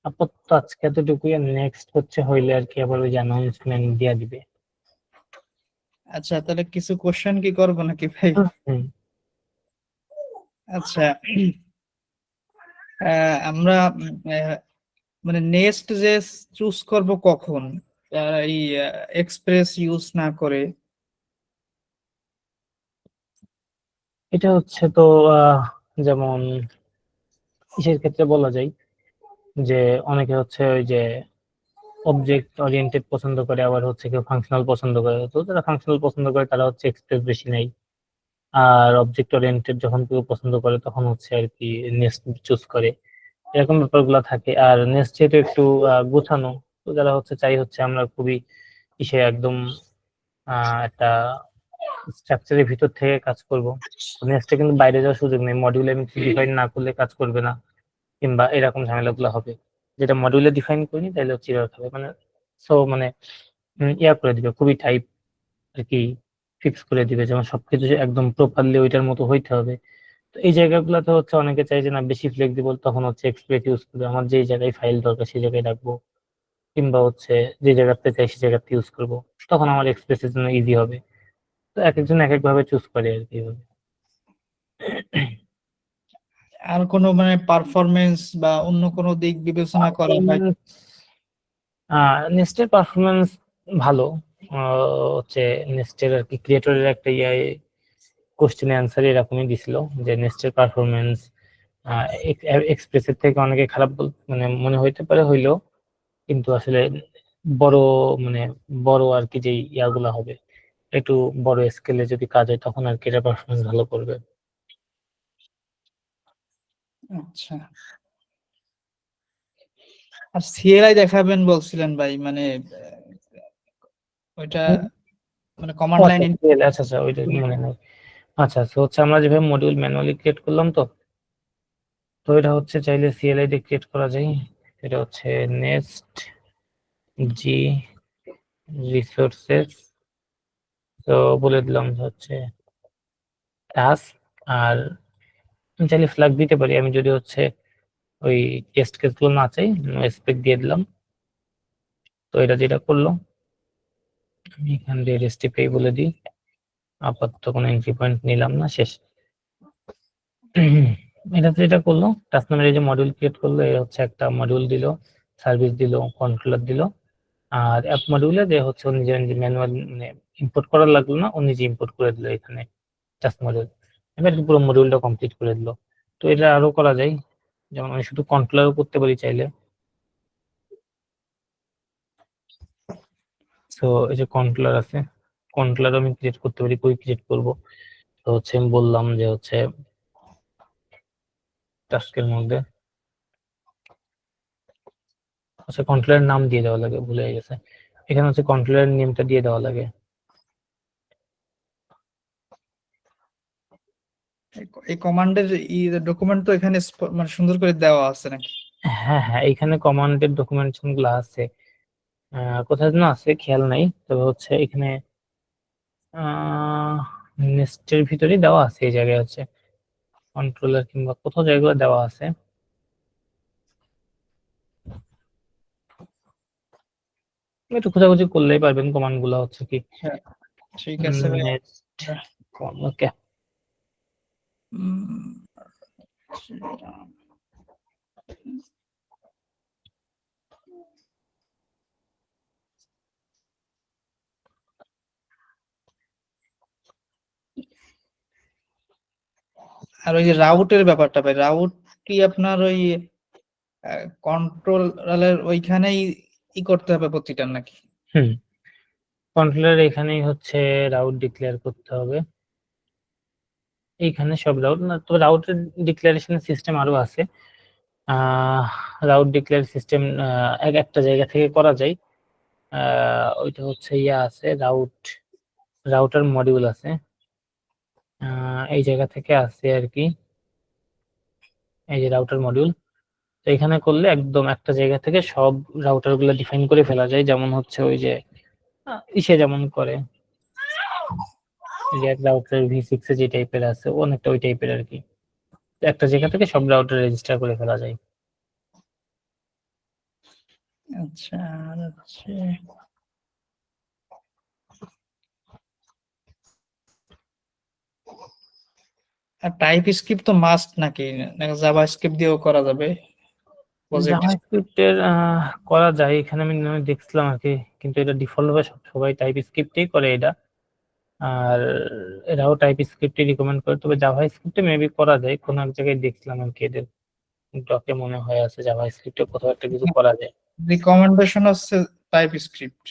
আপাতত আজকে এতটুকুই, আর নেক্সট হচ্ছে হইলে আর কি আবার ওই যে অ্যানাউন্সমেন্ট দিয়া দিবে। আচ্ছা তাহলে কিছু কোশ্চেন কি করবো নাকি ভাই? হুম। আচ্ছা, আমরা মানে নেক্সট যে চুজ করব কখন, এই এক্সপ্রেস ইউজ না করে? এটা হচ্ছে তো যেমন ইসের ক্ষেত্রে বলা যায় যে অনেকে হচ্ছে ওই যে অবজেক্ট ওরিয়েন্টেড পছন্দ করে, আবার হচ্ছে কেউ ফাংশনাল পছন্দ করে। তো যারা ফাংশনাল পছন্দ করে তারা হচ্ছে এক্সপ্রেস বেশি নেয়, আর অবজেক্ট ওরিয়েন্টেড যখন কেউ পছন্দ করে তখন হচ্ছে আর কি নেস্ট চুজ করে। এরকম ব্যাপারগুলো থাকে। আর নেস্ট যেহেতু একটু গোছানো, তো যারা হচ্ছে চাই হচ্ছে আমরা খুবই ইসে একদম একটা স্ট্রাকচারের ভিতর থেকে কাজ করব, নেক্সটে কিন্তু বাইরে যাওয়ার সুযোগ নেই, মডিউলে আমি ডিফাইন না করলে কাজ করবে না, কিংবা এরকম ঝামেলাগুলো হবে। যেটা মডিউলে ডিফাইন করিনি তাহলে হচ্ছে এরর হবে, মানে সো মানে ইয়া করে দিবে, খুবই টাইপ আর কি ফিক্স করে দিবে, যেমন সবকিছু যে একদম প্রপারলি ওইটার মতো হইতে হবে। তো এই জায়গাগুলোতে হচ্ছে অনেকে চাই যে না বেশি ফ্লেক্সিবল, তখন হচ্ছে এক্সপ্রেস ইউজ করবে, আমার যেই জায়গায় ফাইল দরকার সেই জায়গায় রাখবো, কিংবা হচ্ছে যে জায়গাতে চাই সেই জায়গাতে ইউজ করব, তখন আমার এক্সপ্রেসের জন্য ইজি হবে। তো এক একজন এক এক ভাবে চুজ করে আর কি। আর কোনো মানে পারফরমেন্স বা অন্য কোনো দিক বিবেচনা করে ভাই? নেস্টের পারফরমেন্স ভালো। হচ্ছে নেস্টের আর কি ক্রিয়েটরের একটা কোশ্চেন অ্যান্সার এরকমই দিছিল যে নেস্টের পারফরমেন্স এক্সপ্রেসের থেকে অনেকে খারাপ মানে মনে হইতে পারে, হইলেও কিন্তু আসলে বড় মানে বড় আর কি যে ইয়াগুলা হবে, একটু বড় স্কেলে যদি কাজ হয় তখন আর কি এটা পারফরমেন্স ভালো করবে। আচ্ছা, আর সিএলআই দেখাবেন বলছিলেন ভাই, মানে ওইটা মানে ও কমান্ড আচ্ছা, লাইন। আচ্ছা আচ্ছা ওইটা মনে নাই। আচ্ছা, তো হচ্ছে আমরা যেভাবে মডিউল ম্যানুয়ালি ক্রিয়েট করলাম, তো এটা হচ্ছে চাইলে সিএলআই দিয়ে ক্রিয়েট করা যায়। এটা হচ্ছে নেক্সট জি রিসোর্সেস, তো বলে দিলাম যে হচ্ছে টাস্ক। আর আমি চাইলে ফ্ল্যাগ দিতে পারি, আমি যদি হচ্ছে ওই টেস্ট কেসগুলো না চাই, স্পেক দিয়ে দিলাম। তো এটা যেটা করলো, আমি এখান দিয়ে রেস্টিফাই বলে দিই, আপাতত কোনো এন্ট্রি পয়েন্ট নিলাম না, শেষ। এটা যেটা করলো, টাস্ক নামের এই যে মডিউল ক্রিয়েট করলো, এই হচ্ছে একটা মডিউল দিল, সার্ভিস দিল, কন্ট্রোলার দিল। আর অ্যাপ মডিউলে যে হচ্ছে ও নিজে নিজে ম্যানুয়াল মানে ইম্পোর্ট করার লাগলো না, ও নিজে ইম্পোর্ট করে দিল এখানে টাস্ক মডিউল, এবার পুরো মডিউলটা কমপ্লিট করে দিল। তো এটা আরো করা যায়, যেমন আমি শুধু কন্ট্রোলারও করতে পারি চাইলে। সো এই যে কন্ট্রোলার আছে, কন্ট্রোলার আমি ক্রিয়েট করতে পারি, কই ক্রিয়েট করব, তো হচ্ছে আমি বললাম যে হচ্ছে টাস্কের মধ্যে, আচ্ছা কন্ট্রোলারের নাম দিয়ে দেওয়া লাগে, ভুলে গেছে, এখানে হচ্ছে কন্ট্রোলারের নেমটা দিয়ে দেওয়া লাগে। এই কমান্ডের ডকুমেন্ট তো এখানে মানে সুন্দর করে দেওয়া আছে নাকি? হ্যাঁ হ্যাঁ, এখানে কমান্ডের ডকুমেন্টেশন গুলো আছে, কোথায় যেন আছে খেয়াল নাই, তবে হচ্ছে এখানে নেস্টের ভিতরেই দেওয়া আছে, এই জায়গায় হচ্ছে কন্ট্রোলার কিংবা কোথাও জায়গাগুলো দেওয়া আছে। একটু খোঁজাখুঁজি করলেই পারবেন কমান্ড গুলো হচ্ছে কি। হ্যাঁ, ঠিক আছে ভাই। নেক্সট, ওকে। উম, আর ওই যে রাউটের ব্যাপারটা ভাই, রাউট কি আপনার ওই কন্ট্রোলারের ওইখানেই করতে হবে প্রতিটা নাকি? হুম, কন্ট্রোলার এখানেই হচ্ছে রাউট ডিক্লেয়ার করতে হবে, এইখানে সব রাউট না, তো রাউটের ডিক্লারেশন সিস্টেম আরো আছে। রাউট ডিক্লেয়ার সিস্টেম এক একটা জায়গা থেকে করা যায়। ওইটা হচ্ছে ইয়া আছে, রাউটার মডিউল আছে, এই জায়গা থেকে আছে আর কি, এই যে রাউটার মডিউল। তো এখানে করলে একদম একটা জায়গা থেকে সব রাউটার গুলো ডিফাইন করে ফেলা যায়, যেমন হচ্ছে ওই যে ইসে যেমন করে, এই যে এক রাউটার V6 এ যে টাইপের আছে, অনেকটা ওই টাইপের আর কি, একটা জায়গা থেকে সব রাউটার রেজিস্টার করে ফেলা যায়। আচ্ছা, আর হচ্ছে আর টাইপ স্ক্রিপ্ট তো মাস্ট নাকি, জাভা স্ক্রিপ্ট দিয়েও করা যাবে প্রজেক্ট? জাভাস্ক্রিপ্টের করা যায়, এখানে আমি দেখছিলাম আর কি, কিন্তু এটা ডিফল্ট ভাবে সবাই টাইপ স্ক্রিপ্টেই করে এটা, আর এরাও টাইপ স্ক্রিপ্টই রিকমেন্ড করে, তবে জাভা স্ক্রিপ্টে মেবি করা যায়, কোন এক জায়গায় দেখছিলাম আর কি এদের ডকে মনে হয় আছে, জাভাস্ক্রিপ্টে কোথাও একটা কিছু করা যায়। রিকমেন্ডেশন হচ্ছে টাইপ স্ক্রিপ্ট।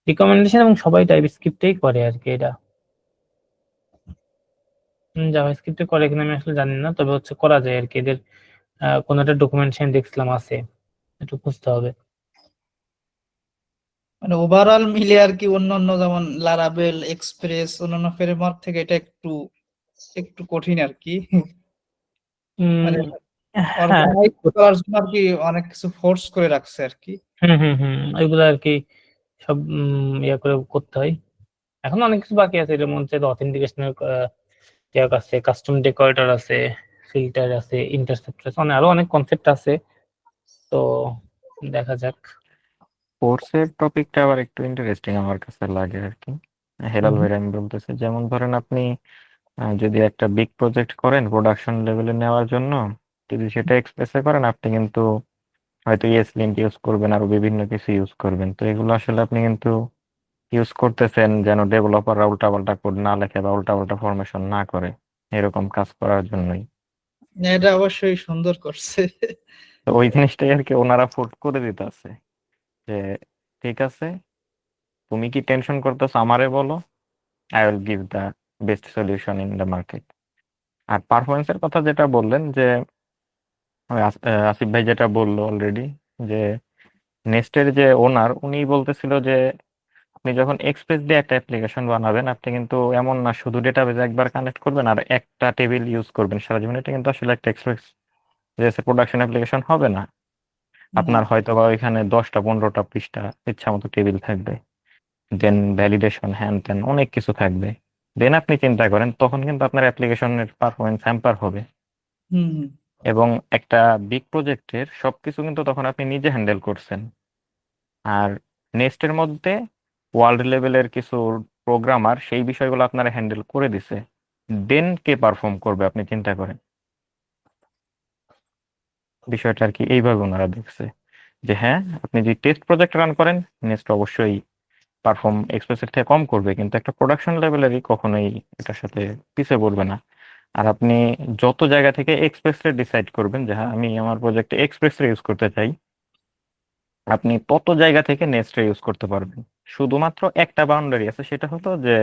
রিকমেন্ডেশন এবং সবাই টাইপস্ক্রিপ্টেই করে আর কি এটা। জাভাস্ক্রিপ্টে করে কিনা আমি আসলে জানি না, তবে হচ্ছে করা যায় আর কি। এদের কোনো একটা ডকুমেন্টেশন দেখছিলাম আছে, একটু খুঁজতে হবে। মানে ওভারঅল মিলে আর কি অন্যান্য যেমন লারাবেল, এক্সপ্রেস, অন্যান্য ফ্রেমওয়ার্ক থেকে এটা একটু একটু কঠিন আর কি। মানে হ্যাঁ, অর্গানাইজ করার জন্য আর কি অনেক কিছু ফোর্স করে রাখছে আর কি। ওইগুলো আর কি সব ইয়ে করে করতে হয়। এখন অনেক কিছু বাকি আছে, এর মধ্যে অথেন্টিকেশনের আছে, কাস্টম ডেকোরেটর আছে, ফিল্টার আছে, ইন্টারসেপ্টর আছে, আরো অনেক কনসেপ্ট আছে। তো দেখা যাক। কোর্সের টপিকটা আবার একটু ইন্টারেস্টিং আমার কাছে লাগে আর কি। হেলাল ভাই, আমি বলতেছি যেমন ধরেন আপনি যদি একটা বিগ প্রজেক্ট করেন প্রোডাকশন লেভেলে নেওয়ার জন্য, যদি সেটা এক্সপ্রেসে করেন, আপনি কিন্তু হয়তো ESLint ইউজ করবেন, আরো বিভিন্ন কিছু ইউজ করবেন। তো এগুলো আসলে আপনি কিন্তু ইউজ করতেছেন যেন ডেভেলপাররা উল্টাপাল্টা কোড না লেখে বা উল্টাপাল্টা ফরমেশন না করে, এরকম কাজ করার জন্যই। এটা অবশ্যই সুন্দর করছে। তো ওই জিনিসটাই আর কি ওনারা ফুট করে দিতে আছে যে ঠিক আছে, তুমি কি টেনশন করতেছো আমারে বলো, I will give the best solution in the market. আর পারফরমেন্সের কথা যেটা বললেন যে ওই আসিফ ভাই যেটা বললো অলরেডি, যে নেস্টের যে ওনার উনি বলতেছিল যে আপনি যখন এক্সপ্রেস দিয়ে একটা অ্যাপ্লিকেশন বানাবেন, আপনি কিন্তু এমন না শুধু ডেটাবেজ একবার কানেক্ট করবেন আর একটা টেবিল ইউজ করবেন সারা জীবন। এটা কিন্তু আসলে একটা এক্সপ্রেস প্রোডাকশন অ্যাপ্লিকেশন হবে না। না, আপনার হয়তো বা ওইখানে 10টা 15টা পৃষ্ঠা ইচ্ছা মতো টেবিল থাকবে, দেন ভ্যালিডেশন হ্যান ত্যান অনেক কিছু থাকবে। দেন আপনি চিন্তা করেন তখন কিন্তু আপনার অ্যাপ্লিকেশনের পারফরমেন্স হ্যাম্পার হবে। হুম হুম। এবং একটা বিগ প্রজেক্টের সবকিছু কিন্তু তখন আপনি নিজে হ্যান্ডেল করছেন। আর নেক্সটের মধ্যে ওয়ার্ল্ড লেভেলের কিছু প্রোগ্রামার সেই বিষয়গুলো আপনারা হ্যান্ডেল করে দিছে, দেন কে পারফর্ম করবে আপনি চিন্তা করেন। বিষয়টা আর কি এইভাবে ওনারা দেখছে যে হ্যাঁ, আপনি যদি টেস্ট প্রজেক্ট রান করেন, নেক্সট অবশ্যই পারফর্ম এক্সপ্রেসের থেকে কম করবে, কিন্তু একটা প্রোডাকশন লেভেলেরই কখনোই এটার সাথে পিছিয়ে পড়বে না। আর আপনি যত জায়গা থেকে এক্সপ্রেস ডিসাইড করবেন যে হ্যাঁ আমি আমার প্রজেক্টে এক্সপ্রেস ইউজ করতে চাই, আপনি তত জায়গা থেকে নেস্টে ইউজ করতে পারবেন। শুধুমাত্র একটা বাউন্ডারি আছে, সেটা হলো যে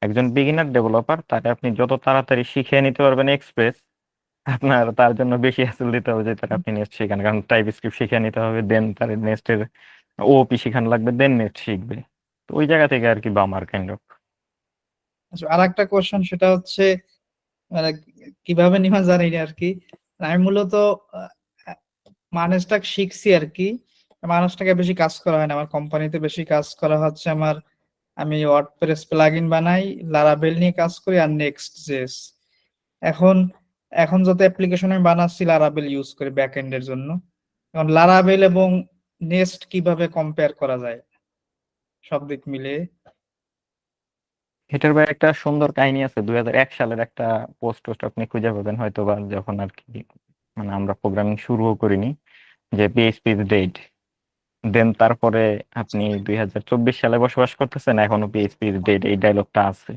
একজন বিগিনার ডেভেলপার তাকে আপনি যত তাড়াতাড়ি শিখিয়ে নিতে পারবেন এক্সপ্রেস, আপনার তার জন্য বেশি হ্যাসেল দিতে হবে যে তার আপনি নেক্সট শিখান, কারণ টাইপ স্ক্রিপ্ট শিখিয়ে নিতে হবে, দেন তার নেক্সটের ওপি শিখানো লাগবে, দেন নেক্সট শিখবে। তো ওই জায়গা থেকে আর কি বামার কাইন্ড অফ। আচ্ছা, আর একটা কোশ্চেন সেটা হচ্ছে মানে কিভাবে নিবা জানি না আর কি। আমি মূলত আহ, মানুষটাকে শিখছি আর কি। মানুষটাকে বেশি কাজ করা হয় না আমার কোম্পানিতে, বেশি কাজ করা হচ্ছে আমার, আমি ওয়ার্ডপ্রেস প্লাগইন বানাই, লারাবেল নিয়ে কাজ করি আর নেক্সট জেস। এখন এখন যত অ্যাপ্লিকেশন আমি বানাচ্ছি লারাবেল ইউজ করি ব্যাক এন্ডের জন্য। এখন লারাবেল এবং নেক্সট কিভাবে কম্পেয়ার করা যায় সব দিক মিলে? এটার ভাই একটা সুন্দর কাহিনী আছে, 2001 সালের একটা পোস্ট টোস্ট আপনি খুঁজে পাবেন হয়তো বা, যখন আর কি মানে আমরা প্রোগ্রামিং শুরুও করিনি, যে পিএইচপি ইজ ডেড। দেন তারপরে আপনি 2024 সালে বসবাস করতেছেন, এখনো পিএইচপি ইজ ডেড এই ডায়লগটা আছে।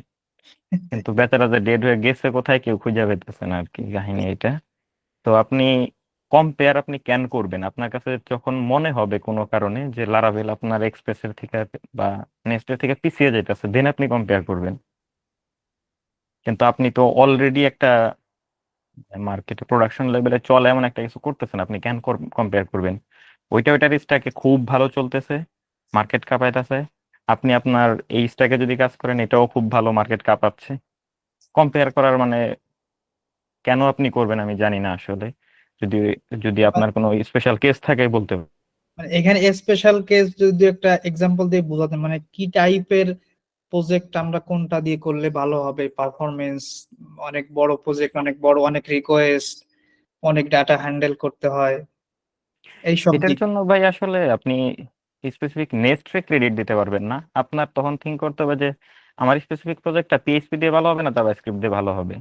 কিন্তু বেচারা যে ডেড হয়ে গেছে কোথায় কেউ খুঁজে পেতেছে না আর কি, কাহিনী এটা। তো আপনি কম্পেয়ার আপনি ক্যান করবেন আপনার কাছে যখন মনে হবে কোনো কারণে যে লারাভেল আপনার এক্সপ্রেসের থেকে বা নেস্টের থেকে পিছিয়ে যাইতেছে, দেন আপনি কম্পেয়ার করবেন। কিন্তু আপনি তো অলরেডি একটা মার্কেটে প্রোডাকশন লেভেলে চলে এমন একটা কিছু করতেছেন, আপনি কেন কম্পেয়ার করবেন? ওইটার স্ট্যাকে খুব ভালো চলতেছে, মার্কেট কাঁপাইতেছে। আপনি আপনার এই স্ট্যাকে যদি কাজ করেন, এটাও খুব ভালো মার্কেট কাঁপাচ্ছে। কম্পেয়ার করার মানে কেন আপনি করবেন আমি জানি না আসলে। যদি যদি আপনার কোনো স্পেশাল কেস থাকে বলতে পারেন। মানে এখানে স্পেশাল কেস যদি একটা এক্সাম্পল দিয়ে বোঝাতেন, মানে কি টাইপের প্রজেক্ট আমরা কোনটা দিয়ে করলে ভালো হবে পারফরমেন্স? অনেক বড় প্রজেক্ট, অনেক বড়, অনেক রিকোয়েস্ট, অনেক ডাটা হ্যান্ডেল করতে হয়, এই সব এটার দিক। জন্য ভাই আসলে আপনি স্পেসিফিক নেস্টে ক্রেডিট দিতে পারবেন না। আপনার তখন থিঙ্ক করতে হবে যে আমার স্পেসিফিক প্রজেক্টটা পিএইচপি দিয়ে ভালো হবে না জাভাস্ক্রিপ্ট দিয়ে ভালো হবে,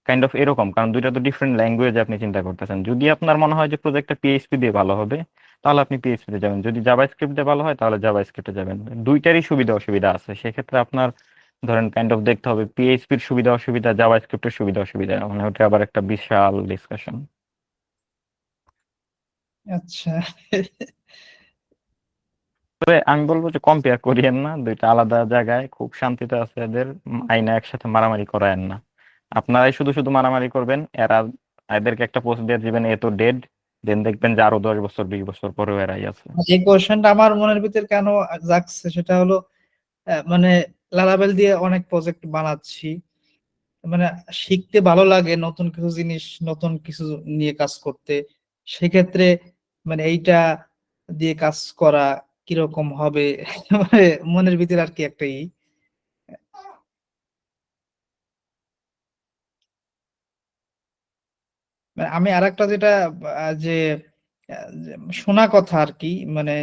কাইন্ড অফ এরকম। কারণ দুইটা তো ডিফারেন্ট ল্যাঙ্গুয়েজ আপনি চিন্তা করতেছেন। যদি আপনার মনে হয় যে প্রজেক্টটা পিএইচপি দিয়ে ভালো হবে, তাহলে আপনি পিএইচপি তে যাবেন। যদি জাভাস্ক্রিপ্ট দিয়ে ভালো হয় তাহলে জাভাস্ক্রিপ্টে যাবেন। দুইটারই সুবিধা অসুবিধা আছে, সেক্ষেত্রে আপনার ধরেন কাইন্ড অফ দেখতে হবে পিএইচপির সুবিধা অসুবিধা, জাভাস্ক্রিপ্টের সুবিধা অসুবিধা, মানে ওটা আবার একটা বিশাল ডিসকাশন। আচ্ছা। তবে আমি বলবো যে কম্পেয়ার করিয়েন না, দুইটা আলাদা জায়গায়, খুব শান্তিতে আছে এদের, আইনা একসাথে মারামারি করায়েন না। আপনারাই শুধু শুধু মারামারি করবেন, এদেরকে একটা পোস্ট দিয়ে দিবেন এ তো ডেড, দেন দেখবেন যে আরো 10 বছর 20 বছর পরেও এরাই আছে। এই কোশ্চেনটা আমার মনের ভিতর কেন জাগছে সেটা হলো মানে লারাবেল দিয়ে অনেক প্রজেক্ট বানাচ্ছি, মানে শিখতে ভালো লাগে নতুন কিছু জিনিস, নতুন কিছু নিয়ে কাজ করতে। সেক্ষেত্রে মানে এইটা দিয়ে কাজ করা কিরকম হবে মানে মনের ভিতরে আর কি একটা মানে আমি আরেকটা যেটা যে যে শোনা কথা আর কি, মানে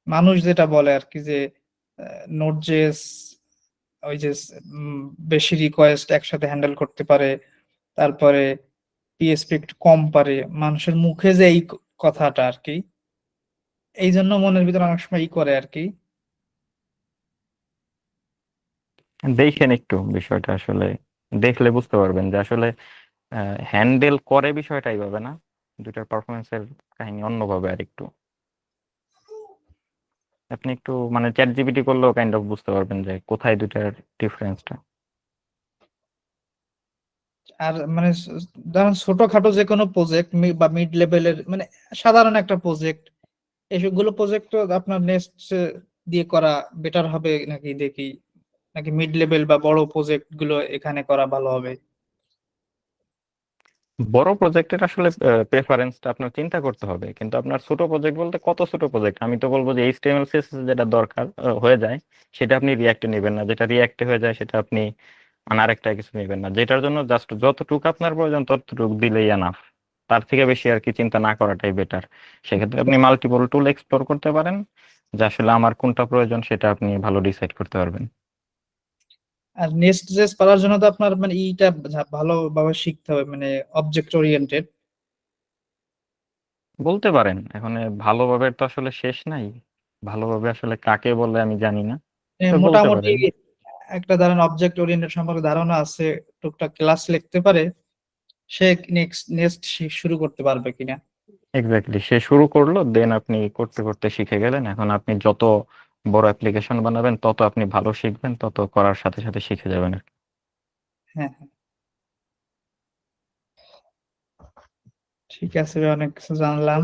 মানুষ যেটা বলে আর কি যে নোড.জেএস ওই যে উম, বেশি রিকোয়েস্ট একসাথে হ্যান্ডেল করতে পারে, তারপরে পিএসপি একটু কম পারে, মানুষের মুখে যে এই কথাটা আর কি, এই জন্য মনের ভিতরে অনেক সময় করে আর কি। দেখেন একটু বিষয়টা, আসলে দেখলে বুঝতে পারবেন যে আসলে হ্যান্ডেল করে বিষয়টা এইভাবে না, দুটার পারফরমেন্সের কাহিনী অন্যভাবে আর একটু। আপনি একটু মানে চ্যাট জিপিটি করলেও কাইন্ড অফ বুঝতে পারবেন যে কোথায় দুটার ডিফারেন্সটা। আর মানে ধরেন ছোটখাটো যে কোনো প্রজেক্ট বা মিড লেভেলের মানে সাধারণ একটা প্রজেক্ট, এসবগুলো প্রজেক্ট তো আপনার নেক্সট দিয়ে করা বেটার হবে নাকি দেখি, নাকি মিড লেভেল বা বড় প্রজেক্ট গুলো এখানে করা ভালো হবে? বড় প্রজেক্টের আসলে প্রেফারেন্সটা আপনার চিন্তা করতে হবে, কিন্তু আপনার ছোট প্রজেক্ট বলতে কত ছোট প্রজেক্ট, আমি তো বলবো যে এইচটিএমএল সিএসএস যেটা দরকার হয়ে যায় সেটা আপনি রিয়াক্টে নেবেন না, যেটা রিয়াক্টে হয়ে যায় সেটা আপনি মানে আরেকটা কিছু নেবেন না, যেটার জন্য জাস্ট যতটুকু আপনার প্রয়োজন ততটুকু দিলেই এনাফ। তার থেকে বেশি আর কি চিন্তা না করাটাই বেটার। সেক্ষেত্রে আপনি মাল্টিপল টুল এক্সপ্লোর করতে পারেন, যে আসলে আমার কোনটা প্রয়োজন সেটা আপনি ভালো ডিসাইড করতে পারবেন। আর নেক্সট জেস পাওয়ার জন্য তো আপনার মানে ইটা ভালোভাবে শিখতে হবে, মানে অবজেক্ট ওরিয়েন্টেড। বলতে পারেন এখন ভালোভাবে তো আসলে শেষ নাই, ভালোভাবে আসলে কাকে বলে আমি জানি না, তো বলতে মোটামুটি পারেন। একটা ধরেন অবজেক্ট ওরিয়েন্টেড সম্পর্কে ধারণা আছে, টুকটাক ক্লাস লিখতে পারে, সে নেক্সট নেক্সট শুরু করতে পারবে কিনা। এক্স্যাক্টলি, সে শুরু করলো, দেন আপনি করতে করতে শিখে গেলেন, এখন আপনি যত বড় অ্যাপ্লিকেশন বানাবেন তত আপনি ভালো শিখবেন, তত করার সাথে সাথে শিখে যাবেন আর কি। হ্যাঁ হ্যাঁ, ঠিক আছে ভাই, অনেক কিছু জানলাম।